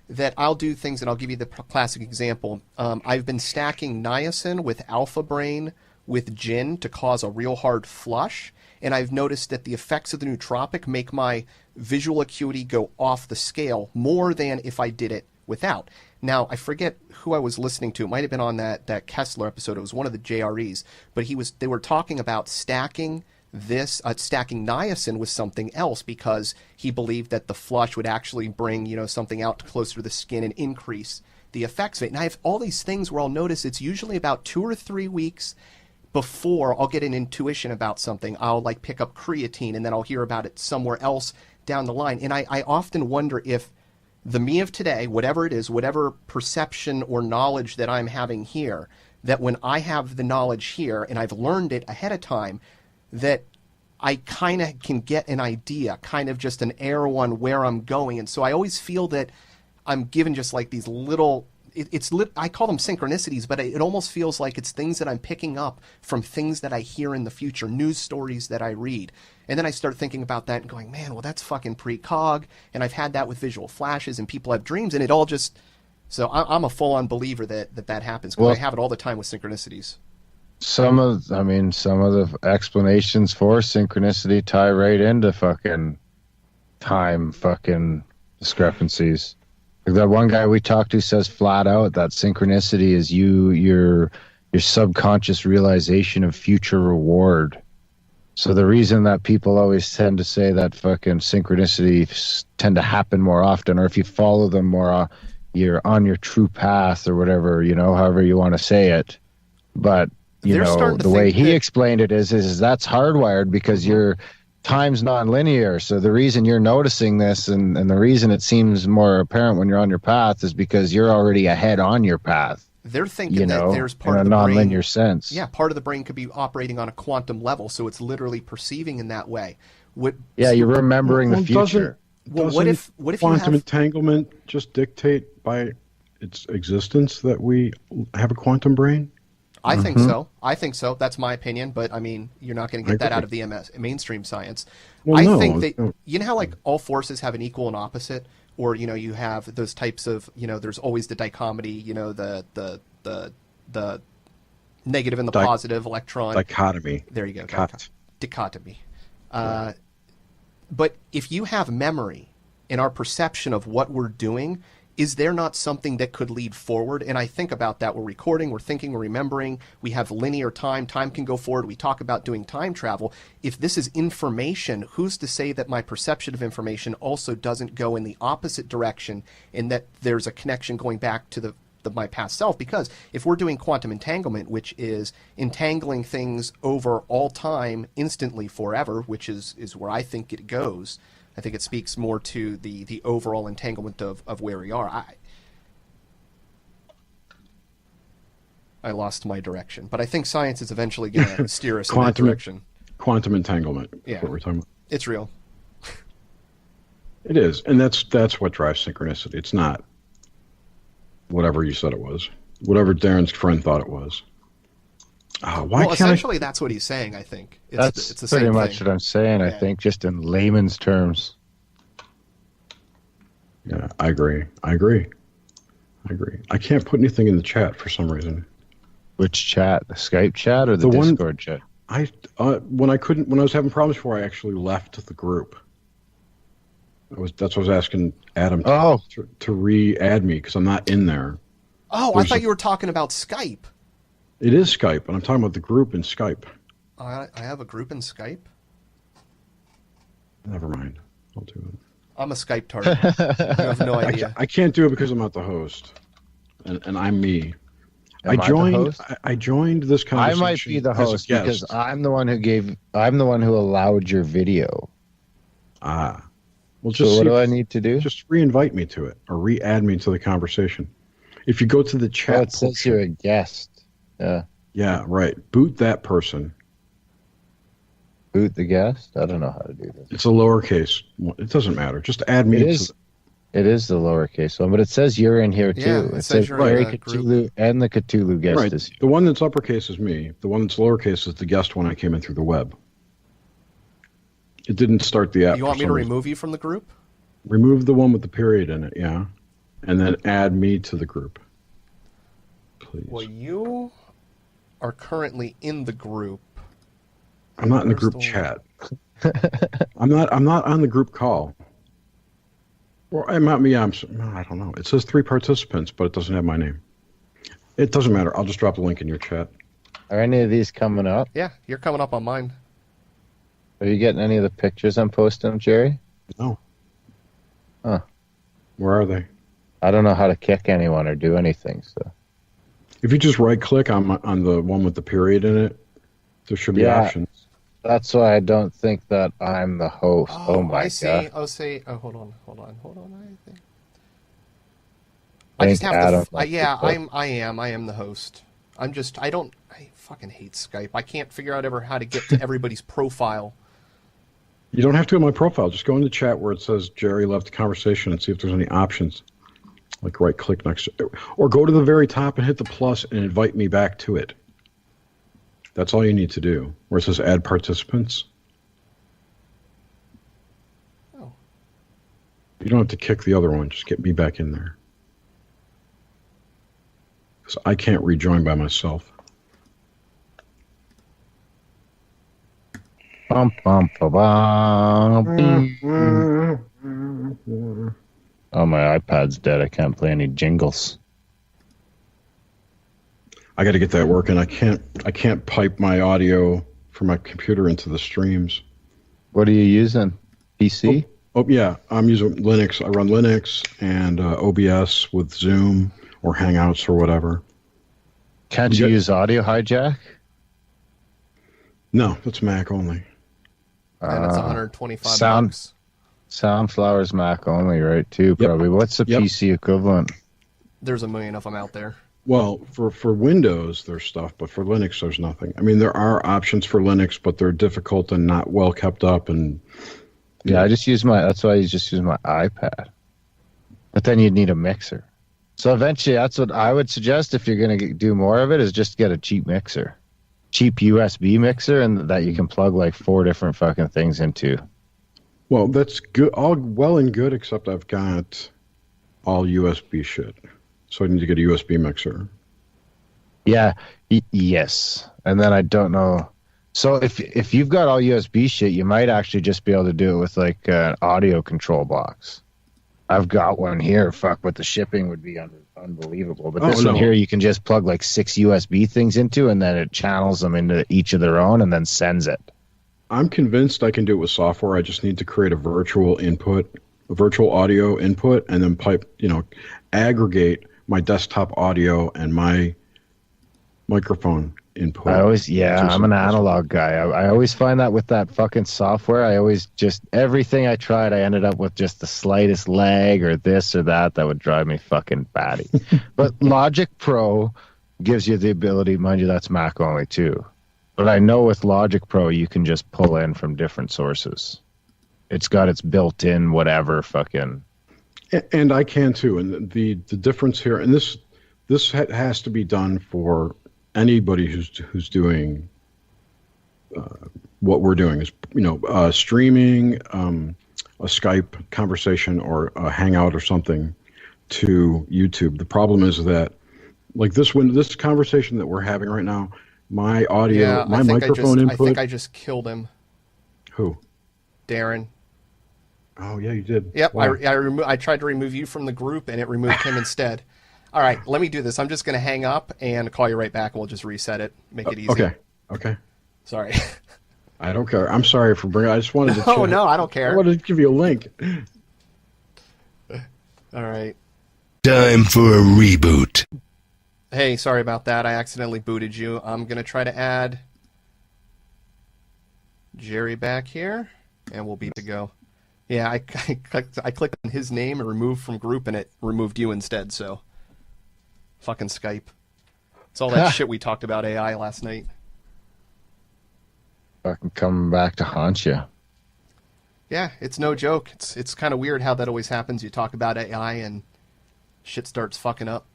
Speaker 9: that I'll do things, and I'll give you the classic example. I've been stacking niacin with alpha brain with gin to cause a real hard flush, and I've noticed that the effects of the nootropic make my visual acuity go off the scale more than if I did it without. Now, I forget who I was listening to. It might have been on that Kessler episode. It was one of the JREs. But they were talking about stacking niacin with something else because he believed that the flush would actually bring, something out closer to the skin and increase the effects of it. And I have all these things where I'll notice it's usually about 2 or 3 weeks before I'll get an intuition about something. I'll like pick up creatine and then I'll hear about it somewhere else down the line. And I often wonder if the me of today, whatever it is, whatever perception or knowledge that I'm having here, that when I have the knowledge here and I've learned it ahead of time, that I kind of can get an idea, kind of just an arrow on where I'm going. And so I always feel that I'm given just like these little, I call them synchronicities, but it almost feels like it's things that I'm picking up from things that I hear in the future, news stories that I read. And then I start thinking about that and going, man, well, that's fucking precog. And I've had that with visual flashes and people have dreams and it all just, so I'm a full-on believer that happens because I have it all the time with synchronicities.
Speaker 10: Some of the explanations for synchronicity tie right into fucking time fucking discrepancies. Like that one guy we talked to says flat out that synchronicity is your subconscious realization of future reward. So the reason that people always tend to say that fucking synchronicities tend to happen more often, or if you follow them more, you're on your true path or whatever, however you want to say it. But the way he explained it is that's hardwired because your time's non-linear. So the reason you're noticing this and the reason it seems more apparent when you're on your path is because you're already ahead on your path.
Speaker 9: They're thinking that there's part of the
Speaker 10: non-linear
Speaker 9: brain,
Speaker 10: sense.
Speaker 9: Yeah, part of the brain could be operating on a quantum level, so it's literally perceiving in that way.
Speaker 10: You're remembering the future.
Speaker 9: What if
Speaker 6: quantum entanglement just dictate by its existence that we have a quantum brain?
Speaker 9: I think so. I think so. That's my opinion, but I mean, you're not going to get that out of the mainstream science.
Speaker 6: Well,
Speaker 9: I think that you know how like all forces have an equal and opposite, or you have those types of there's always the dichotomy, the negative and the positive electron
Speaker 6: dichotomy.
Speaker 9: There you go. Dichotomy. But if you have memory in our perception of what we're doing, is there not something that could lead forward? And I think about that. We're recording, we're thinking, we're remembering. We have linear time. Time can go forward. We talk about doing time travel. If this is information, who's to say that my perception of information also doesn't go in the opposite direction and that there's a connection going back to my past self? Because if we're doing quantum entanglement, which is entangling things over all time, instantly, forever, which is where I think it goes, I think it speaks more to the overall entanglement of where we are. I lost my direction, but I think science is eventually going to steer us in that direction.
Speaker 6: Quantum entanglement.
Speaker 9: Yeah,
Speaker 6: what we're talking about.
Speaker 9: It's real.
Speaker 6: It is, and that's what drives synchronicity. It's not whatever you said it was, whatever Darren's friend thought it was.
Speaker 9: Essentially, that's what he's saying, I think. It's the
Speaker 10: pretty
Speaker 9: same
Speaker 10: much
Speaker 9: thing.
Speaker 10: what I'm saying,
Speaker 9: Yeah.
Speaker 10: I think, just in layman's terms.
Speaker 6: Yeah, I agree. I can't put anything in the chat for some reason.
Speaker 10: Which chat? The Skype chat or the Discord chat?
Speaker 6: When I was having problems before, I actually left the group. That's what I was asking Adam to re-add me because I'm not in there.
Speaker 9: Oh, I thought you were talking about Skype.
Speaker 6: It is Skype, and I'm talking about the group in Skype.
Speaker 9: I have a group in Skype?
Speaker 6: Never mind. I'll do it.
Speaker 9: I'm a Skype target. You have no idea.
Speaker 6: I can't do it because I'm not the host, and I'm me. I joined this conversation.
Speaker 10: I might be the host because I'm the one who allowed your video.
Speaker 6: Well,
Speaker 10: so what do I need to do?
Speaker 6: Just re-invite me to it or re-add me to the conversation. If you go to the chat,
Speaker 10: it says you're a guest. Yeah.
Speaker 6: Yeah, right. Boot that person.
Speaker 10: Boot the guest? I don't know how to do this.
Speaker 6: It's a lowercase. It doesn't matter. Just add me.
Speaker 10: It is the lowercase one, but it says you're in here too.
Speaker 9: Yeah, it says you're
Speaker 10: Gary
Speaker 9: in the
Speaker 10: Cthulhu
Speaker 9: group.
Speaker 10: and the Cthulhu guest
Speaker 6: Right.
Speaker 10: is here.
Speaker 6: The one that's uppercase is me. The one that's lowercase is the guest when I came in through the web. It didn't start the app.
Speaker 9: You want me to remove you from the group?
Speaker 6: Remove the one with the period in it, yeah. And then add me to the group. Please.
Speaker 9: Well, you are currently in the group.
Speaker 6: I'm not in the group chat. I'm not on the group call. Or I'm not me. I don't know. It says 3 participants, but it doesn't have my name. It doesn't matter. I'll just drop the link in your chat.
Speaker 10: Are any of these coming up?
Speaker 9: Yeah, you're coming up on mine.
Speaker 10: Are you getting any of the pictures I'm posting, Jerry?
Speaker 6: No.
Speaker 10: Huh.
Speaker 6: Where are they?
Speaker 10: I don't know how to kick anyone or do anything. So
Speaker 6: if you just right-click on the one with the period in it, there should be options.
Speaker 10: That's why I don't think that I'm the host. Oh my
Speaker 9: I see.
Speaker 10: god!
Speaker 9: Hold on. I just have to. I am the host. I fucking hate Skype. I can't figure out ever how to get to everybody's profile.
Speaker 6: You don't have to in my profile. Just go in the chat where it says Jerry left the conversation and see if there's any options. Like right-click next to, or go to the very top and hit the plus and invite me back to it. That's all you need to do. Where it says add participants.
Speaker 9: Oh.
Speaker 6: You don't have to kick the other one. Just get me back in there. Because I can't rejoin by myself.
Speaker 10: Bum, bum, ba, bum. Oh, my iPad's dead. I can't play any jingles.
Speaker 6: I got to get that working. I can't pipe my audio from my computer into the streams.
Speaker 10: What are you using? PC?
Speaker 6: Oh yeah, I'm using Linux. I run Linux and OBS with Zoom or Hangouts or whatever.
Speaker 10: Can't you use Audio Hijack?
Speaker 6: No, that's Mac only.
Speaker 9: And it's 125 bucks.
Speaker 10: Soundflower's Mac only, right? Too probably. What's the PC equivalent?
Speaker 9: There's a million of them out there.
Speaker 6: Well, for Windows, there's stuff, but for Linux, there's nothing. I mean, there are options for Linux, but they're difficult and not well kept up. And
Speaker 10: yeah, that's why I just use my iPad. But then you'd need a mixer. So eventually, that's what I would suggest if you're going to do more of it, is just get a cheap mixer. Cheap USB mixer, and that you can plug like 4 different fucking things into.
Speaker 6: Well, that's good. All well and good, except I've got all USB shit. So I need to get a USB mixer.
Speaker 10: Yeah, yes. And then I don't know. So if you've got all USB shit, you might actually just be able to do it with like an audio control box. I've got one here. Fuck, but the shipping would be unbelievable. But this one here, you can just plug like 6 USB things into, and then it channels them into each of their own and then sends it.
Speaker 6: I'm convinced I can do it with software. I just need to create a virtual audio input, and then aggregate my desktop audio and my microphone input.
Speaker 10: I'm an analog guy. I always find that with that fucking software, everything I tried, I ended up with just the slightest lag or this or that would drive me fucking batty. But Logic Pro gives you the ability, mind you, that's Mac only too. But I know with Logic Pro, you can just pull in from different sources. It's got its built-in whatever fucking...
Speaker 6: And I can too. And the difference here, and this has to be done for anybody who's doing what we're doing, is streaming a Skype conversation or a Hangout or something to YouTube. The problem is that like this conversation that we're having right now, my audio,
Speaker 9: Yeah,
Speaker 6: my microphone input.
Speaker 9: I think I just killed him.
Speaker 6: Who?
Speaker 9: Darren.
Speaker 6: Oh yeah, you did.
Speaker 9: Yep,
Speaker 6: Wow.
Speaker 9: I tried to remove you from the group, and it removed him instead. All right, let me do this. I'm just going to hang up and call you right back, and we'll just reset it, make it easy.
Speaker 6: Okay.
Speaker 9: Sorry.
Speaker 6: I don't care. I'm sorry for bringing. I just wanted to.
Speaker 9: Oh no, I don't care.
Speaker 6: I wanted to give you a link.
Speaker 9: All right.
Speaker 11: Time for a reboot.
Speaker 9: Hey, sorry about that. I accidentally booted you. I'm going to try to add Jerry back here, and we'll be to go. Yeah, I clicked on his name and removed from group, and it removed you instead, so. Fucking Skype. It's all that shit we talked about AI last night.
Speaker 10: Fucking coming back to haunt you.
Speaker 9: Yeah, it's no joke. It's kind of weird how that always happens. You talk about AI and shit starts fucking up.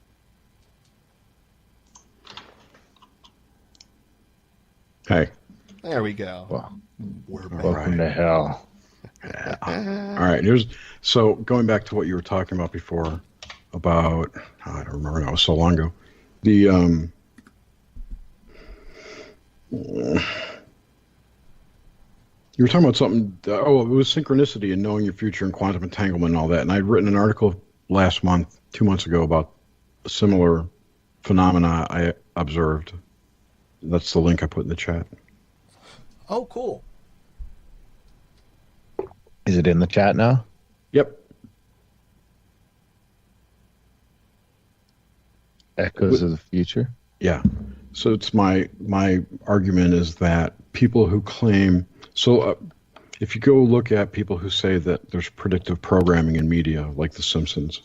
Speaker 6: Hey.
Speaker 9: There we go.
Speaker 10: Well,
Speaker 9: we're back.
Speaker 10: Welcome to hell.
Speaker 6: Yeah. All right. So going back to what you were talking about before about, I don't remember now, it was so long ago. The you were talking about something. It was synchronicity and knowing your future and quantum entanglement and all that. And I'd written an article last month, 2 months ago, about a similar phenomena I observed. That's the link I put in the chat.
Speaker 9: Oh, cool.
Speaker 10: Is it in the chat now?
Speaker 6: Yep.
Speaker 10: Echoes of the future?
Speaker 6: Yeah. So it's my argument is that people who claim... So if you go look at people who say that there's predictive programming in media, like The Simpsons,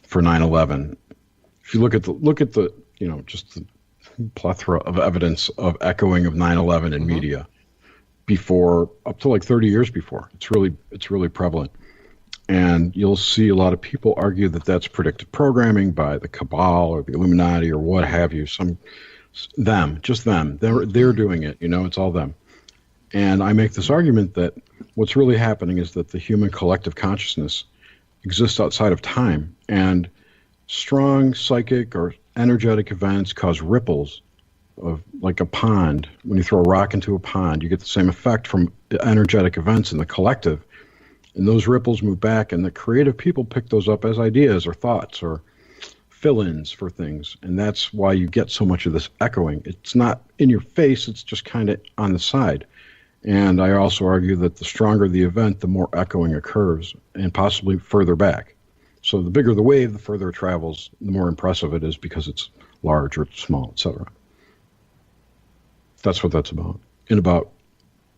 Speaker 6: for 9/11, if you look at the just the plethora of evidence of echoing of 9/11 in media before, up to like 30 years before, it's really prevalent. And you'll see a lot of people argue that that's predictive programming by the cabal or the Illuminati or what have you. Just them. They're doing it. It's all them. And I make this argument that what's really happening is that the human collective consciousness exists outside of time, and strong psychic or energetic events cause ripples of like a pond. When you throw a rock into a pond, you get the same effect from the energetic events in the collective. And those ripples move back, and the creative people pick those up as ideas or thoughts or fill-ins for things. And that's why you get so much of this echoing. It's not in your face, it's just kind of on the side. And I also argue that the stronger the event, the more echoing occurs, and possibly further back. So the bigger the wave, the further it travels, the more impressive it is because it's large or it's small, etc. That's what that's about, in about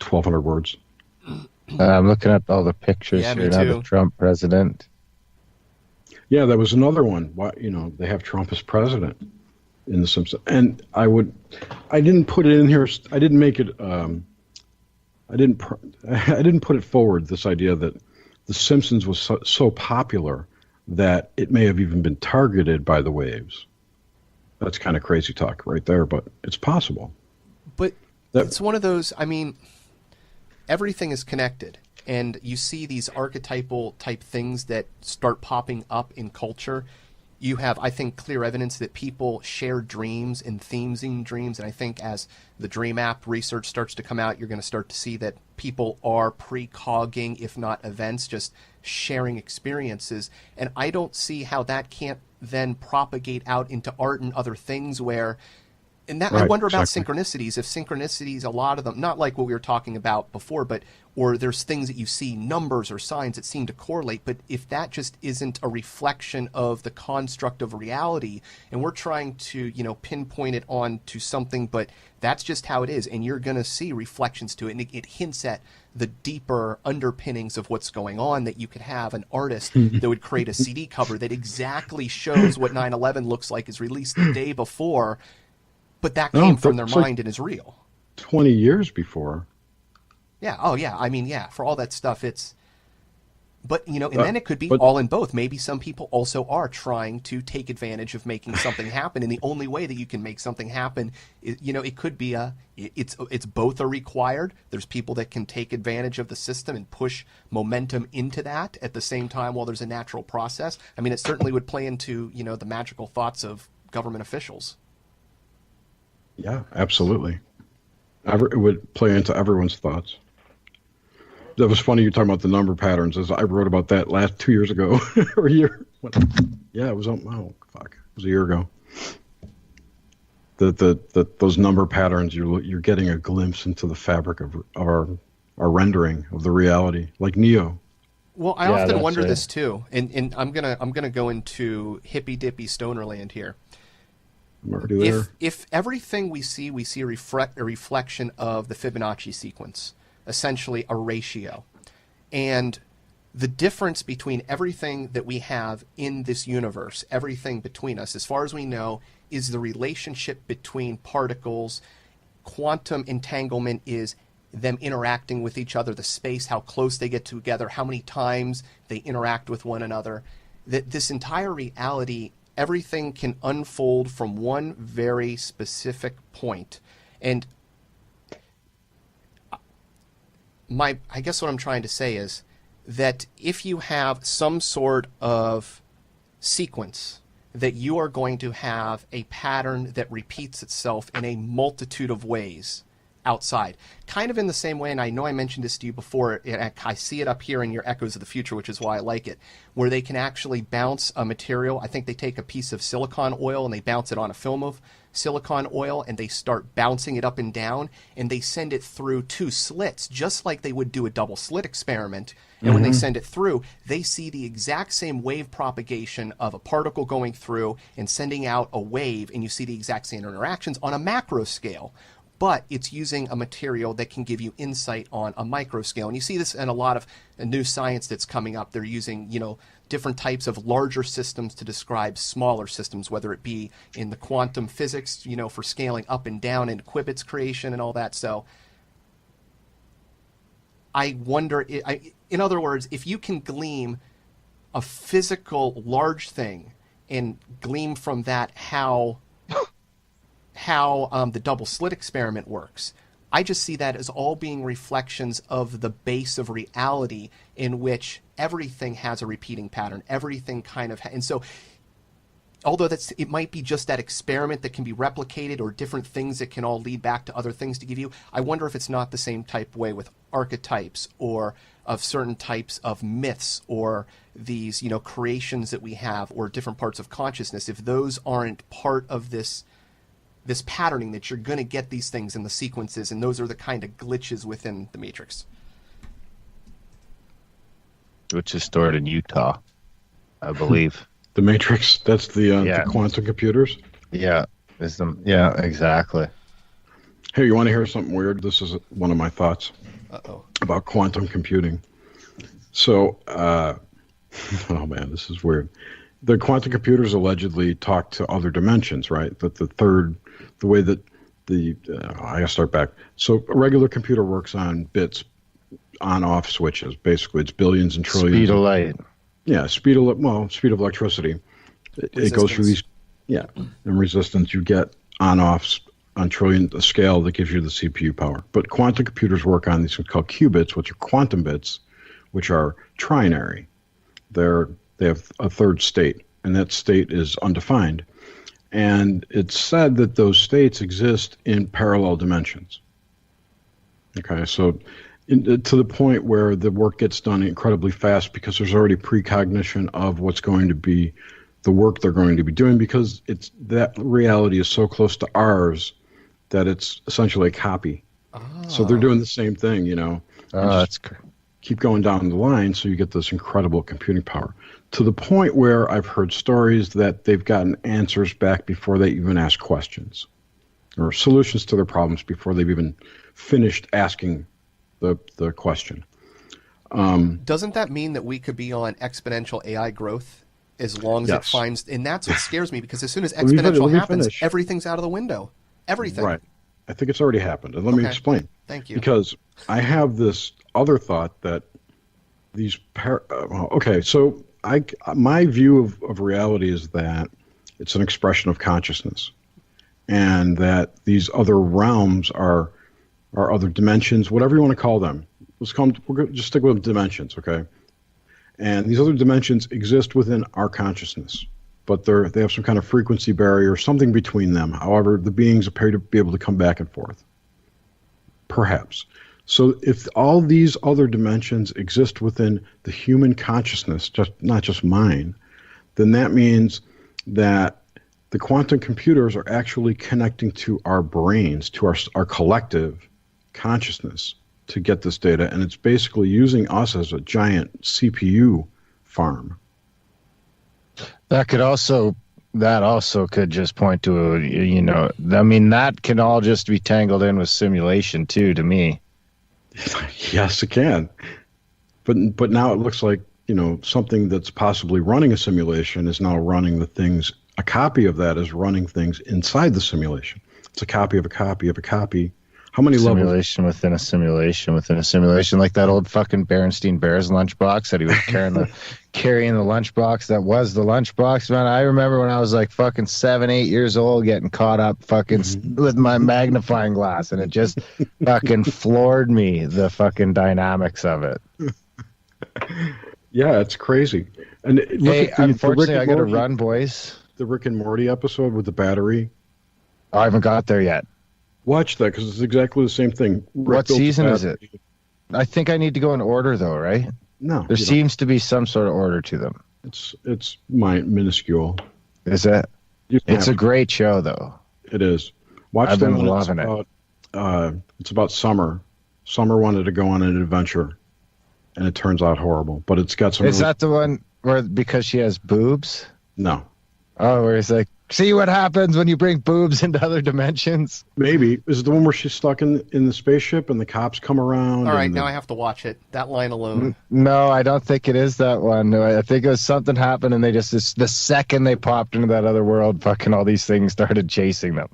Speaker 6: 1,200 words.
Speaker 10: I'm looking at all the pictures
Speaker 9: Yeah,
Speaker 10: here
Speaker 9: me
Speaker 10: now.
Speaker 9: too.
Speaker 10: The Trump president.
Speaker 6: Yeah, that was another one. Why, they have Trump as president in The Simpsons, and I didn't put it in here. I didn't make it. I didn't put it forward. This idea that The Simpsons was so popular that it may have even been targeted by the waves. That's kind of crazy talk right there, but it's possible.
Speaker 9: But it's one of those. I mean, everything is connected. And you see these archetypal type things that start popping up in culture. You have, I think, clear evidence that people share dreams and themes in dreams. And I think as the Dream App research starts to come out, you're going to start to see that people are precogging, if not events, just sharing experiences. And I don't see how that can't then propagate out into art and other things where... And that, right, I wonder about synchronicities. If synchronicities, a lot of them, not like what we were talking about before, or there's things that you see, numbers or signs that seem to correlate, but if that just isn't a reflection of the construct of reality, and we're trying to, pinpoint it on to something, but that's just how it is, and you're going to see reflections to it, and it hints at the deeper underpinnings of what's going on, that you could have an artist that would create a CD cover that exactly shows what 9/11 looks like, is released the day before, but that came from their mind and is real.
Speaker 6: 20 years before.
Speaker 9: Yeah. Oh, yeah. I mean, yeah, for all that stuff, it's... But, and then it could be all in both. Maybe some people also are trying to take advantage of making something happen, and the only way that you can make something happen is, it could be it's both are required. There's people that can take advantage of the system and push momentum into that at the same time while there's a natural process. I mean, it certainly would play into, the magical thoughts of government officials.
Speaker 6: Yeah, absolutely. It would play into everyone's thoughts. That was funny. You talking about the number patterns. As I wrote about that 2 years ago, or a year. Yeah, it was. Oh, fuck! It was a year ago. Those number patterns. You're getting a glimpse into the fabric of our rendering of the reality, like Neo.
Speaker 9: Well, I often wonder this too, and I'm gonna go into hippy dippy stoner land here.
Speaker 6: I'm already there.
Speaker 9: If everything we see a reflection of the Fibonacci sequence, essentially a ratio, and the difference between everything that we have in this universe, everything between us, as far as we know, is the relationship between particles. Quantum entanglement is them interacting with each other, the space, how close they get together, how many times they interact with one another. That this entire reality, everything can unfold from one very specific point. And I guess what I'm trying to say is that if you have some sort of sequence, that you are going to have a pattern that repeats itself in a multitude of ways outside. Kind of in the same way, and I know I mentioned this to you before, I see it up here in your Echoes of the Future, which is why I like it, where they can actually bounce a material. I think they take a piece of silicon oil and they bounce it on a film of silicon oil, and they start bouncing it up and down, and they send it through 2 slits, just like they would do a double slit experiment. And when they send it through, they see the exact same wave propagation of a particle going through and sending out a wave, and you see the exact same interactions on a macro scale. But it's using a material that can give you insight on a micro scale. And you see this in a lot of new science that's coming up. They're using, different types of larger systems to describe smaller systems, whether it be in the quantum physics, for scaling up and down and qubits creation and all that. So I wonder, in other words, if you can glean a physical large thing and glean from that how the double slit experiment works, I just see that as all being reflections of the base of reality in which everything has a repeating pattern. Everything kind of and so although it might be just that experiment that can be replicated, or different things that can all lead back to other things to give you, I wonder if it's not the same type way with archetypes, or of certain types of myths, or these, creations that we have, or different parts of consciousness. If those aren't part of this patterning, that you're going to get these things in the sequences, and those are the kind of glitches within the Matrix.
Speaker 10: Which is stored in Utah, I believe.
Speaker 6: The Matrix, that's the quantum computers?
Speaker 10: Yeah. Yeah, exactly.
Speaker 6: Hey, you want to hear something weird? This is one of my thoughts about quantum computing. So, oh man, this is weird. The quantum computers allegedly talk to other dimensions, right? That the way that I gotta start back. So a regular computer works on bits, on-off switches. Basically, it's billions and trillions.
Speaker 10: Speed of light.
Speaker 6: Yeah, speed of electricity. It goes through these, and resistance. You get on-offs on trillion the scale that gives you the CPU power. But quantum computers work on these called qubits, which are quantum bits, which are trinary. They have a third state, and that state is undefined. And it's said that those states exist in parallel dimensions. Okay, so to the point where the work gets done incredibly fast, because there's already precognition of what's going to be the work they're going to be doing, because that reality is so close to ours that it's essentially a copy. So they're doing the same thing,
Speaker 10: that's great.
Speaker 6: Keep going down the line, so you get this incredible computing power, to the point where I've heard stories that they've gotten answers back before they even ask questions, or solutions to their problems before they've even finished asking the question.
Speaker 9: Doesn't that mean that we could be on exponential AI growth as long as it finds, and that's what scares me, because as soon as exponential happens, everything's out of the window. Everything.
Speaker 6: Right. I think it's already happened. And let me explain.
Speaker 9: Thank you.
Speaker 6: Because I have this other thought that these so my view of reality is that it's an expression of consciousness, and that these other realms are other dimensions, whatever you want to call them. We're going to just stick with dimensions, okay? And these other dimensions exist within our consciousness, but they have some kind of frequency barrier, something between them. However, the beings appear to be able to come back and forth. Perhaps. So if all these other dimensions exist within the human consciousness, not just mine, then that means that the quantum computers are actually connecting to our brains, to our collective consciousness to get this data, and it's basically using us as a giant CPU farm.
Speaker 10: That also could just point to that can all just be tangled in with simulation too, to me.
Speaker 6: Yes, it can. But now it looks like, something that's possibly running a simulation is now running the things. A copy of that is running things inside the simulation. It's a copy of a copy of a copy. How many levels?
Speaker 10: Simulation within a simulation within a simulation, like that old fucking Berenstein Bears lunchbox that he was carrying the lunchbox that was the lunchbox. Man, I remember when I was like fucking 7-8 years old getting caught up fucking with my magnifying glass, and it just fucking floored me, the fucking dynamics of it.
Speaker 6: Yeah, it's crazy. And
Speaker 10: unfortunately, I got to run, boys.
Speaker 6: The Rick and Morty episode with the battery.
Speaker 10: I haven't got there yet.
Speaker 6: Watch that, because it's exactly the same thing.
Speaker 10: What season is it? I think I need to go in order, though, right?
Speaker 6: No.
Speaker 10: There seems to be some sort of order to them.
Speaker 6: It's minuscule.
Speaker 10: Is it? It's a great show, though.
Speaker 6: It is.
Speaker 10: I've been loving it.
Speaker 6: It's about Summer. Summer wanted to go on an adventure, and it turns out horrible. But it's got some...
Speaker 10: Is that the one where, because she has boobs?
Speaker 6: No.
Speaker 10: Oh, where he's like, see what happens when you bring boobs into other dimensions?
Speaker 6: Maybe. Is it the one where she's stuck in the spaceship and the cops come around?
Speaker 9: All right, now I have to watch it. That line alone.
Speaker 10: No, I don't think it is that one. I think it was something happened, and they just, the second they popped into that other world, fucking all these things started chasing them.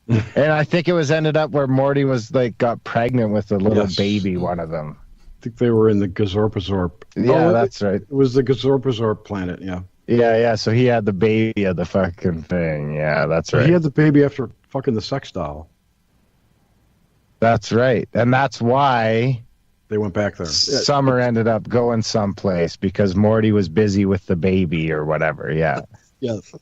Speaker 10: And I think it was ended up where Morty was like, got pregnant with a little baby, one of them.
Speaker 6: I think they were in the Gazorpazorp.
Speaker 10: Yeah, that's right.
Speaker 6: It was the Gazorpazorp planet, yeah.
Speaker 10: Yeah, so he had the baby of the fucking thing. Yeah, that's right.
Speaker 6: He had the baby after fucking the sex doll.
Speaker 10: That's right. And that's why
Speaker 6: they went back there.
Speaker 10: Summer ended up going someplace because Morty was busy with the baby or whatever. Yeah.
Speaker 6: Yes.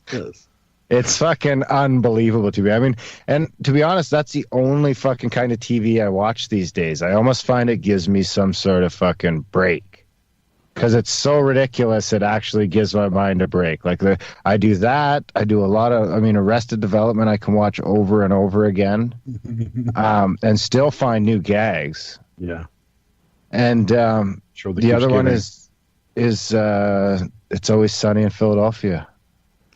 Speaker 10: It's fucking unbelievable to me. I mean, and to be honest, that's the only fucking kind of TV I watch these days. I almost find it gives me some sort of fucking break. Because it's so ridiculous, it actually gives my mind a break. Like, I do that. I do a lot of, Arrested Development I can watch over and over again and still find new gags.
Speaker 6: Yeah.
Speaker 10: And the other one is It's Always Sunny in Philadelphia.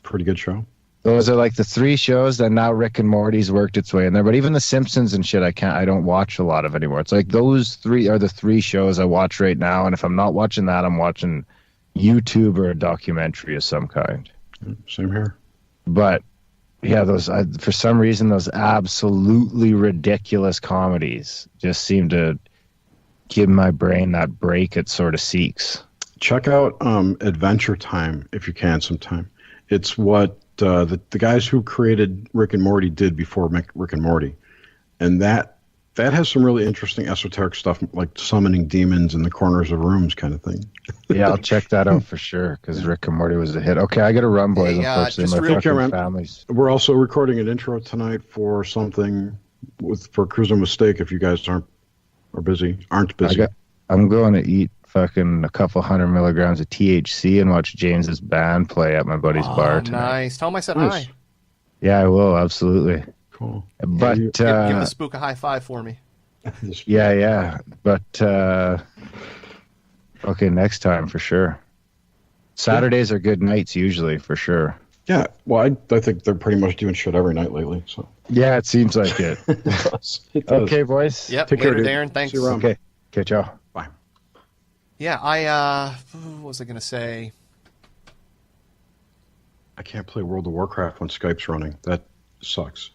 Speaker 6: Pretty good show.
Speaker 10: Those are like the three shows that now Rick and Morty's worked its way in there. But even The Simpsons and shit, I don't watch a lot of anymore. It's like those three are the three shows I watch right now. And if I'm not watching that, I'm watching YouTube or a documentary of some kind.
Speaker 6: Same here.
Speaker 10: But yeah, for some reason, those absolutely ridiculous comedies just seem to give my brain that break it sort of seeks.
Speaker 6: Check out Adventure Time if you can sometime. It's what the guys who created Rick and Morty did before Rick and Morty, and that has some really interesting esoteric stuff, like summoning demons in the corners of rooms, kind of thing.
Speaker 10: Yeah, I'll check that out for sure because Rick and Morty was a hit. Okay, I got to run, boys. Unfortunately, my fucking families.
Speaker 6: We're also recording an intro tonight for something for CRUZ and Mistake. If you guys aren't busy.
Speaker 10: I'm going to eat fucking a couple 100 milligrams of THC and watch James's band play at my buddy's bar tonight.
Speaker 9: Nice. Tell him I said hi.
Speaker 10: Yeah, I will. Absolutely.
Speaker 6: Cool.
Speaker 10: But
Speaker 9: give the spook a high five for me.
Speaker 10: Yeah. But okay, next time for sure. Saturdays are good nights usually for sure.
Speaker 6: Yeah. Well, I think they're pretty much doing shit every night lately. So.
Speaker 10: Yeah, it seems like it.
Speaker 6: It does.
Speaker 10: Okay, boys.
Speaker 9: Yep.
Speaker 6: Take
Speaker 9: Later,
Speaker 6: care,
Speaker 9: Darren. Thanks.
Speaker 6: See you around.
Speaker 10: Okay, ciao.
Speaker 6: Bye.
Speaker 9: Yeah, what was I gonna say?
Speaker 6: I can't play World of Warcraft when Skype's running. That sucks.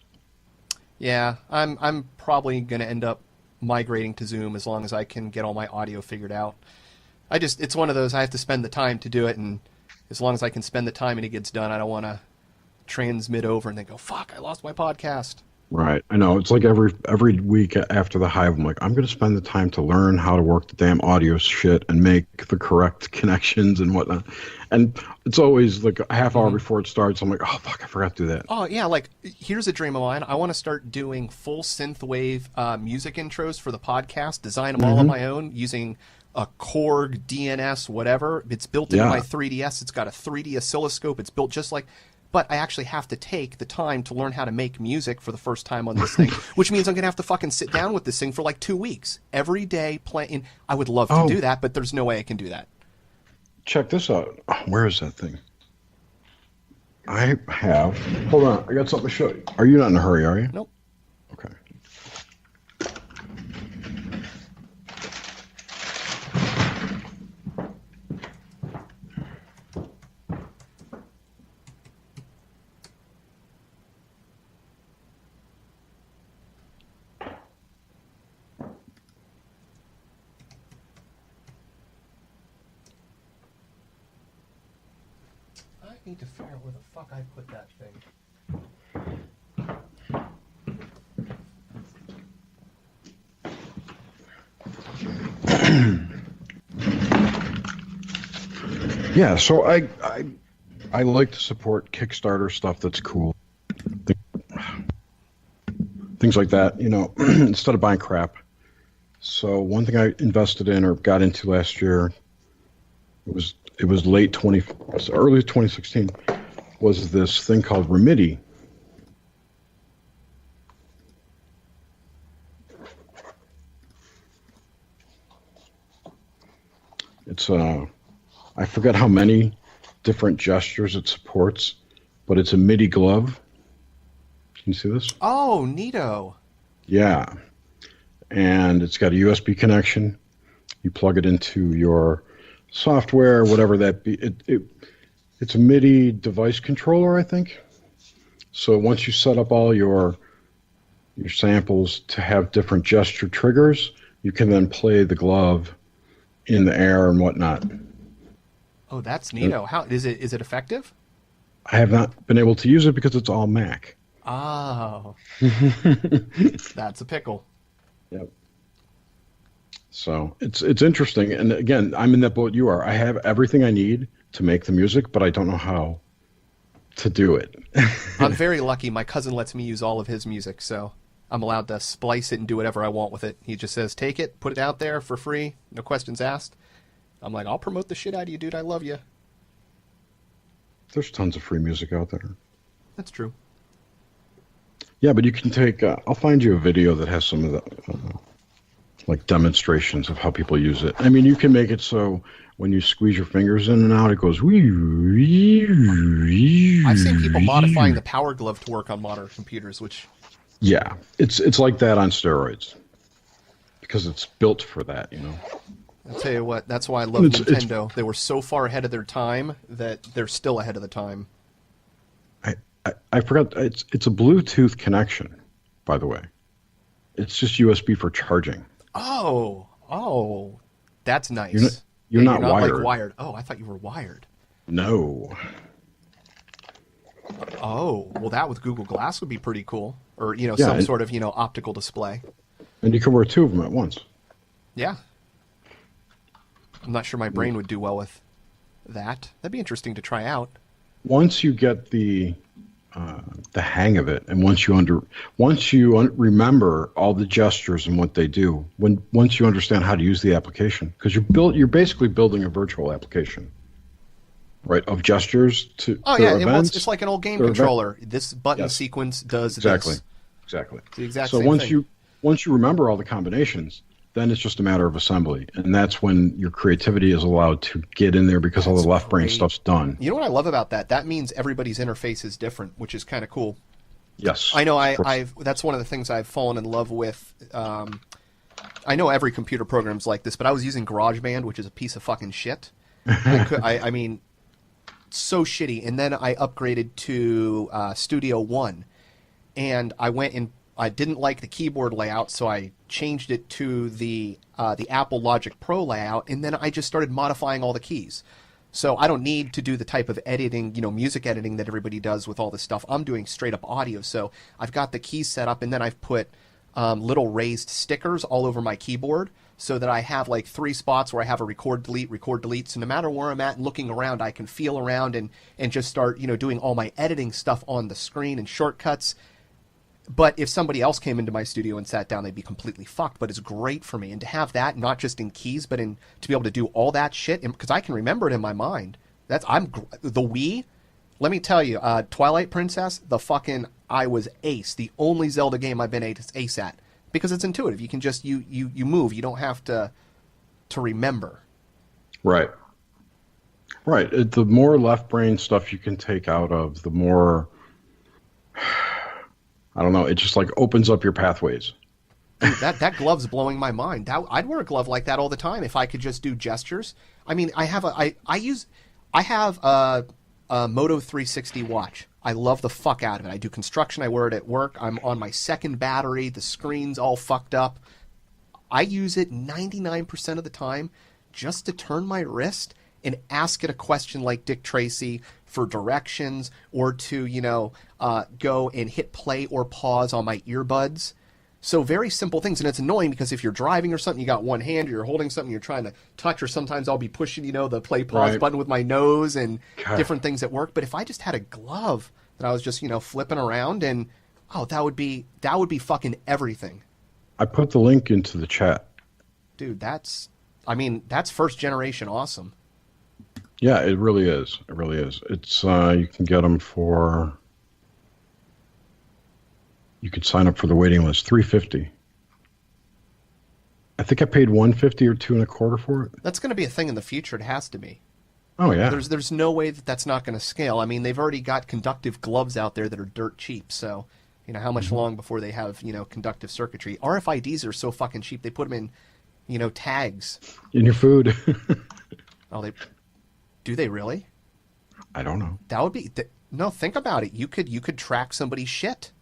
Speaker 9: Yeah, I'm probably gonna end up migrating to Zoom as long as I can get all my audio figured out. It's one of those I have to spend the time to do it, and as long as I can spend the time and it gets done, I don't want to transmit over and then go, fuck, I lost my podcast.
Speaker 6: Right. I know. It's like every week after the Hive, I'm like, I'm going to spend the time to learn how to work the damn audio shit and make the correct connections and whatnot. And it's always like a half hour before it starts. I'm like, oh, fuck, I forgot to do that.
Speaker 9: Oh, yeah. Like, here's a dream of mine. I want to start doing full synthwave music intros for the podcast, design them all on my own using a Korg, DNS, whatever. It's built into my 3DS. It's got a 3D oscilloscope. It's built just like... But I actually have to take the time to learn how to make music for the first time on this thing, which means I'm going to have to fucking sit down with this thing for like 2 weeks. Every day playing. I would love to do that, but there's no way I can do that.
Speaker 6: Check this out. Where is that thing? I have... Hold on. I got something to show you. Are you not in a hurry, are you?
Speaker 9: Nope.
Speaker 6: Okay.
Speaker 9: I need to figure out where the fuck I put that thing.
Speaker 6: Yeah, so I like to support Kickstarter stuff that's cool. Things like that, you know, instead of buying crap. So one thing I invested in or got into last year, it was early 2016, was this thing called Remedy. It's I forget how many different gestures it supports, but it's a MIDI glove. Can you see this?
Speaker 9: Oh, neato.
Speaker 6: Yeah. And it's got a USB connection. You plug it into your software, whatever that be. It's a MIDI device controller, I think. So once you set up all your samples to have different gesture triggers, you can then play the glove in the air and whatnot.
Speaker 9: Oh, that's neato. How is it effective?
Speaker 6: I have not been able to use it because it's all Mac.
Speaker 9: Oh. That's a pickle.
Speaker 6: Yep. So it's interesting, and again, I'm in that boat you are. I have everything I need to make the music, but I don't know how to do it.
Speaker 9: I'm very lucky. My cousin lets me use all of his music, so I'm allowed to splice it and do whatever I want with it. He just says, take it, put it out there for free, no questions asked. I'm like, I'll promote the shit out of you, dude. I love you.
Speaker 6: There's tons of free music out there.
Speaker 9: That's true.
Speaker 6: Yeah, but you can take... I'll find you a video that has some of the... like demonstrations of how people use it. I mean, you can make it so when you squeeze your fingers in and out, it goes...
Speaker 9: I've seen people modifying the Power Glove to work on modern computers, which...
Speaker 6: Yeah, it's like that on steroids. Because it's built for that, you know?
Speaker 9: I'll tell you what, that's why I love Nintendo. They were so far ahead of their time that they're still ahead of the time.
Speaker 6: I forgot, it's a Bluetooth connection, by the way. It's just USB for charging.
Speaker 9: Oh, that's nice.
Speaker 6: You're not wired.
Speaker 9: Like wired. Oh, I thought you were wired.
Speaker 6: No.
Speaker 9: Oh, well, that with Google Glass would be pretty cool. Or, some sort of, optical display.
Speaker 6: And you can wear two of them at once.
Speaker 9: Yeah. I'm not sure my brain would do well with that. That'd be interesting to try out.
Speaker 6: Once you get the hang of it, and once you remember all the gestures and what they do, once you understand how to use the application, because you're basically building a virtual application, right, of gestures to.
Speaker 9: Oh yeah, it's like an old game controller. This button sequence does
Speaker 6: exactly.
Speaker 9: this.
Speaker 6: Exactly.
Speaker 9: It's the exact
Speaker 6: so
Speaker 9: same thing.
Speaker 6: once you remember all the combinations, then it's just a matter of assembly, and that's when your creativity is allowed to get in there because all the left brain stuff's done.
Speaker 9: You know what I love about that? That means everybody's interface is different, which is kind of cool.
Speaker 6: Yes.
Speaker 9: I know. That's one of the things I've fallen in love with. I know every computer program's like this, but I was using GarageBand, which is a piece of fucking shit. I mean, so shitty. And then I upgraded to Studio One, and I went and I didn't like the keyboard layout, so I changed it to the Apple Logic Pro layout, and then I just started modifying all the keys. So I don't need to do the type of editing, music editing that everybody does with all this stuff. I'm doing straight up audio. So I've got the keys set up, and then I've put little raised stickers all over my keyboard so that I have like 3 spots where I have a record, delete. So no matter where I'm at and looking around, I can feel around and just start, doing all my editing stuff on the screen and shortcuts. But if somebody else came into my studio and sat down, they'd be completely fucked. But it's great for me. And to have that, not just in keys, but to be able to do all that shit, because I can remember it in my mind. The Wii, let me tell you, Twilight Princess, I was ace. The only Zelda game I've been ace at. Because it's intuitive. You can just, you move. You don't have to remember.
Speaker 6: Right. Right. The more left brain stuff you can take out of, the more... I don't know. It just like opens up your pathways.
Speaker 9: Dude, that glove's blowing my mind. I'd wear a glove like that all the time if I could just do gestures. I mean, I have a Moto 360 watch. I love the fuck out of it. I do construction. I wear it at work. I'm on my second battery. The screen's all fucked up. I use it 99% of the time just to turn my wrist and ask it a question like Dick Tracy for directions, or to, go and hit play or pause on my earbuds. So very simple things. And it's annoying because if you're driving or something, you got one hand, or you're holding something you're trying to touch, or sometimes I'll be pushing, the play pause button with my nose and different things at work. But if I just had a glove that I was just, flipping around, and that would be fucking everything.
Speaker 6: I put the link into the chat.
Speaker 9: Dude, that's first generation awesome.
Speaker 6: Yeah, it really is. It really is. It's you can get them for. You could sign up for the waiting list. $350. I think I paid $150 or $225 for it.
Speaker 9: That's going to be a thing in the future. It has to be.
Speaker 6: Oh yeah.
Speaker 9: There's no way that's not going to scale. I mean, they've already got conductive gloves out there that are dirt cheap. So, how much long before they have conductive circuitry? RFIDs are so fucking cheap. They put them in, tags.
Speaker 6: In your food.
Speaker 9: Do they really?
Speaker 6: I don't know.
Speaker 9: That would be no. Think about it. You could track somebody's shit.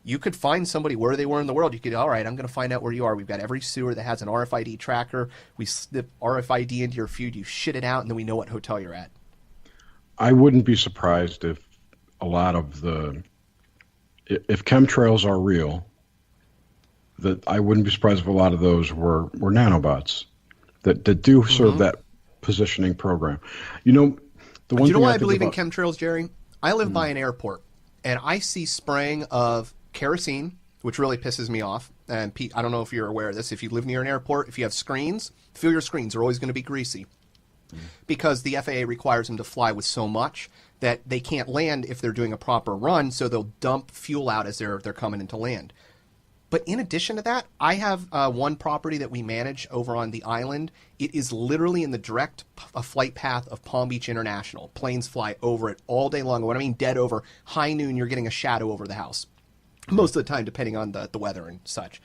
Speaker 9: You could find somebody where they were in the world. You could, all right, I'm going to find out where you are. We've got every sewer that has an RFID tracker. We slip RFID into your food. You shit it out, and then we know what hotel you're at.
Speaker 6: I wouldn't be surprised if a lot of if chemtrails are real, that I wouldn't be surprised if a lot of those were nanobots that do serve that positioning program. The one thing
Speaker 9: why I believe in chemtrails, Jerry? I live by an airport, and I see spraying of kerosene, which really pisses me off. And Pete, I don't know if you're aware of this. If you live near an airport, if you have screens, feel your screens are always going to be greasy, because the FAA requires them to fly with so much that they can't land if they're doing a proper run. So they'll dump fuel out as they're coming into land. But in addition to that, I have one property that we manage over on the island. It is literally in the direct flight path of Palm Beach International. Planes fly over it all day long. When I mean dead over, high noon, you're getting a shadow over the house. Most of the time, depending on the weather and such.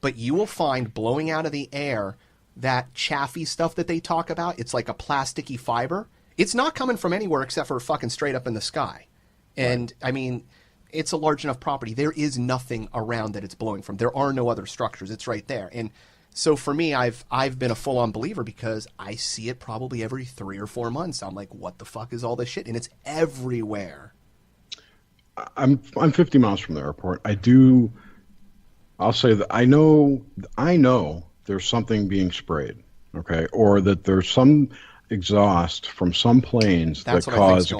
Speaker 9: But you will find blowing out of the air that chaffy stuff that they talk about. It's like a plasticky fiber. It's not coming from anywhere except for fucking straight up in the sky. And, I mean... It's a large enough property. There is nothing around that it's blowing from. There are no other structures. It's right there. And so for me, I've been a full-on believer because I see it probably every 3 or 4 months. I'm like, what the fuck is all this shit? And it's everywhere.
Speaker 6: I'm 50 miles from the airport. I'll say that I know there's something being sprayed, okay? Or that there's some exhaust from some planes that cause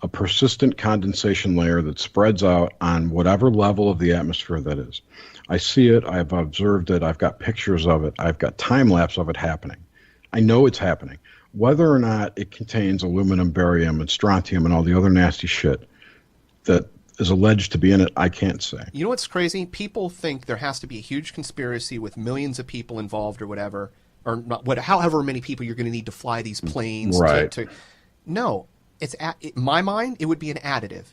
Speaker 6: a persistent condensation layer that spreads out on whatever level of the atmosphere that is. I see it. I've observed it. I've got pictures of it. I've got time lapse of it happening. I know it's happening. Whether or not it contains aluminum, barium, and strontium and all the other nasty shit that is alleged to be in it, I can't say.
Speaker 9: You know what's crazy? People think there has to be a huge conspiracy with millions of people involved or whatever, or not, however many people you're going to need to fly these planes.
Speaker 6: Right.
Speaker 9: No. In my mind, it would be an additive.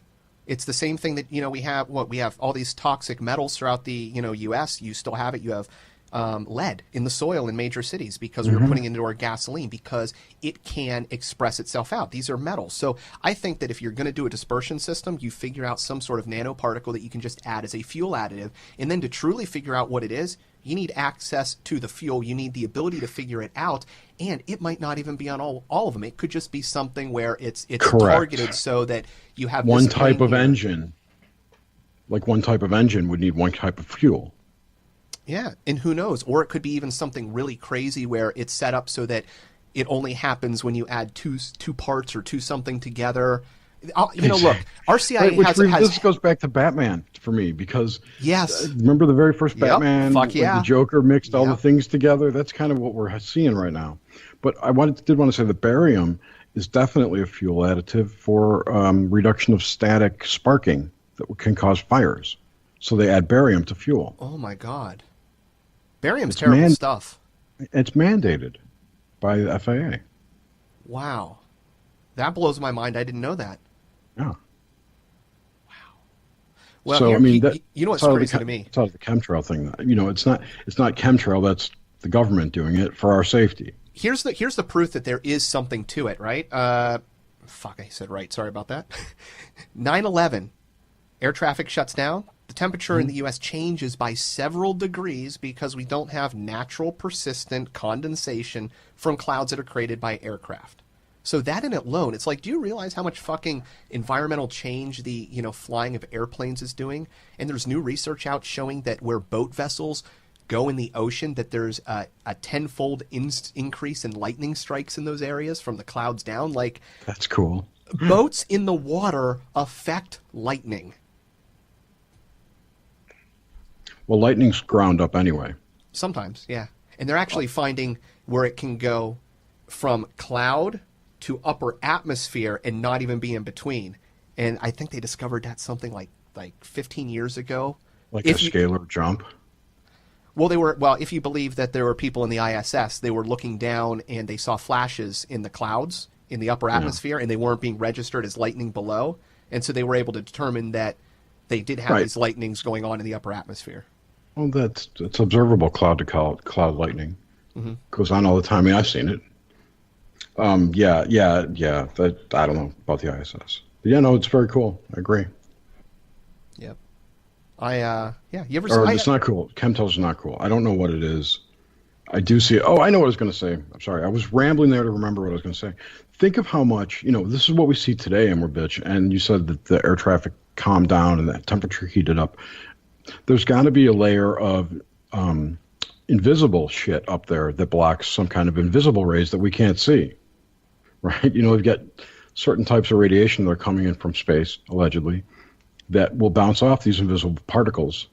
Speaker 9: It's the same thing that, we have all these toxic metals throughout the, U.S. You still have it. You have lead in the soil in major cities because we were putting it into our gasoline because it can express itself out. These are metals. So I think that if you're going to do a dispersion system, you figure out some sort of nanoparticle that you can just add as a fuel additive. And then to truly figure out what it is, you need access to the fuel. You need the ability to figure it out. And it might not even be on all of them. It could just be something where it's targeted so that you have
Speaker 6: one
Speaker 9: this
Speaker 6: type of
Speaker 9: here.
Speaker 6: engine. Like one type of engine would need one type of fuel.
Speaker 9: Yeah, and who knows? Or it could be even something really crazy where it's set up so that it only happens when you add two parts or two something together. You know, look, RCIA
Speaker 6: this goes back to Batman for me because
Speaker 9: yes,
Speaker 6: remember the very first Batman?
Speaker 9: Fuck yeah.
Speaker 6: The Joker mixed all the things together. That's kind of what we're seeing right now. But I did want to say that barium is definitely a fuel additive for reduction of static sparking that can cause fires. So they add barium to fuel.
Speaker 9: Oh my God. Barium's terrible stuff.
Speaker 6: It's mandated by the FAA.
Speaker 9: Wow. That blows my mind. I didn't know that.
Speaker 6: Yeah.
Speaker 9: Wow. Well,
Speaker 6: so,
Speaker 9: you know what's crazy to me?
Speaker 6: It's out of the chemtrail thing. You know, it's not chemtrail. That's the government doing it for our safety.
Speaker 9: Here's the proof that there is something to it, right? Fuck, I said right. Sorry about that. 9/11. Air traffic shuts down. The temperature in the U.S. changes by several degrees because we don't have natural persistent condensation from clouds that are created by aircraft. So that in it alone, it's like, do you realize how much fucking environmental change the, flying of airplanes is doing? And there's new research out showing that where boat vessels go in the ocean, that there's a tenfold increase in lightning strikes in those areas from the clouds down. Like,
Speaker 6: that's cool.
Speaker 9: Boats in the water affect lightning.
Speaker 6: Well, lightning's ground up anyway.
Speaker 9: Sometimes, yeah. And they're actually finding where it can go from cloud to upper atmosphere and not even be in between. And I think they discovered that something like 15 years ago.
Speaker 6: Like a scalar jump?
Speaker 9: Well, if you believe that there were people in the ISS, they were looking down and they saw flashes in the clouds in the upper atmosphere, and they weren't being registered as lightning below. And so they were able to determine that they did have these lightnings going on in the upper atmosphere.
Speaker 6: Well, that's observable cloud to cloud lightning. Goes on all the time. I mean, I've seen it. Yeah. That, I don't know about the ISS. But yeah, no, it's very cool. I agree.
Speaker 9: Yep. You ever?
Speaker 6: It's not cool. Chemtrails are not cool. I don't know what it is. I do see it. Oh, I know what I was going to say. I'm sorry. I was rambling there to remember what I was going to say. Think of how much, this is what we see today, Emmer Bitch, and you said that the air traffic calmed down and that temperature heated up. There's got to be a layer of invisible shit up there that blocks some kind of invisible rays that we can't see, right? We've got certain types of radiation that are coming in from space, allegedly, that will bounce off these invisible particles.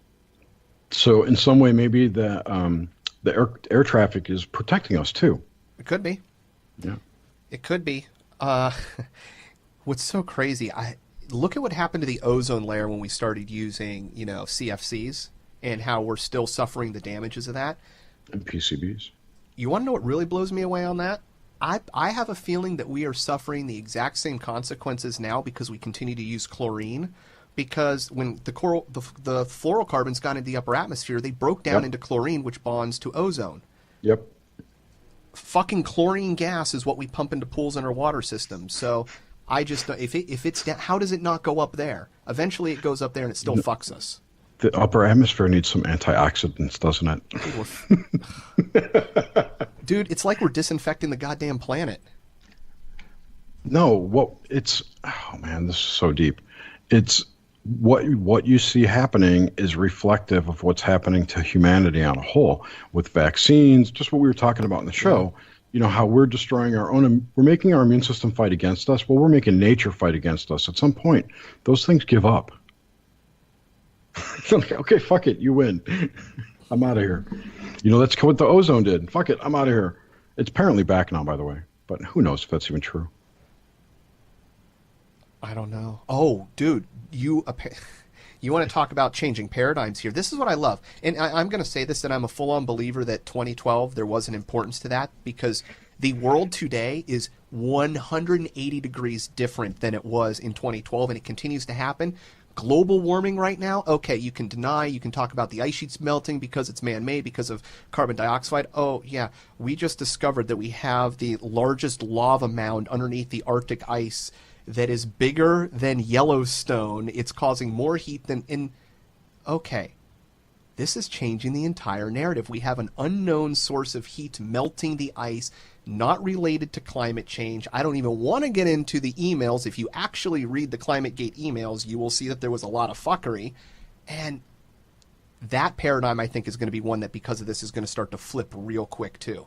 Speaker 6: So in some way, maybe the air traffic is protecting us too.
Speaker 9: It could be.
Speaker 6: Yeah.
Speaker 9: It could be. What's so crazy, look at what happened to the ozone layer when we started using, CFCs and how we're still suffering the damages of that.
Speaker 6: And PCBs.
Speaker 9: You want to know what really blows me away on that? I have a feeling that we are suffering the exact same consequences now because we continue to use chlorine. Because when the fluorocarbons got into the upper atmosphere, they broke down into chlorine, which bonds to ozone.
Speaker 6: Yep.
Speaker 9: Fucking chlorine gas is what we pump into pools in our water system. So I just, if it's down, how does it not go up there? Eventually it goes up there and it still fucks us.
Speaker 6: The upper atmosphere needs some antioxidants, doesn't
Speaker 9: it? Dude, it's like we're disinfecting the goddamn planet.
Speaker 6: No, oh man, this is so deep. It's what you see happening is reflective of what's happening to humanity on a whole with vaccines, just what we were talking about in the show. How we're destroying we're making our immune system fight against us. Well, we're making nature fight against us. At some point, those things give up. Okay, fuck it, you win. I'm out of here. That's what the ozone did. Fuck it, I'm out of here. It's apparently back now, by the way, but who knows if that's even true.
Speaker 9: I don't know. Oh, dude, you want to talk about changing paradigms here. This is what I love. And I'm going to say this, that I'm a full-on believer that 2012, there was an importance to that because the world today is 180 degrees different than it was in 2012, and it continues to happen. global warming right now. Okay, you can deny, you can talk about the ice sheets melting because it's man-made, because of carbon dioxide. Oh, yeah, we just discovered that we have the largest lava mound underneath the Arctic ice that is bigger than Yellowstone. It's causing more heat than in... Okay, this is changing the entire narrative. We have an unknown source of heat melting the ice, not related to climate change. I don't even want to get into the emails. If you actually read the ClimateGate emails, you will see that there was a lot of fuckery. And that paradigm, I think, is going to be one that, because of this, is going to start to flip real quick, too.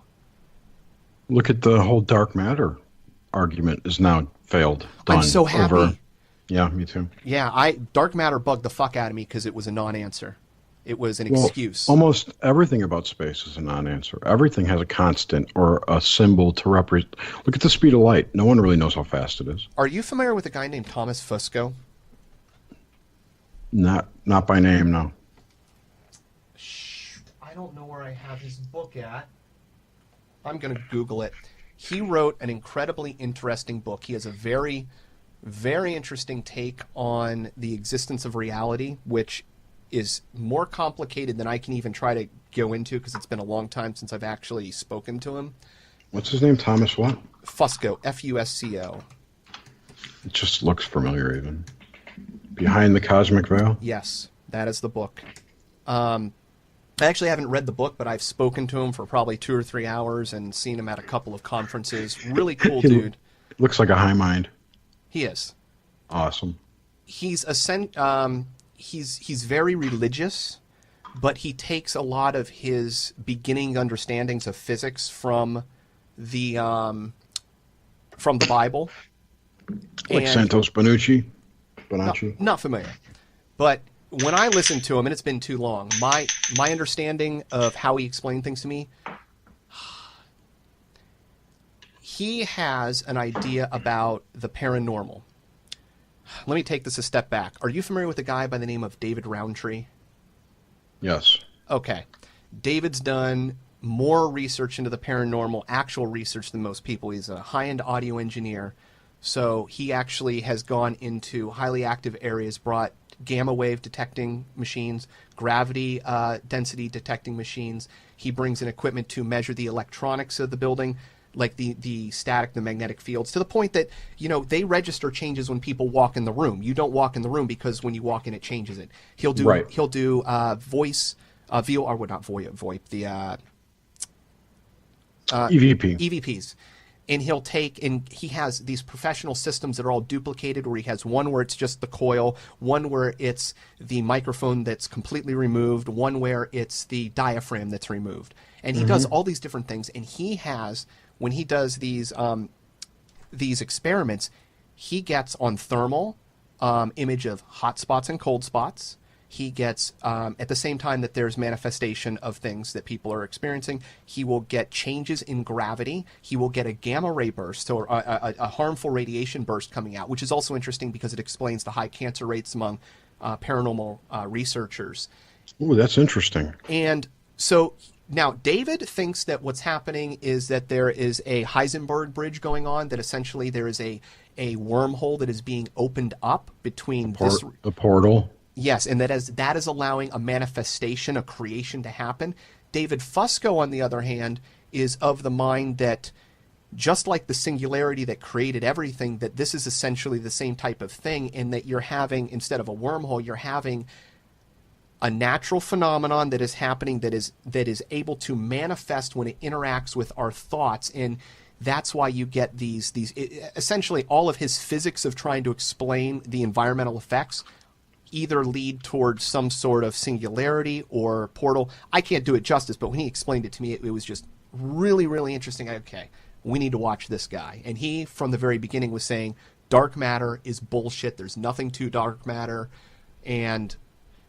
Speaker 6: Look at the whole dark matter argument is now failed. Done.
Speaker 9: I'm so happy.
Speaker 6: Yeah, me too.
Speaker 9: Yeah, dark matter bugged the fuck out of me because it was a non-answer. It was an excuse.
Speaker 6: Almost everything about space is a non-answer. Everything has a constant or a symbol to represent. Look at the speed of light. No one really knows how fast it is.
Speaker 9: Are you familiar with a guy named Thomas Fusco?
Speaker 6: Not by name, no.
Speaker 9: I don't know where I have his book at. I'm going to Google it. He wrote an incredibly interesting book. He has a very, very interesting take on the existence of reality, which is more complicated than I can even try to go into because it's been a long time since I've actually spoken to him.
Speaker 6: What's his name? Thomas what?
Speaker 9: Fusco, F-U-S-C-O.
Speaker 6: It just looks familiar even. Behind the Cosmic Veil?
Speaker 9: Yes, that is the book. I actually haven't read the book, but I've spoken to him for probably 2 or 3 hours and seen him at a couple of conferences. Really cool dude.
Speaker 6: Looks like a high mind.
Speaker 9: He is.
Speaker 6: Awesome.
Speaker 9: He's very religious, but he takes a lot of his beginning understandings of physics from the Bible.
Speaker 6: Like Santos Bonacci?
Speaker 9: Not familiar. But when I listen to him, and it's been too long, my understanding of how he explained things to me, he has an idea about the paranormal. Let me take this a step back. Are you familiar with a guy by the name of David Roundtree?
Speaker 6: Yes.
Speaker 9: Okay. David's done more research into the paranormal, actual research, than most people. He's a high-end audio engineer. So he actually has gone into highly active areas, brought gamma wave detecting machines, gravity density detecting machines. He brings in equipment to measure the electronics of the building, like the static, the magnetic fields, to the point that, they register changes when people walk in the room. You don't walk in the room because when you walk in, it changes it. He'll do voice, VO, or not VoIP, the EVPs. And he has these professional systems that are all duplicated, where he has one where it's just the coil, one where it's the microphone that's completely removed, one where it's the diaphragm that's removed. And he does all these different things. And he has, when he does these experiments, he gets on thermal image of hot spots and cold spots. He gets, at the same time that there's manifestation of things that people are experiencing, he will get changes in gravity. He will get a gamma ray burst, or a harmful radiation burst coming out, which is also interesting because it explains the high cancer rates among paranormal researchers.
Speaker 6: Ooh, that's interesting.
Speaker 9: And so now David thinks that what's happening is that there is a Heisenberg bridge going on, that essentially there is a wormhole that is being opened up between
Speaker 6: a portal.
Speaker 9: Yes, and that is allowing a manifestation, a creation to happen. David Fusco, on the other hand, is of the mind that just like the singularity that created everything, that this is essentially the same type of thing, in that you're having, instead of a wormhole, you're having a natural phenomenon that is happening that is able to manifest when it interacts with our thoughts. And that's why you get these essentially all of his physics of trying to explain the environmental effects either lead towards some sort of singularity or portal. I can't do it justice, but when he explained it to me, it was just really, really interesting. Okay, we need to watch this guy. And he, from the very beginning, was saying dark matter is bullshit. There's nothing to dark matter. And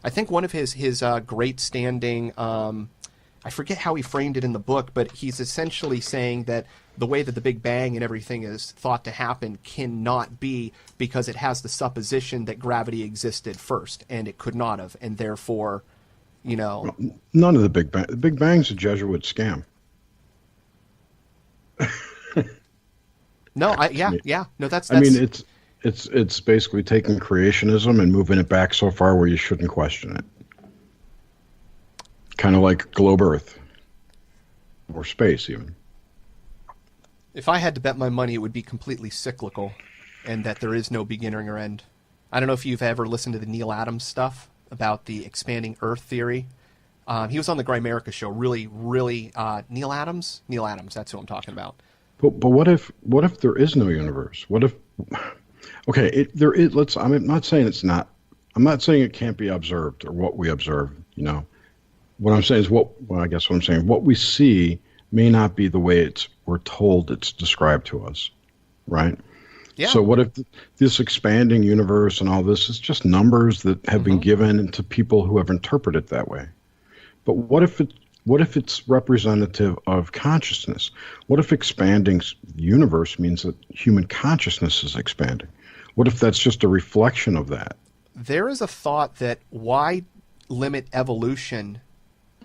Speaker 9: I think one of his great standing, I forget how he framed it in the book, but he's essentially saying that the way that the Big Bang and everything is thought to happen cannot be, because it has the supposition that gravity existed first, and it could not have, and therefore,
Speaker 6: None of the Big Bang. The Big Bang's a Jesuit scam.
Speaker 9: No, no, that's.
Speaker 6: I mean, it's It's basically taking creationism and moving it back so far where you shouldn't question it. Kind of like globe Earth. Or space, even.
Speaker 9: If I had to bet my money, it would be completely cyclical, and that there is no beginning or end. I don't know if you've ever listened to the Neil Adams stuff about the expanding Earth theory. He was on the Grimerica show. Really, Neil Adams. Neil Adams. That's who I'm talking about.
Speaker 6: But what if there is no universe? What if? Okay, there is. I'm not saying it's not. I'm not saying it can't be observed or what we observe. You know, what I'm saying is I guess what I'm saying. What we see may not be the way we're told it's described to us, right?
Speaker 9: Yeah.
Speaker 6: So what if this expanding universe and all this is just numbers that have been given to people who have interpreted it that way? But what if it's representative of consciousness? What if expanding universe means that human consciousness is expanding? What if that's just a reflection of that?
Speaker 9: There is a thought that why limit evolution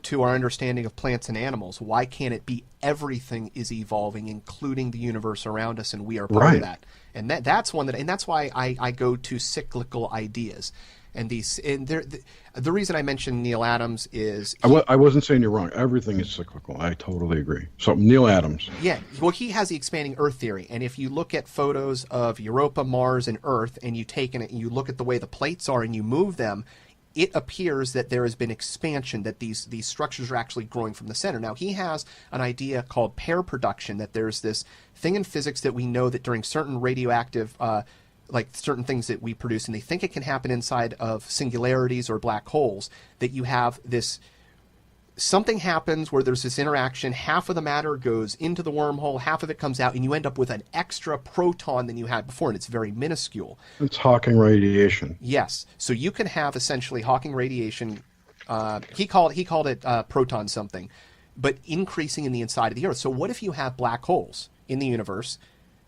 Speaker 9: to our understanding of plants and animals? Why can't it be everything is evolving, including the universe around us, and we are part of that? And that's one and that's why I go to cyclical ideas. And the reason I mentioned Neil Adams is...
Speaker 6: I wasn't saying you're wrong. Everything is cyclical. I totally agree. So Neil Adams.
Speaker 9: Yeah. Well, he has the expanding Earth theory. And if you look at photos of Europa, Mars, and Earth, and you look at the way the plates are and you move them, it appears that there has been expansion, that these structures are actually growing from the center. Now, he has an idea called pair production, that there's this thing in physics that we know that during certain radioactive... like certain things that we produce, and they think it can happen inside of singularities or black holes, that you have this, something happens where there's this interaction, half of the matter goes into the wormhole, half of it comes out, and you end up with an extra proton than you had before, and it's very minuscule.
Speaker 6: It's Hawking radiation.
Speaker 9: Yes. So you can have essentially Hawking radiation, he called it proton something, but increasing in the inside of the Earth. So what if you have black holes in the universe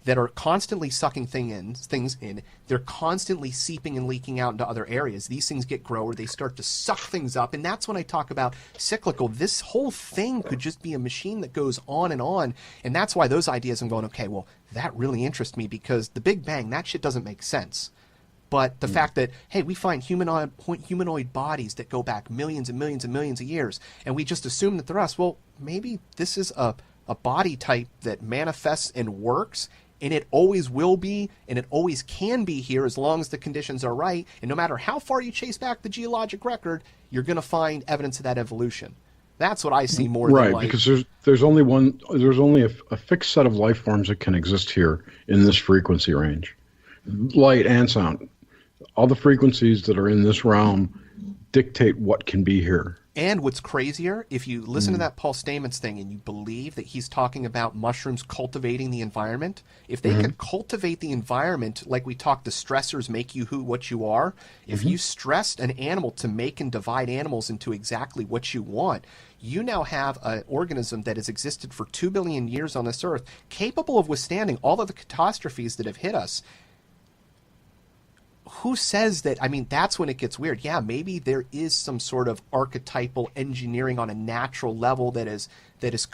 Speaker 9: that are constantly sucking things in, they're constantly seeping and leaking out into other areas. These things get grower, they start to suck things up, and that's when I talk about cyclical. This whole thing could just be a machine that goes on, and that's why those ideas I'm going, okay, well, that really interests me, because the Big Bang, that shit doesn't make sense. But the fact that, hey, we find humanoid bodies that go back millions and millions and millions of years, and we just assume that they're us, well, maybe this is a body type that manifests and works, and it always will be, and it always can be here as long as the conditions are right. And no matter how far you chase back the geologic record, you're going to find evidence of that evolution. That's what I see more than like...
Speaker 6: because there's only a fixed set of life forms that can exist here in this frequency range. Light and sound. All the frequencies that are in this realm dictate what can be here.
Speaker 9: And what's crazier, if you listen to that Paul Stamets thing and you believe that he's talking about mushrooms cultivating the environment, if they could cultivate the environment like we talked, the stressors make you what you are, if you stressed an animal to make and divide animals into exactly what you want, you now have an organism that has existed for 2 billion years on this earth, capable of withstanding all of the catastrophes that have hit us. Who says that? I mean, that's when it gets weird. Yeah, maybe there is some sort of archetypal engineering on a natural level that is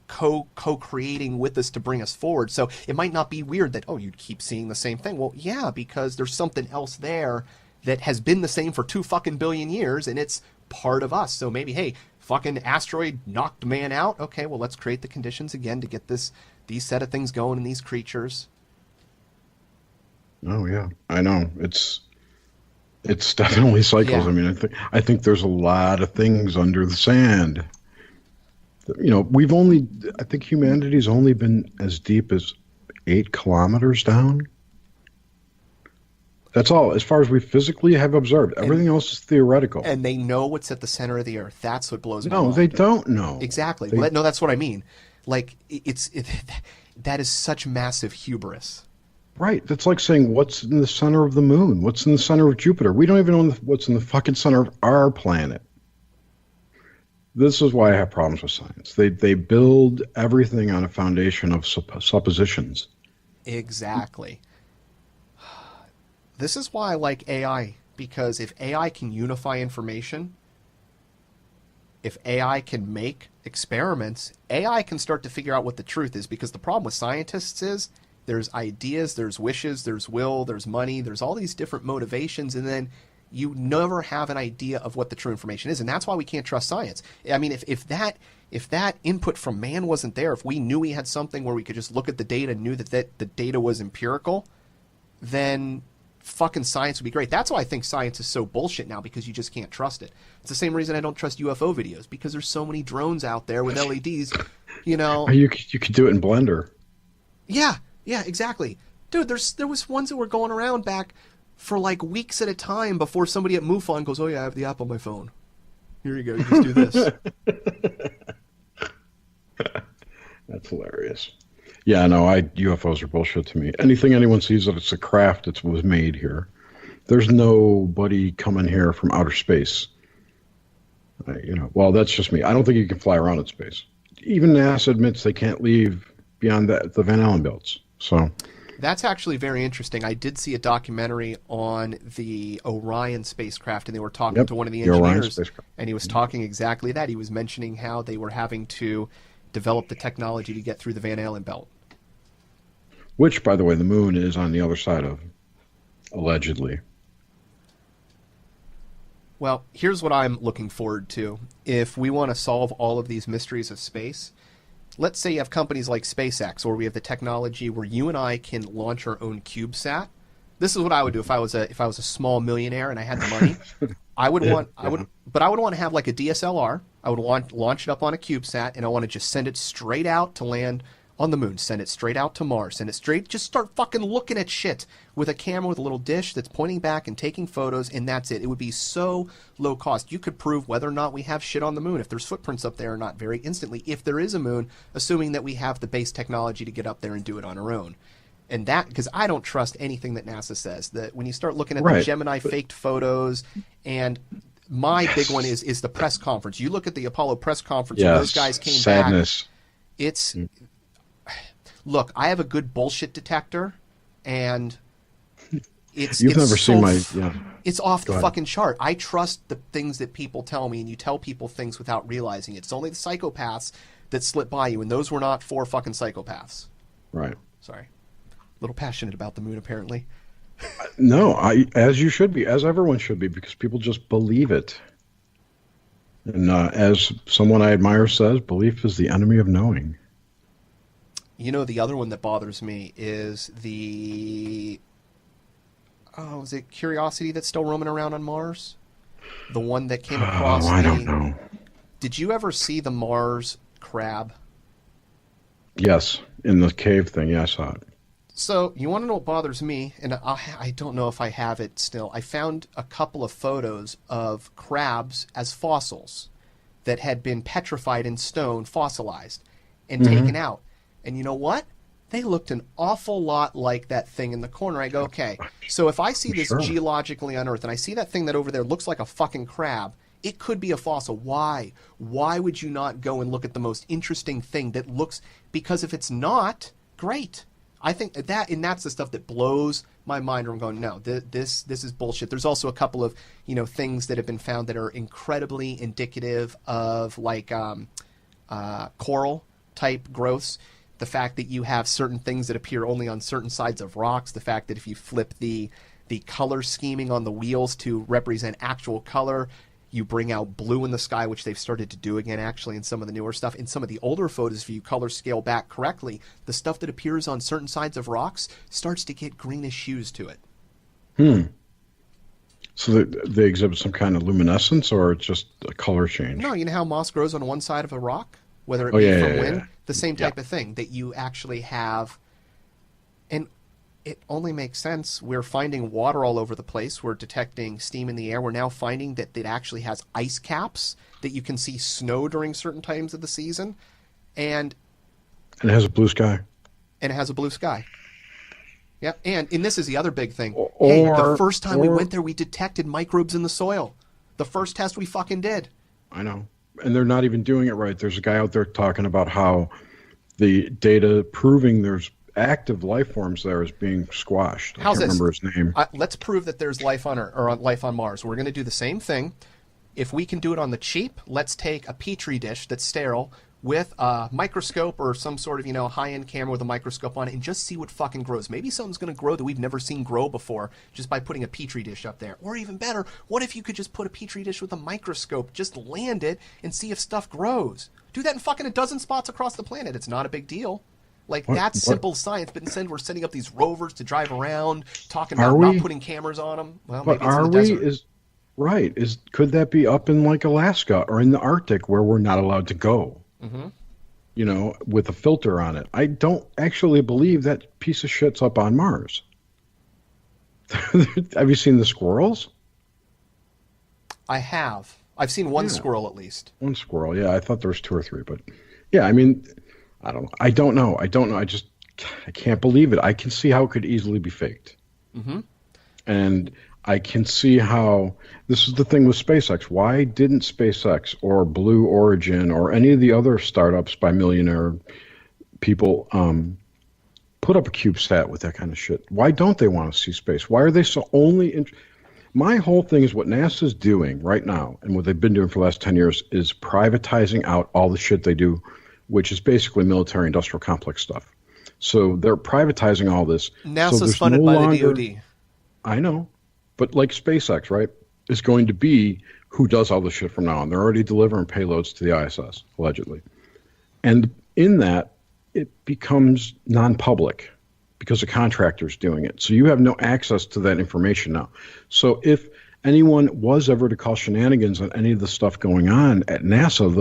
Speaker 9: co-creating with us to bring us forward. So it might not be weird that, oh, you keep seeing the same thing. Well, yeah, because there's something else there that has been the same for 2 fucking billion years, and it's part of us. So maybe, hey, fucking asteroid knocked man out. Okay, well, let's create the conditions again to get these set of things going in these creatures.
Speaker 6: Oh yeah, I know. It's definitely cycles. Yeah. I mean, I think there's a lot of things under the sand. You know, I think humanity's only been as deep as 8 kilometers down. That's all, as far as we physically have observed. Everything else is theoretical.
Speaker 9: And they know what's at the center of the Earth. That's what blows my mind.
Speaker 6: No, they don't know.
Speaker 9: Exactly. No, that's what I mean. Like, that is such massive hubris.
Speaker 6: Right. That's like saying, what's in the center of the moon? What's in the center of Jupiter? We don't even know what's in the fucking center of our planet. This is why I have problems with science. They build everything on a foundation of suppositions.
Speaker 9: Exactly. This is why I like AI, because if AI can unify information, if AI can make experiments, AI can start to figure out what the truth is, because the problem with scientists is there's ideas, there's wishes, there's will, there's money, there's all these different motivations, and then you never have an idea of what the true information is, and that's why we can't trust science. I mean, if that input from man wasn't there, if we knew we had something where we could just look at the data and knew that the data was empirical, then fucking science would be great. That's why I think science is so bullshit now, because you just can't trust it. It's the same reason I don't trust UFO videos, because there's so many drones out there with LEDs, you know.
Speaker 6: You could do it in Blender.
Speaker 9: Yeah, exactly. Dude, there was ones that were going around back for like weeks at a time before somebody at MUFON goes, oh yeah, I have the app on my phone. Here you go, you just do this.
Speaker 6: That's hilarious. Yeah, no, UFOs are bullshit to me. Anything anyone sees that it's a craft, it was made here. There's nobody coming here from outer space. Well, that's just me. I don't think you can fly around in space. Even NASA admits they can't leave beyond the Van Allen belts. So
Speaker 9: that's actually very interesting. I did see a documentary on the Orion spacecraft, and they were talking to one of the engineers, and he was talking exactly that. He was mentioning how they were having to develop the technology to get through the Van Allen belt.
Speaker 6: Which, by the way, the moon is on the other side of, allegedly.
Speaker 9: Well, here's what I'm looking forward to. If we want to solve all of these mysteries of space, let's say you have companies like SpaceX, or we have the technology where you and I can launch our own CubeSat. This is what I would do if I was a small millionaire and I had the money. I would want to have like a DSLR. I would launch it up on a CubeSat, and I want to just send it straight out to land on the moon, send it straight out to Mars, send it straight, just start fucking looking at shit with a camera with a little dish that's pointing back and taking photos, and that's it. It would be so low cost. You could prove whether or not we have shit on the moon, if there's footprints up there or not, very instantly, if there is a moon, assuming that we have the base technology to get up there and do it on our own. And that, because I don't trust anything that NASA says, that when you start looking at the Gemini faked photos, and my big one is the press conference. You look at the Apollo press conference, when those guys came back. It's... Look, I have a good bullshit detector, and it's it's off the fucking chart. I trust the things that people tell me, and you tell people things without realizing it. It's only the psychopaths that slip by you, and those were not 4 fucking psychopaths.
Speaker 6: Right.
Speaker 9: Sorry. A little passionate about the moon, apparently.
Speaker 6: No, as you should be, as everyone should be, because people just believe it. And as someone I admire says, belief is the enemy of knowing.
Speaker 9: You know, the other one that bothers me is is it Curiosity that's still roaming around on Mars? The one that came across
Speaker 6: I don't know.
Speaker 9: Did you ever see the Mars crab?
Speaker 6: Yes, in the cave thing, yeah, I saw it.
Speaker 9: So, you want to know what bothers me? And I don't know if I have it still. I found a couple of photos of crabs as fossils that had been petrified in stone, fossilized, and taken out. And you know what? They looked an awful lot like that thing in the corner. I go, okay, so if I see this geologically unearthed, and I see that thing that over there looks like a fucking crab, it could be a fossil. Why? Why would you not go and look at the most interesting thing that looks... Because if it's not, great. I think that, and that's the stuff that blows my mind. I'm going, no, this is bullshit. There's also a couple of, things that have been found that are incredibly indicative of, like, coral type growths. The fact that you have certain things that appear only on certain sides of rocks, the fact that if you flip the color scheming on the wheels to represent actual color, you bring out blue in the sky, which they've started to do again actually in some of the newer stuff. In some of the older photos, if you color scale back correctly, the stuff that appears on certain sides of rocks starts to get greenish hues to it.
Speaker 6: So they exhibit some kind of luminescence, or it's just a color change?
Speaker 9: No, you know how moss grows on one side of a rock? Whether it be from wind, the same type of thing that you actually have. And it only makes sense. We're finding water all over the place. We're detecting steam in the air. We're now finding that it actually has ice caps, that you can see snow during certain times of the season. And
Speaker 6: it has a blue sky.
Speaker 9: Yeah, and this is the other big thing. The first time we went there, we detected microbes in the soil. The first test we fucking did.
Speaker 6: I know. And they're not even doing it right. There's a guy out there talking about how the data proving there's active life forms there is being squashed. I can't remember his name.
Speaker 9: Let's prove that there's life on Earth, or life on Mars. We're going to do the same thing. If we can do it on the cheap, let's take a petri dish that's sterile. with a microscope or some sort of, high-end camera with a microscope on it and just see what fucking grows. Maybe something's going to grow that we've never seen grow before just by putting a petri dish up there. Or even better, what if you could just put a petri dish with a microscope, just land it and see if stuff grows? Do that in fucking a dozen spots across the planet. It's not a big deal. That's simple science, but instead we're sending up these rovers to drive around, talking about not putting cameras on them. Well, maybe it's in the desert.
Speaker 6: Right. Could that be up in Alaska or in the Arctic where we're not allowed to go? Mm-hmm. With a filter on it. I don't actually believe that piece of shit's up on Mars. Have you seen the squirrels?
Speaker 9: I have. I've seen one squirrel at least.
Speaker 6: One squirrel, yeah. I thought there was 2 or 3, but yeah, I mean, I don't know. I can't believe it. I can see how it could easily be faked. Mm-hmm. And I can see how this is the thing with SpaceX. Why didn't SpaceX or Blue Origin or any of the other startups by millionaire people put up a CubeSat with that kind of shit? Why don't they want to see space? Why are they so only my whole thing is what NASA's doing right now and what they've been doing for the last 10 years is privatizing out all the shit they do, which is basically military industrial complex stuff. So they're privatizing all this.
Speaker 9: NASA's funded by the DoD.
Speaker 6: I know. But like SpaceX, right, is going to be who does all this shit from now on. They're already delivering payloads to the ISS, allegedly. And in that, it becomes non-public because a contractor's doing it. So you have no access to that information now. So if anyone was ever to call shenanigans on any of the stuff going on at NASA,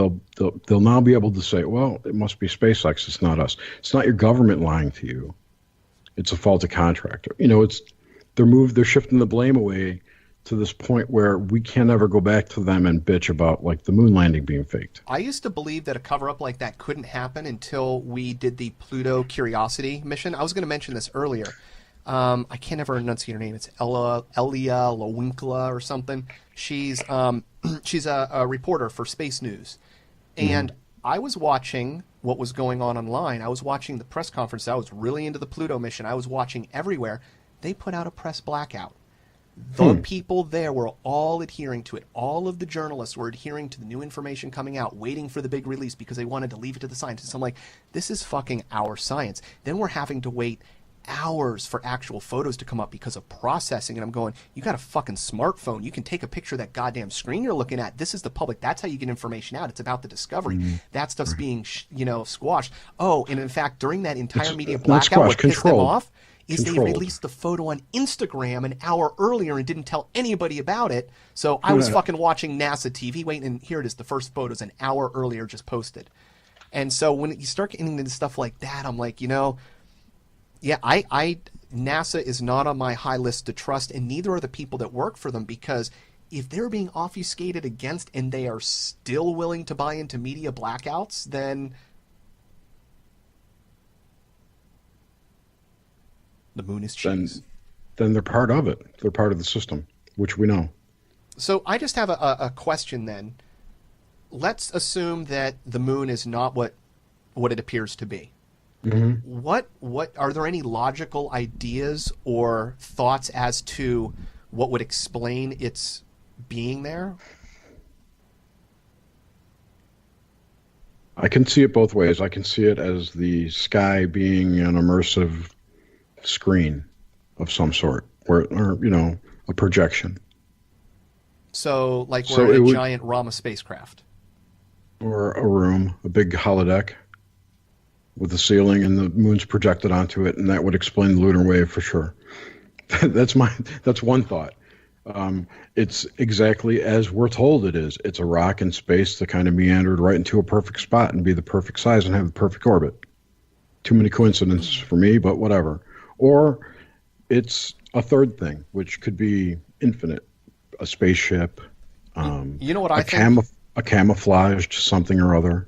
Speaker 6: they'll now be able to say, well, it must be SpaceX, it's not us. It's not your government lying to you. It's a faulty contractor. They're shifting the blame away to this point where we can't ever go back to them and bitch about the moon landing being faked.
Speaker 9: I used to believe that a cover-up like that couldn't happen until we did the Pluto Curiosity mission. I was going to mention this earlier. I can't ever enunciate her name. It's Elia Lowinkla or something. She's a reporter for Space News. And I was watching what was going on online. I was watching the press conference. I was really into the Pluto mission. I was watching everywhere. They put out a press blackout. The people there were all adhering to it. All of the journalists were adhering to the new information coming out, waiting for the big release because they wanted to leave it to the scientists. I'm like, this is fucking our science. Then we're having to wait hours for actual photos to come up because of processing. And I'm going, you got a fucking smartphone. You can take a picture of that goddamn screen you're looking at. This is the public. That's how you get information out. It's about the discovery. That stuff's being, squashed. Oh, and in fact, during that entire media blackout, what pissed them off is they released the photo on Instagram an hour earlier and didn't tell anybody about it. So I was fucking watching NASA TV, waiting, and here it is. The first photo's an hour earlier just posted. And so when you start getting into stuff like that, I'm like, NASA is not on my high list to trust, and neither are the people that work for them, because if they're being obfuscated against and they are still willing to buy into media blackouts, then the moon is cheese.
Speaker 6: Then they're part of it. They're part of the system, which we know.
Speaker 9: So I just have a question then. Let's assume that the moon is not what it appears to be. Mm-hmm. What are there any logical ideas or thoughts as to what would explain its being there?
Speaker 6: I can see it both ways. I can see it as the sky being an immersive screen of some sort, or a projection.
Speaker 9: So, we're in a giant Rama spacecraft.
Speaker 6: Or a room, a big holodeck with a ceiling, and the moon's projected onto it, and that would explain the lunar wave for sure. That's one thought. It's exactly as we're told it is. It's a rock in space that kind of meandered right into a perfect spot and be the perfect size and have the perfect orbit. Too many coincidences for me, but whatever. Or it's a third thing, which could be infinite. A spaceship.
Speaker 9: You know what I think?
Speaker 6: A camouflaged something or other.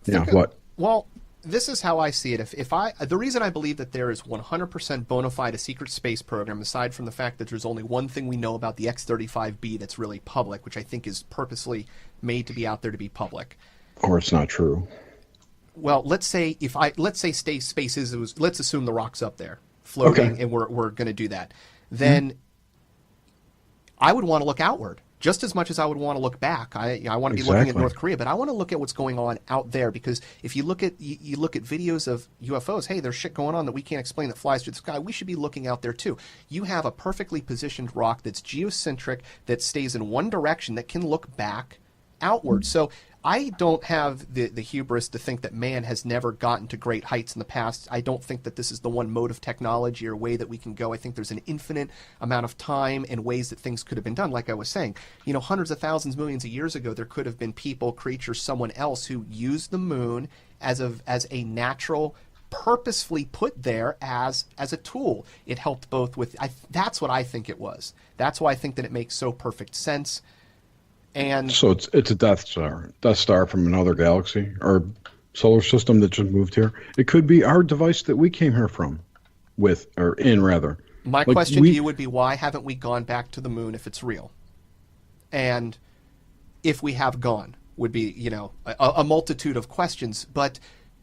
Speaker 6: What?
Speaker 9: Well, this is how I see it. The reason I believe that there is 100% bona fide a secret space program, aside from the fact that there's only one thing we know about the X-35B that's really public, which I think is purposely made to be out there to be public.
Speaker 6: Or it's not true.
Speaker 9: Well, let's say space is. Let's assume the rock's up there floating, and we're going to do that. Then I would want to look outward. Just as much as I would want to look back, I want to be looking at North Korea, but I want to look at what's going on out there, because if you look at you look at videos of UFOs, hey, there's shit going on that we can't explain that flies through the sky. We should be looking out there too. You have a perfectly positioned rock that's geocentric, that stays in one direction, that can look back outward. So I don't have the hubris to think that man has never gotten to great heights in the past. I don't think that this is the one mode of technology or way that we can go. I think there's an infinite amount of time and ways that things could have been done. Like I was saying, you know, hundreds of thousands, millions of years ago, there could have been people, creatures, someone else who used the moon as a natural, purposefully put there as a tool. It helped both with, that's what I think it was. That's why I think that it makes so perfect sense. And
Speaker 6: so it's a Death Star from another galaxy or solar system that just moved here. It could be our device that we came here from, rather.
Speaker 9: My question to you would be, why haven't we gone back to the moon if it's real? And if we have gone, would be, you know, a multitude of questions. But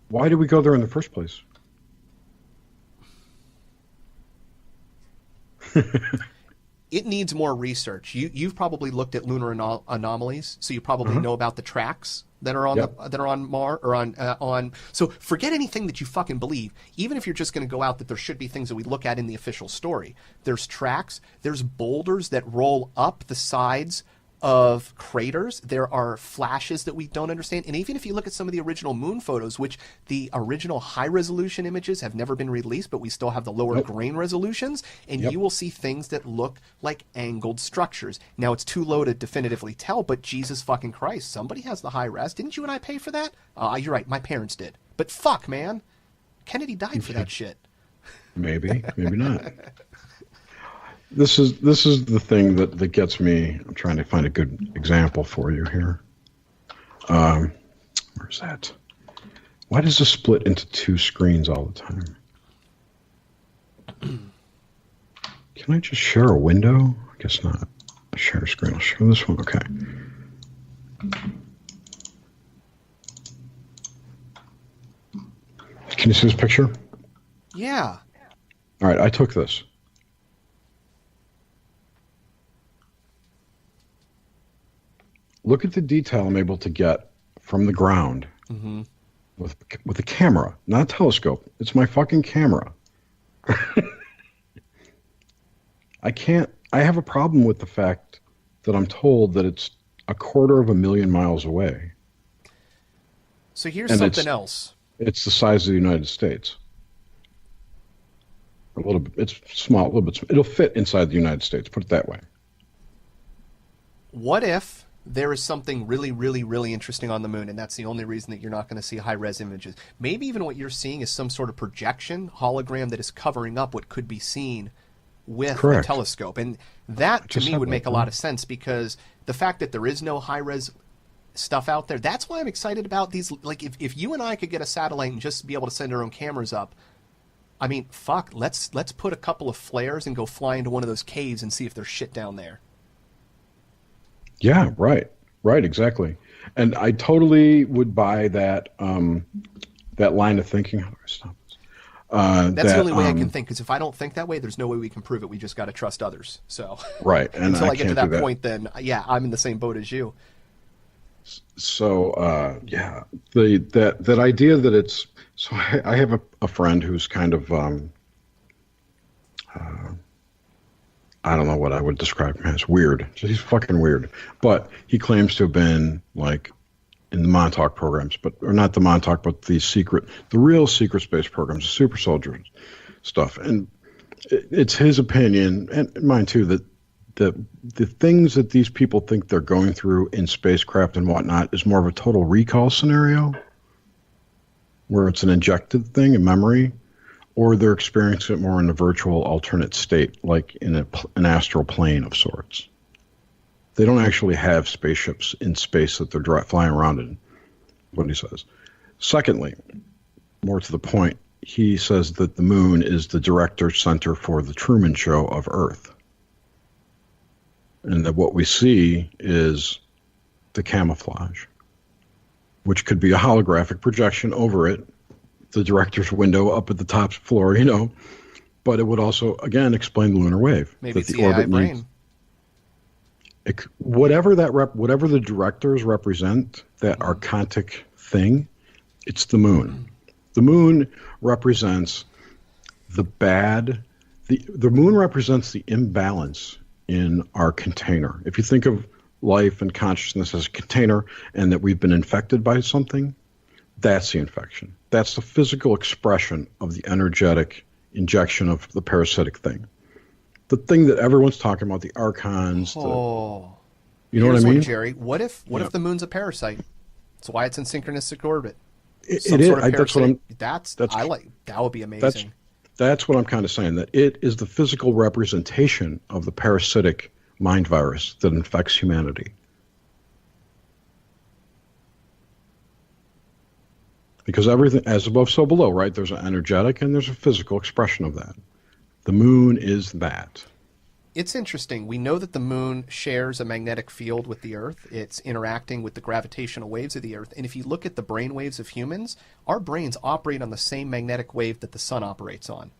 Speaker 6: why did we go there in the first place?
Speaker 9: It needs more research. You've probably looked at lunar anomalies, so you probably know about the tracks that are on that are on Mars or on. So forget anything that you fucking believe. Even if you're just going to go out that there should be things that we look at in the official story. There's tracks. There's boulders that roll up the sides of craters. There are flashes that we don't understand. And even if you look at some of the original moon photos, which the original high-resolution images have never been released, but we still have the lower grain resolutions, and you will see things that look like angled structures. Now, it's too low to definitively tell, but Jesus fucking Christ, somebody has the high-res. Didn't you and I pay for that? You're right, my parents did. But fuck, man. Kennedy died for that shit.
Speaker 6: Maybe, maybe not. This is the thing that gets me. I'm trying to find a good example for you here. Where's that? Why does this split into two screens all the time? Can I just share a window? I guess not. Share a screen. I'll share this one. Okay. Can you see this picture?
Speaker 9: Yeah.
Speaker 6: All right, I took this. Look at the detail I'm able to get from the ground with a camera, not a telescope. It's my fucking camera. I have a problem with the fact that I'm told that it's 250,000 miles away.
Speaker 9: So here's something else.
Speaker 6: It's the size of the United States. A little bit. It's small. A little bit. It'll fit inside the United States. Put it that way.
Speaker 9: What if there is something really, really, really interesting on the moon, and that's the only reason that you're not going to see high-res images? Maybe even what you're seeing is some sort of projection, hologram that is covering up what could be seen with a telescope. And that, to me, would make a lot of sense, because the fact that there is no high-res stuff out there, that's why I'm excited about these. Like, if you and I could get a satellite and just be able to send our own cameras up, I mean, fuck, let's put a couple of flares and go fly into one of those caves and see if there's shit down there.
Speaker 6: Yeah, right, exactly. And I totally would buy that that line of thinking. How do I stop this?
Speaker 9: That's the only way I can think, because if I don't think that way, there's no way we can prove it. We just got to trust others. So
Speaker 6: right, and
Speaker 9: until I get to that point, then yeah, I'm in the same boat as you.
Speaker 6: So yeah, that idea that it's so. I have a friend who's kind of I don't know what I would describe him as. Weird. He's fucking weird. But he claims to have been, like, in the Montauk programs, or not the Montauk, but the real secret space programs, the super soldiers stuff. And it's his opinion, and mine too, that the things that these people think they're going through in spacecraft and whatnot is more of a total recall scenario, where it's an injected thing, a memory, or they're experiencing it more in a virtual alternate state, like in an astral plane of sorts. They don't actually have spaceships in space that they're flying around in, what he says. Secondly, more to the point, he says that the moon is the director's center for the Truman Show of Earth. And that what we see is the camouflage, which could be a holographic projection over it, the director's window up at the top floor, you know, but it would also, again, explain the lunar wave.
Speaker 9: Maybe it's the AI brain.
Speaker 6: whatever the directors represent, that archontic thing, it's the moon. The moon represents the bad. The moon represents the imbalance in our container. If you think of life and consciousness as a container and that we've been infected by something, that's the infection. That's the physical expression of the energetic injection of the parasitic thing. The thing that everyone's talking about, the archons. You know what I mean?
Speaker 9: One, Jerry. What if the moon's a parasite? That's why it's in synchronistic orbit.
Speaker 6: It is.
Speaker 9: That would be amazing.
Speaker 6: That's what I'm kind of saying, that it is the physical representation of the parasitic mind virus that infects humanity. Because everything, as above, so below, right? There's an energetic and there's a physical expression of that. The moon is that.
Speaker 9: It's interesting. We know that the moon shares a magnetic field with the Earth. It's interacting with the gravitational waves of the Earth. And if you look at the brain waves of humans, our brains operate on the same magnetic wave that the sun operates on.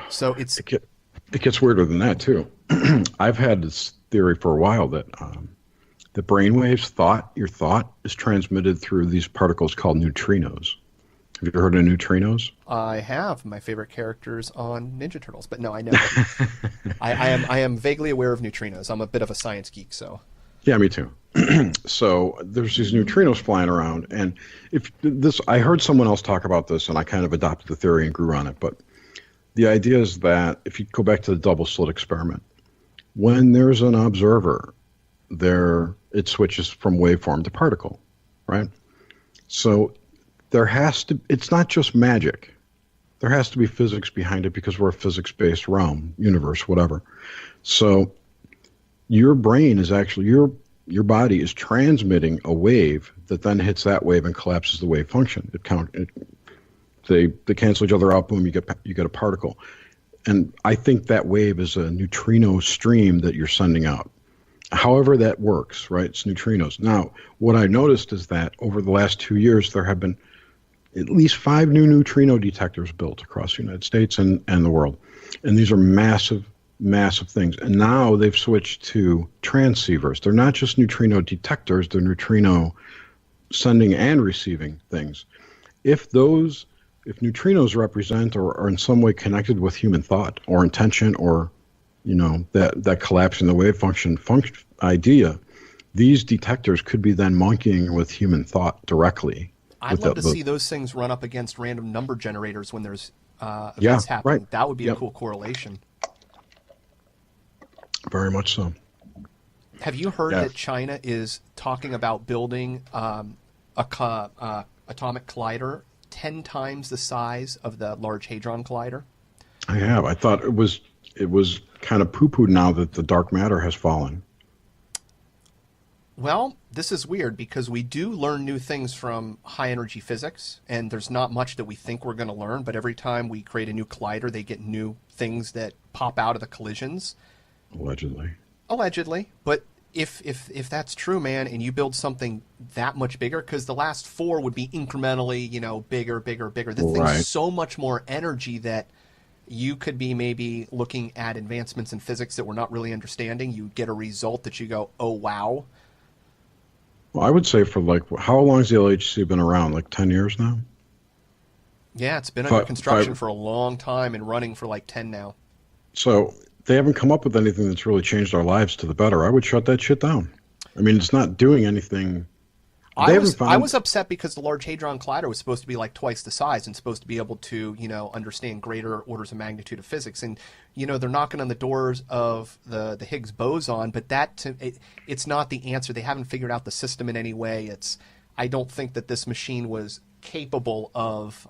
Speaker 9: So it
Speaker 6: gets weirder than that, too. I've had this theory for a while that the brain waves, your thought is transmitted through these particles called neutrinos. Have you ever heard of neutrinos?
Speaker 9: I have. My favorite characters on Ninja Turtles, but no, I know. I am vaguely aware of neutrinos. I'm a bit of a science geek, so.
Speaker 6: Yeah, me too. So there's these neutrinos flying around, and I heard someone else talk about this, and I kind of adopted the theory and grew on it. But the idea is that if you go back to the double slit experiment, when there's an observer, it switches from waveform to particle, right? So it's not just magic. There has to be physics behind it because we're a physics-based realm, universe, whatever. So your brain is actually, your body is transmitting a wave that then hits that wave and collapses the wave function. They cancel each other out, boom, you get a particle. And I think that wave is a neutrino stream that you're sending out. However that works, right? It's neutrinos. Now, what I noticed is that over the last 2 years, there have been at least 5 new neutrino detectors built across the United States and the world. And these are massive, massive things. And now they've switched to transceivers. They're not just neutrino detectors, they're neutrino sending and receiving things. If neutrinos represent or are in some way connected with human thought or intention or that collapse in the wave function idea, these detectors could be then monkeying with human thought directly.
Speaker 9: I'd love to see those things run up against random number generators when there's events happening. Right. That would be a cool correlation.
Speaker 6: Very much so.
Speaker 9: Have you heard that China is talking about building atomic collider 10 times the size of the Large Hadron Collider?
Speaker 6: I have. I thought it was kind of poo-pooed now that the dark matter has fallen.
Speaker 9: Well, this is weird because we do learn new things from high-energy physics, and there's not much that we think we're going to learn, but every time we create a new collider, they get new things that pop out of the collisions. Allegedly. But if that's true, man, and you build something that much bigger, because the last 4 would be incrementally, bigger. This thing's so much more energy that you could be maybe looking at advancements in physics that we're not really understanding. You get a result that you go, oh, wow.
Speaker 6: Well, I would say for how long has the LHC been around? 10 years now?
Speaker 9: Yeah, it's been under construction for a long time and running for 10 now.
Speaker 6: So they haven't come up with anything that's really changed our lives to the better. I would shut that shit down. I mean, it's not doing anything.
Speaker 9: I was upset because the Large Hadron Collider was supposed to be twice the size and supposed to be able to, understand greater orders of magnitude of physics. And, they're knocking on the doors of the Higgs boson, but it's not the answer. They haven't figured out the system in any way. I don't think that this machine was capable of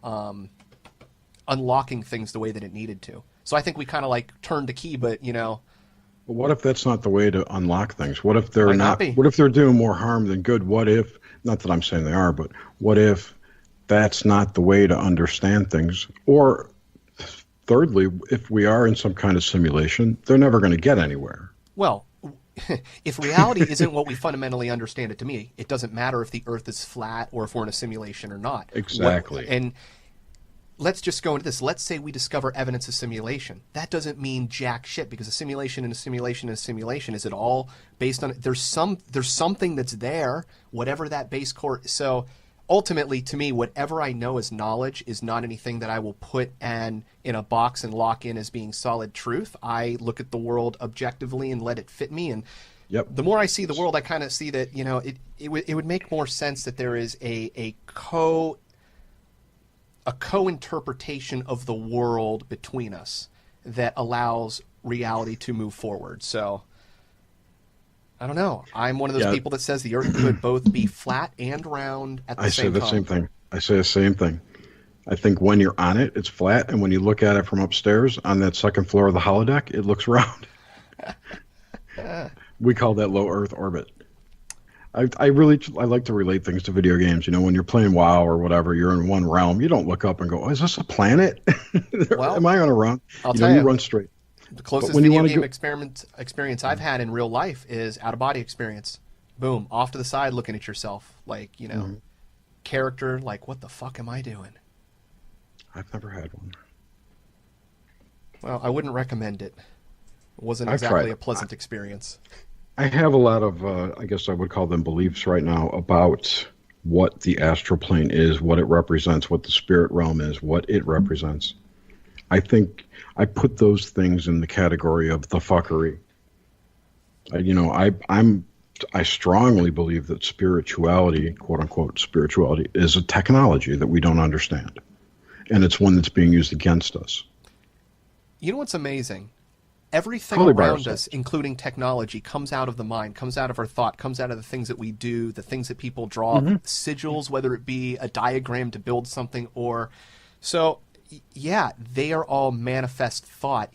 Speaker 9: unlocking things the way that it needed to. So I think we kind of turned the key, but, But
Speaker 6: what if that's not the way to unlock things? What if they're what if they're doing more harm than good? What if, not that I'm saying they are, but what if that's not the way to understand things? Or thirdly, if we are in some kind of simulation, they're never going to get anywhere.
Speaker 9: Well, if reality isn't what we fundamentally understand it to be, it doesn't matter if the Earth is flat or if we're in a simulation or not.
Speaker 6: Exactly.
Speaker 9: And let's just go into this. Let's say we discover evidence of simulation. That doesn't mean jack shit, because a simulation and a simulation and a simulation, is it all based on, there's something that's there, whatever that base core. So ultimately, to me, whatever I know as knowledge is not anything that I will put in a box and lock in as being solid truth. I look at the world objectively and let it fit me. And the more I see the world, I kind of see that, it would make more sense that there is a co-interpretation of the world between us that allows reality to move forward. So I don't know. I'm one of those people that says the Earth could both be flat and round at the same time. I say the same thing. I say the same thing. I think when you're on it, it's flat, and when you look at it from upstairs on that second floor of the holodeck, it looks round. We call that low Earth orbit. I like to relate things to video games. When you're playing WoW or whatever, you're in one realm. You don't look up and go, "Oh, is this a planet? Am I on a run?" I'll tell you,
Speaker 6: run straight.
Speaker 9: The closest video game experience I've had in real life is out-of-body experience. Boom, off to the side, looking at yourself, like character. Like, what the fuck am I doing?
Speaker 6: I've never had one.
Speaker 9: Well, I wouldn't recommend it. It wasn't exactly a pleasant experience.
Speaker 6: I have a lot of, I guess I would call them beliefs right now about what the astral plane is, what it represents, what the spirit realm is, what it represents. I think I put those things in the category of the fuckery. I strongly believe that spirituality, quote unquote spirituality, is a technology that we don't understand, and it's one that's being used against us.
Speaker 9: You know what's amazing? Everything around us, including technology, comes out of the mind, comes out of our thought, comes out of the things that we do, the things that people draw, sigils, whether it be a diagram to build something or... So, yeah, they are all manifest thought.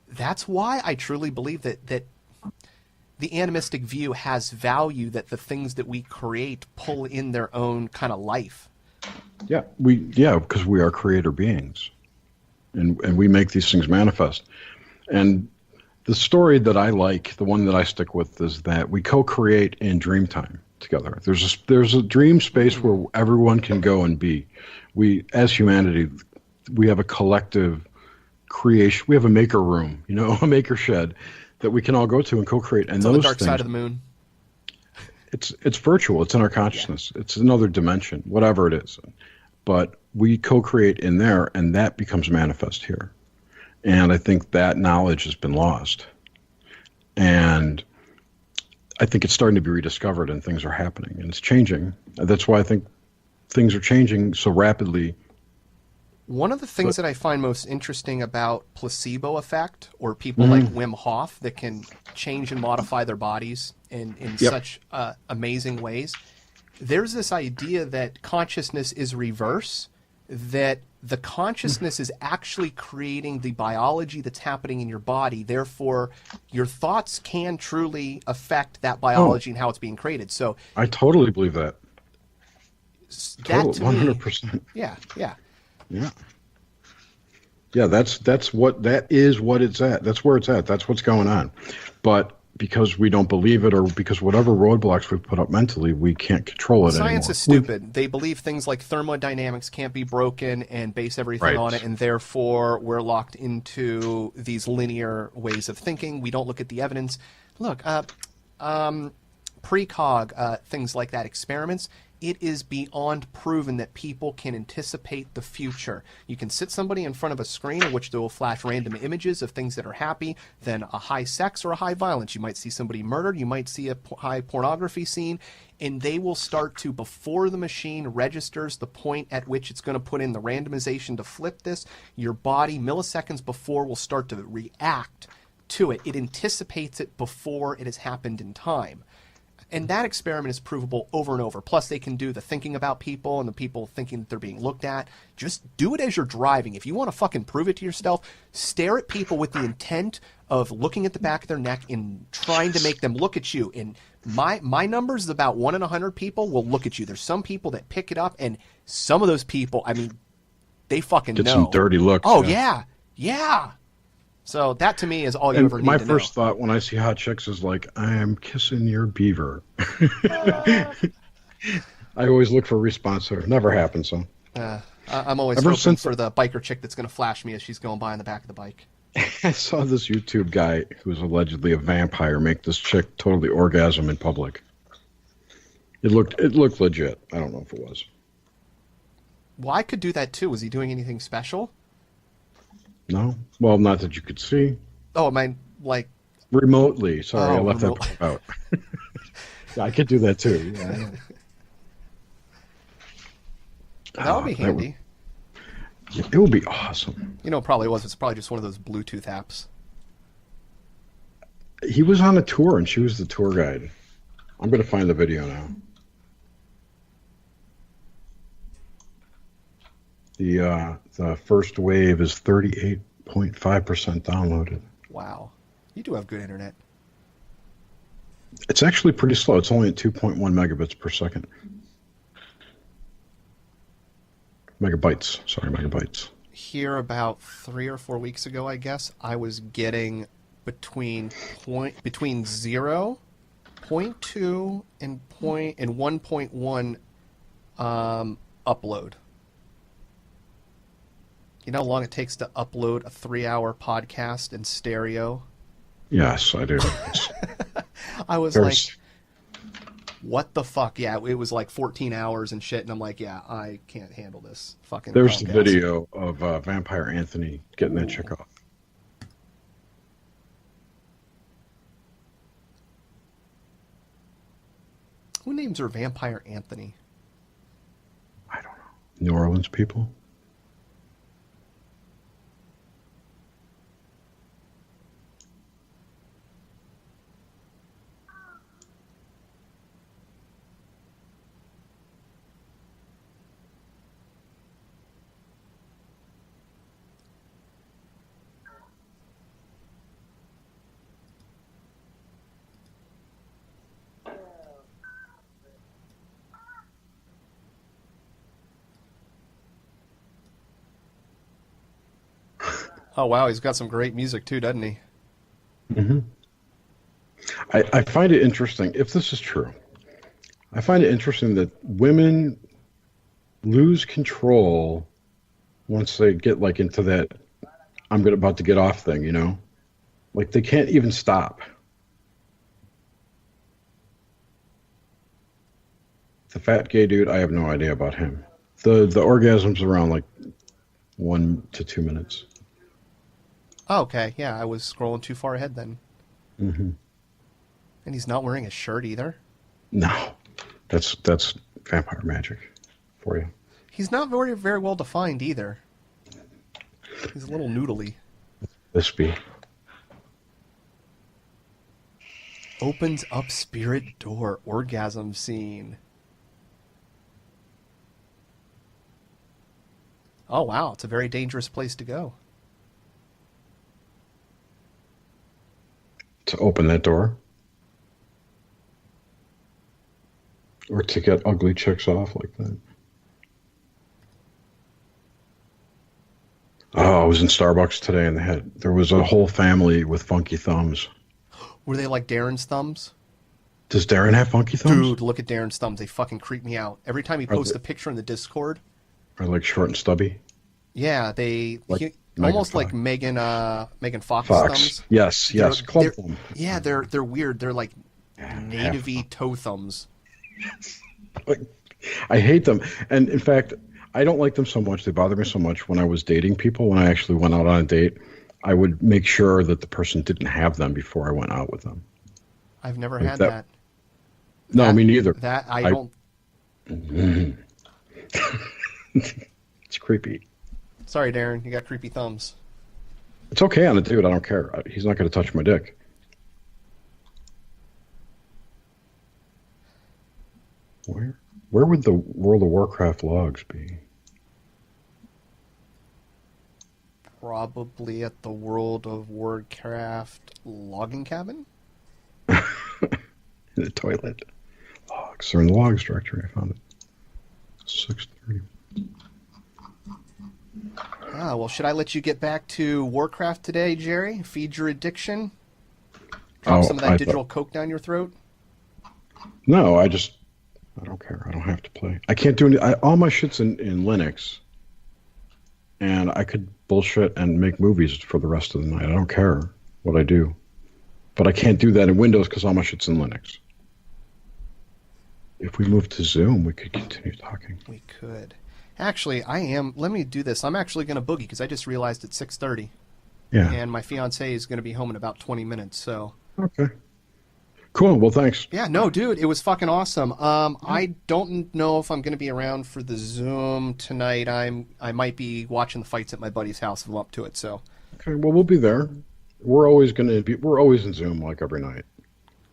Speaker 9: That's why I truly believe that the animistic view has value, that the things that we create pull in their own kind of life.
Speaker 6: Yeah, because we are creator beings. And we make these things manifest. And the story that I like, the one that I stick with, is that we co-create in dream time together. There's a dream space where everyone can go and be. We, as humanity, we have a collective creation. We have a maker room, a maker shed that we can all go to and co-create. And
Speaker 9: it's
Speaker 6: those
Speaker 9: on the dark
Speaker 6: things,
Speaker 9: side of the moon.
Speaker 6: It's virtual. It's in our consciousness. Yeah. It's another dimension, whatever it is. But we co-create in there, and that becomes manifest here. And I think that knowledge has been lost. And I think it's starting to be rediscovered, and things are happening, and it's changing. That's why I think things are changing so rapidly.
Speaker 9: One of the things that I find most interesting about placebo effect, or people like Wim Hof that can change and modify their bodies in such amazing ways, there's this idea that consciousness is reverse, that the consciousness is actually creating the biology that's happening in your body. Therefore, your thoughts can truly affect that biology and how it's being created. So
Speaker 6: I totally believe that.
Speaker 9: That
Speaker 6: 100%.
Speaker 9: Yeah.
Speaker 6: That's what it's at. That's where it's at. That's what's going on. But because we don't believe it, or because whatever roadblocks we put up mentally, we can't control it anymore.
Speaker 9: Science is stupid. They believe things like thermodynamics can't be broken and base everything on it, and therefore we're locked into these linear ways of thinking. We don't look at the evidence. Look, precog, things like that, experiments, it is beyond proven that people can anticipate the future. You can sit somebody in front of a screen in which they will flash random images of things that are happy, then a high sex or a high violence. You might see somebody murdered, you might see a high pornography scene, and they will start to, before the machine registers the point at which it's going to put in the randomization to flip this, your body, milliseconds before, will start to react to it. It anticipates it before it has happened in time. And that experiment is provable over and over. Plus, they can do the thinking about people and the people thinking that they're being looked at. Just do it as you're driving. If you want to fucking prove it to yourself, stare at people with the intent of looking at the back of their neck and trying to make them look at you. And my numbers is about 1 in 100 people will look at you. There's some people that pick it up, and some of those people, I mean, they fucking know.
Speaker 6: Get some dirty looks.
Speaker 9: Oh, yeah. So that to me is all you ever need to know.
Speaker 6: My first thought when I see hot chicks is like, I am kissing your beaver. I always look for a response there. Never happens, so.
Speaker 9: I'm always
Speaker 6: Ever
Speaker 9: hoping
Speaker 6: since-
Speaker 9: for the biker chick that's going to flash me as she's going by on the back of the bike.
Speaker 6: I saw this YouTube guy who was allegedly a vampire make this chick totally orgasm in public. It looked legit. I don't know if it was.
Speaker 9: Well, I could do that too. Was he doing anything special?
Speaker 6: No? Well, not that you could see.
Speaker 9: Oh, am I like...
Speaker 6: Remotely. Sorry, I left
Speaker 9: remote.
Speaker 6: that part out. Yeah, I could do that too. Yeah, I know.
Speaker 9: That would be handy.
Speaker 6: It would be awesome.
Speaker 9: You know, it probably was. It's probably just one of those Bluetooth apps.
Speaker 6: He was on a tour, and she was the tour guide. I'm going to find the video now. The first wave is 38.5% downloaded.
Speaker 9: Wow. You do have good internet.
Speaker 6: It's actually pretty slow. It's only at 2.1 megabits per second. Megabytes. Sorry, megabytes.
Speaker 9: Here about 3 or 4 weeks ago, I guess, I was getting between 0, 0.2, and 1.1 upload. You know how long it takes to upload a 3-hour podcast in stereo?
Speaker 6: Yes, I do.
Speaker 9: I was like, what the fuck? Yeah, it was like 14 hours and shit, and I'm like, yeah, I can't handle this fucking
Speaker 6: There's
Speaker 9: podcast.
Speaker 6: the video of Vampire Anthony getting that chick off.
Speaker 9: Who names her Vampire Anthony?
Speaker 6: New Orleans people.
Speaker 9: Oh, wow, he's got some great music too, doesn't he?
Speaker 6: Mm-hmm. I find it interesting, if this is true, I find it interesting that women lose control once they get like into that about to get off thing, you know? Like they can't even stop. The fat gay dude, I have no idea about him. The orgasm's around like 1 to 2 minutes.
Speaker 9: Oh, okay, yeah, I was scrolling too far ahead then.
Speaker 6: Mm-hmm.
Speaker 9: And he's not wearing a shirt either?
Speaker 6: No, that's vampire magic for you.
Speaker 9: He's not very, very well defined either. He's a little noodly.
Speaker 6: Wispy.
Speaker 9: Opens up spirit door, orgasm scene. Oh, wow, it's a very dangerous place to go.
Speaker 6: To open that door. Or to get ugly chicks off like that. Oh, I was in Starbucks today and there was a whole family with funky thumbs.
Speaker 9: Were they like Darren's thumbs?
Speaker 6: Does Darren have funky thumbs?
Speaker 9: Dude, look at Darren's thumbs. They fucking creep me out. Every time he posts a picture in the Discord.
Speaker 6: Are like short and stubby?
Speaker 9: Yeah, almost like Megan Fox thumbs.
Speaker 6: Yes. Club thumb.
Speaker 9: Yeah, they're weird. They're like native-y toe thumbs.
Speaker 6: I hate them. And in fact, I don't like them so much. They bother me so much when I was dating people. When I actually went out on a date, I would make sure that the person didn't have them before I went out with them.
Speaker 9: I've never had that.
Speaker 6: No, me neither.
Speaker 9: That I don't.
Speaker 6: It's creepy.
Speaker 9: Sorry, Darren. You got creepy thumbs.
Speaker 6: It's okay on a dude. I don't care. He's not going to touch my dick. Where would the World of Warcraft logs be?
Speaker 9: Probably at the World of Warcraft logging cabin?
Speaker 6: In the toilet. Logs. They're in the logs directory. I found it. 6:30.
Speaker 9: Ah, well, should I let you get back to Warcraft today, Jerry? Feed your addiction? Drop some of that digital coke down your throat?
Speaker 6: No, I don't care. I don't have to play. I can't do any. All my shit's in Linux, and I could bullshit and make movies for the rest of the night. I don't care what I do. But I can't do that in Windows because all my shit's in Linux. If we move to Zoom, we could continue talking.
Speaker 9: We could. Actually, let me do this. I'm actually going to boogie because I just realized it's 6:30.
Speaker 6: Yeah.
Speaker 9: And my fiance is going to be home in about 20 minutes, so.
Speaker 6: Okay. Cool. Well, thanks.
Speaker 9: Yeah, no, dude, it was fucking awesome. I don't know if I'm going to be around for the Zoom tonight. I might be watching the fights at my buddy's house if I'm up to it, so.
Speaker 6: Okay, well, we'll be there. We're always in Zoom like every night.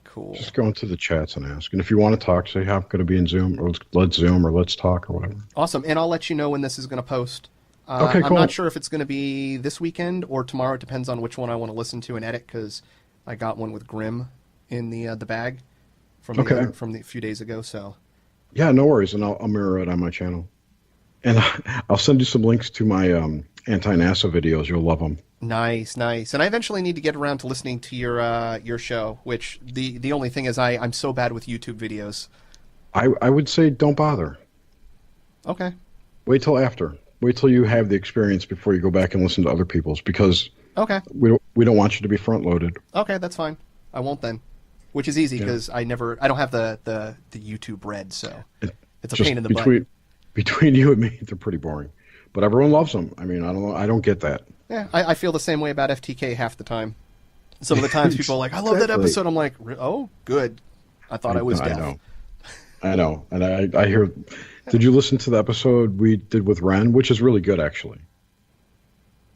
Speaker 9: Cool.
Speaker 6: Just go into the chats and ask. And if you want to talk, say, I'm going to be in Zoom, or let's Zoom, or let's talk, or whatever.
Speaker 9: Awesome. And I'll let you know when this is going to post.
Speaker 6: Okay, cool.
Speaker 9: I'm not sure if it's going to be this weekend or tomorrow. It depends on which one I want to listen to and edit, because I got one with Grim in the bag from the few days ago. So. Yeah,
Speaker 6: no worries, and I'll mirror it on my channel. And I'll send you some links to my anti-NASA videos. You'll love them.
Speaker 9: Nice, nice. And I eventually need to get around to listening to your show, which the only thing is I'm so bad with YouTube videos.
Speaker 6: I would say don't bother.
Speaker 9: Okay.
Speaker 6: Wait till after. Wait till you have the experience before you go back and listen to other people's, because
Speaker 9: okay,
Speaker 6: we don't want you to be front loaded.
Speaker 9: Okay, that's fine. I won't then. Which is easy because I don't have the YouTube Red, so it's a pain in the butt.
Speaker 6: Between you and me, they're pretty boring. But everyone loves them. I mean, I don't get that.
Speaker 9: Yeah, I feel the same way about FTK half the time. Some of the times people are like, I love that episode. I'm like, oh, good. I thought I was deaf.
Speaker 6: I know. And I hear, did you listen to the episode we did with RYNE, which is really good, actually?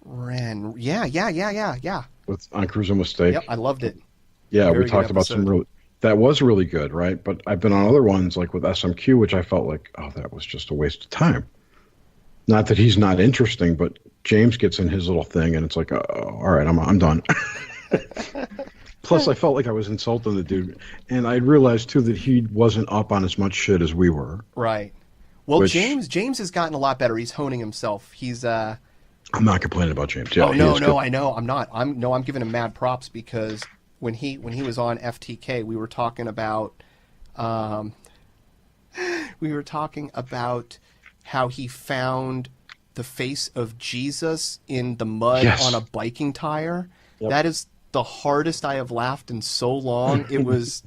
Speaker 9: RYNE. Yeah.
Speaker 6: On CRUZ Mistake.
Speaker 9: Yep, I loved it.
Speaker 6: Yeah, we talked about that was really good, right? But I've been on other ones, like with SMQ, which I felt like, oh, that was just a waste of time. Not that he's not interesting, but James gets in his little thing, and it's like, oh, all right, I'm done. Plus, I felt like I was insulting the dude, and I realized too that he wasn't up on as much shit as we were.
Speaker 9: Right. Well, James has gotten a lot better. He's honing himself. He's I'm
Speaker 6: not complaining about James. Yeah,
Speaker 9: oh no, I know. I'm not. I'm giving him mad props because when he was on FTK, we were talking about how he found the face of Jesus in the mud on a biking tire. Yep. That is the hardest I have laughed in so long. It was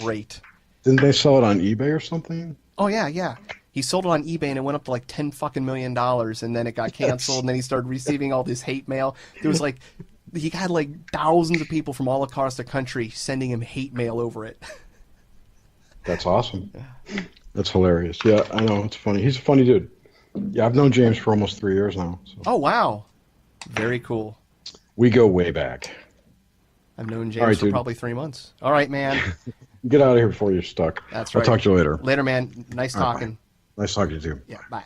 Speaker 9: great.
Speaker 6: Didn't they sell it on eBay or something?
Speaker 9: Oh yeah. He sold it on eBay and it went up to like $10 million, and then it got canceled, and then he started receiving all this hate mail. There was like he had like thousands of people from all across the country sending him hate mail over it.
Speaker 6: That's awesome. That's hilarious. Yeah, I know. It's funny. He's a funny dude. Yeah, I've known James for almost 3 years now. So.
Speaker 9: Oh, wow. Very cool.
Speaker 6: We go way back.
Speaker 9: I've known James for probably 3 months. All right, man.
Speaker 6: Get out of here before you're stuck.
Speaker 9: That's right.
Speaker 6: I'll talk to you later.
Speaker 9: Later, man. Nice talking.
Speaker 6: Right, nice talking to you.
Speaker 9: Yeah, bye.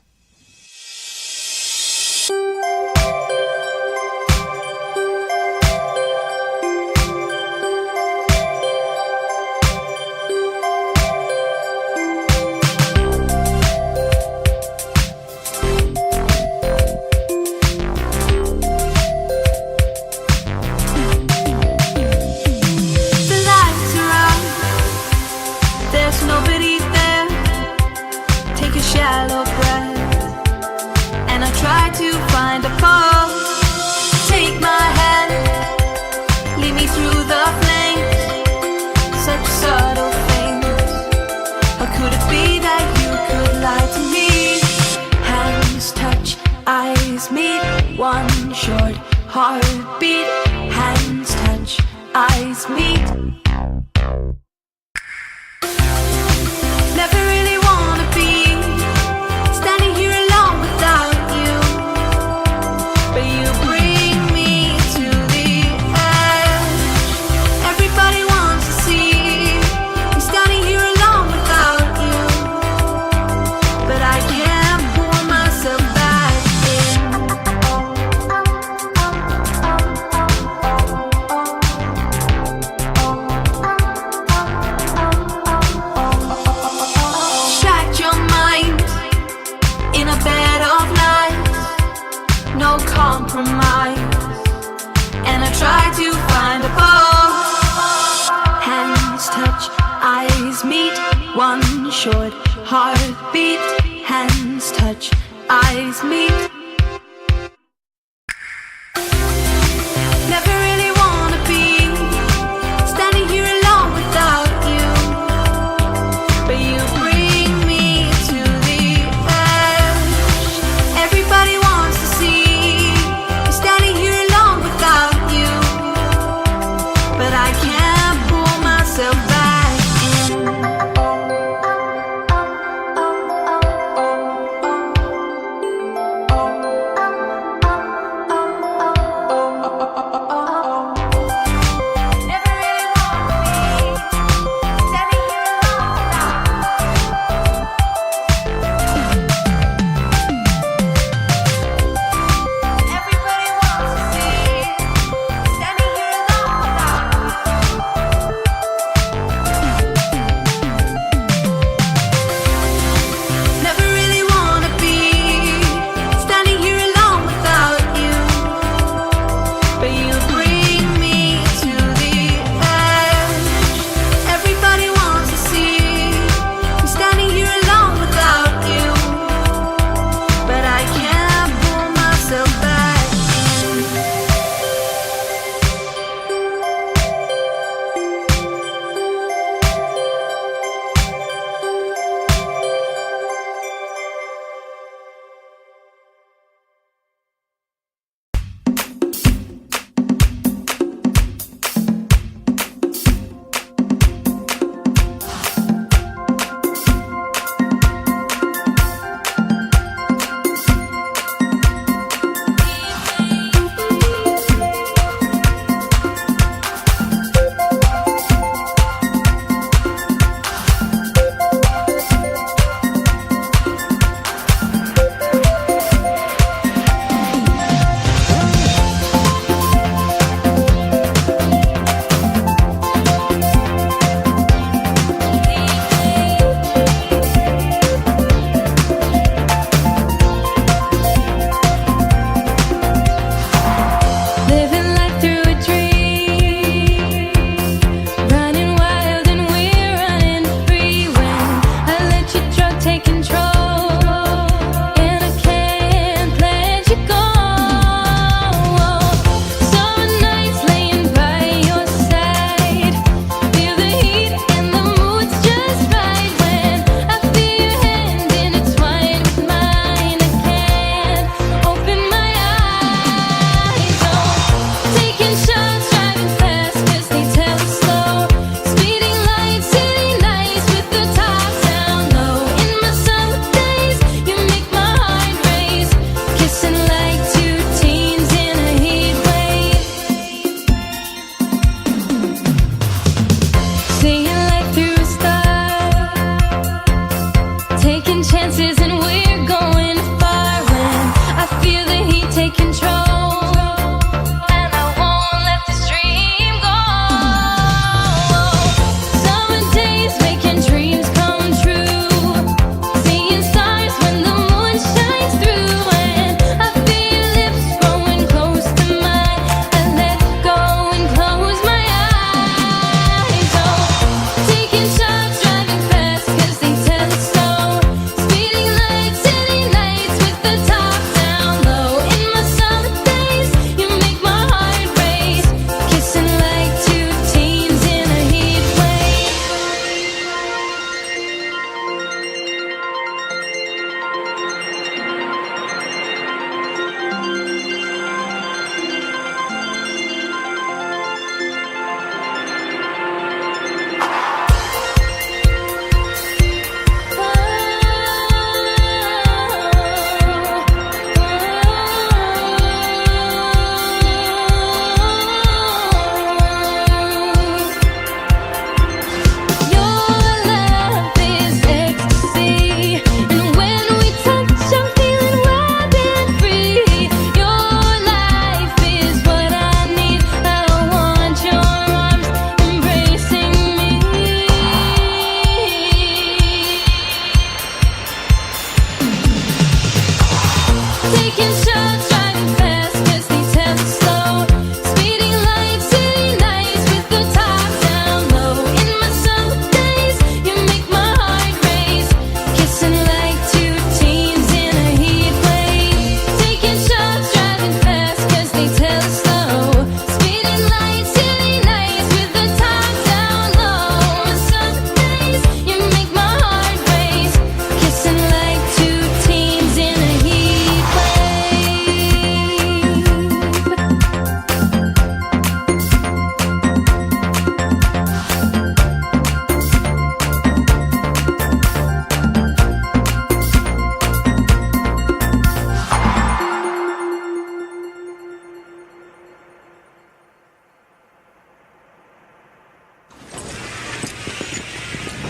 Speaker 12: One short heartbeat, hands touch, eyes meet. Never really wanna be standing here alone without you, but you bring me to the edge. Everybody wants to see me standing here alone without you, but I can't pull myself back in. Distract your mind in a bed of lies, no compromise, and I try to find a pause. Hands touch, eyes meet, one short heartbeat. Hands touch, eyes meet.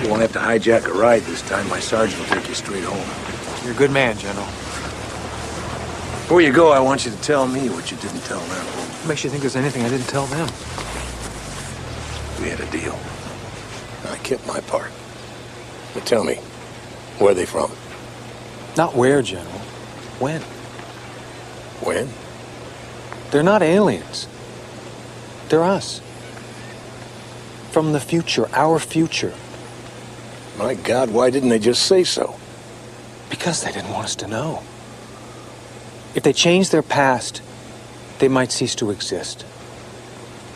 Speaker 13: You won't have to hijack a ride this time. My sergeant will take you straight home.
Speaker 14: You're a good man, General.
Speaker 13: Before you go, I want you to tell me what you didn't tell them.
Speaker 14: What makes you think there's anything I didn't tell them?
Speaker 13: We had a deal. I kept my part. But tell me, where are they from?
Speaker 14: Not where, General. When?
Speaker 13: When?
Speaker 14: They're not aliens. They're us. From the future, our future.
Speaker 13: My God, why didn't they just say so?
Speaker 14: Because they didn't want us to know. If they changed their past, they might cease to exist.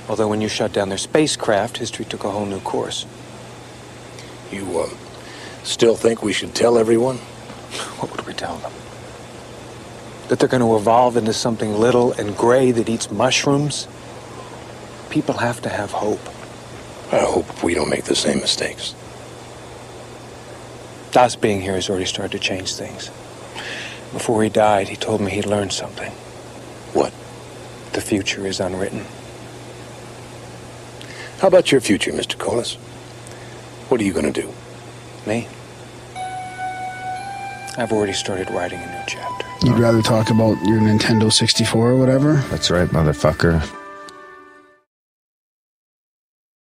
Speaker 14: Although when you shut down their spacecraft, history took a whole new course.
Speaker 13: You, still think we should tell everyone?
Speaker 14: What would we tell them? That they're going to evolve into something little and gray that eats mushrooms? People have to have hope.
Speaker 13: I hope we don't make the same mistakes.
Speaker 14: Das being here has already started to change things. Before he died, he told me he'd learned something.
Speaker 13: What?
Speaker 14: The future is unwritten.
Speaker 13: How about your future, Mr. Colas? What are you going to do?
Speaker 14: Me? I've already started writing a new chapter.
Speaker 15: You'd rather talk about your Nintendo 64 or whatever?
Speaker 10: That's right, motherfucker.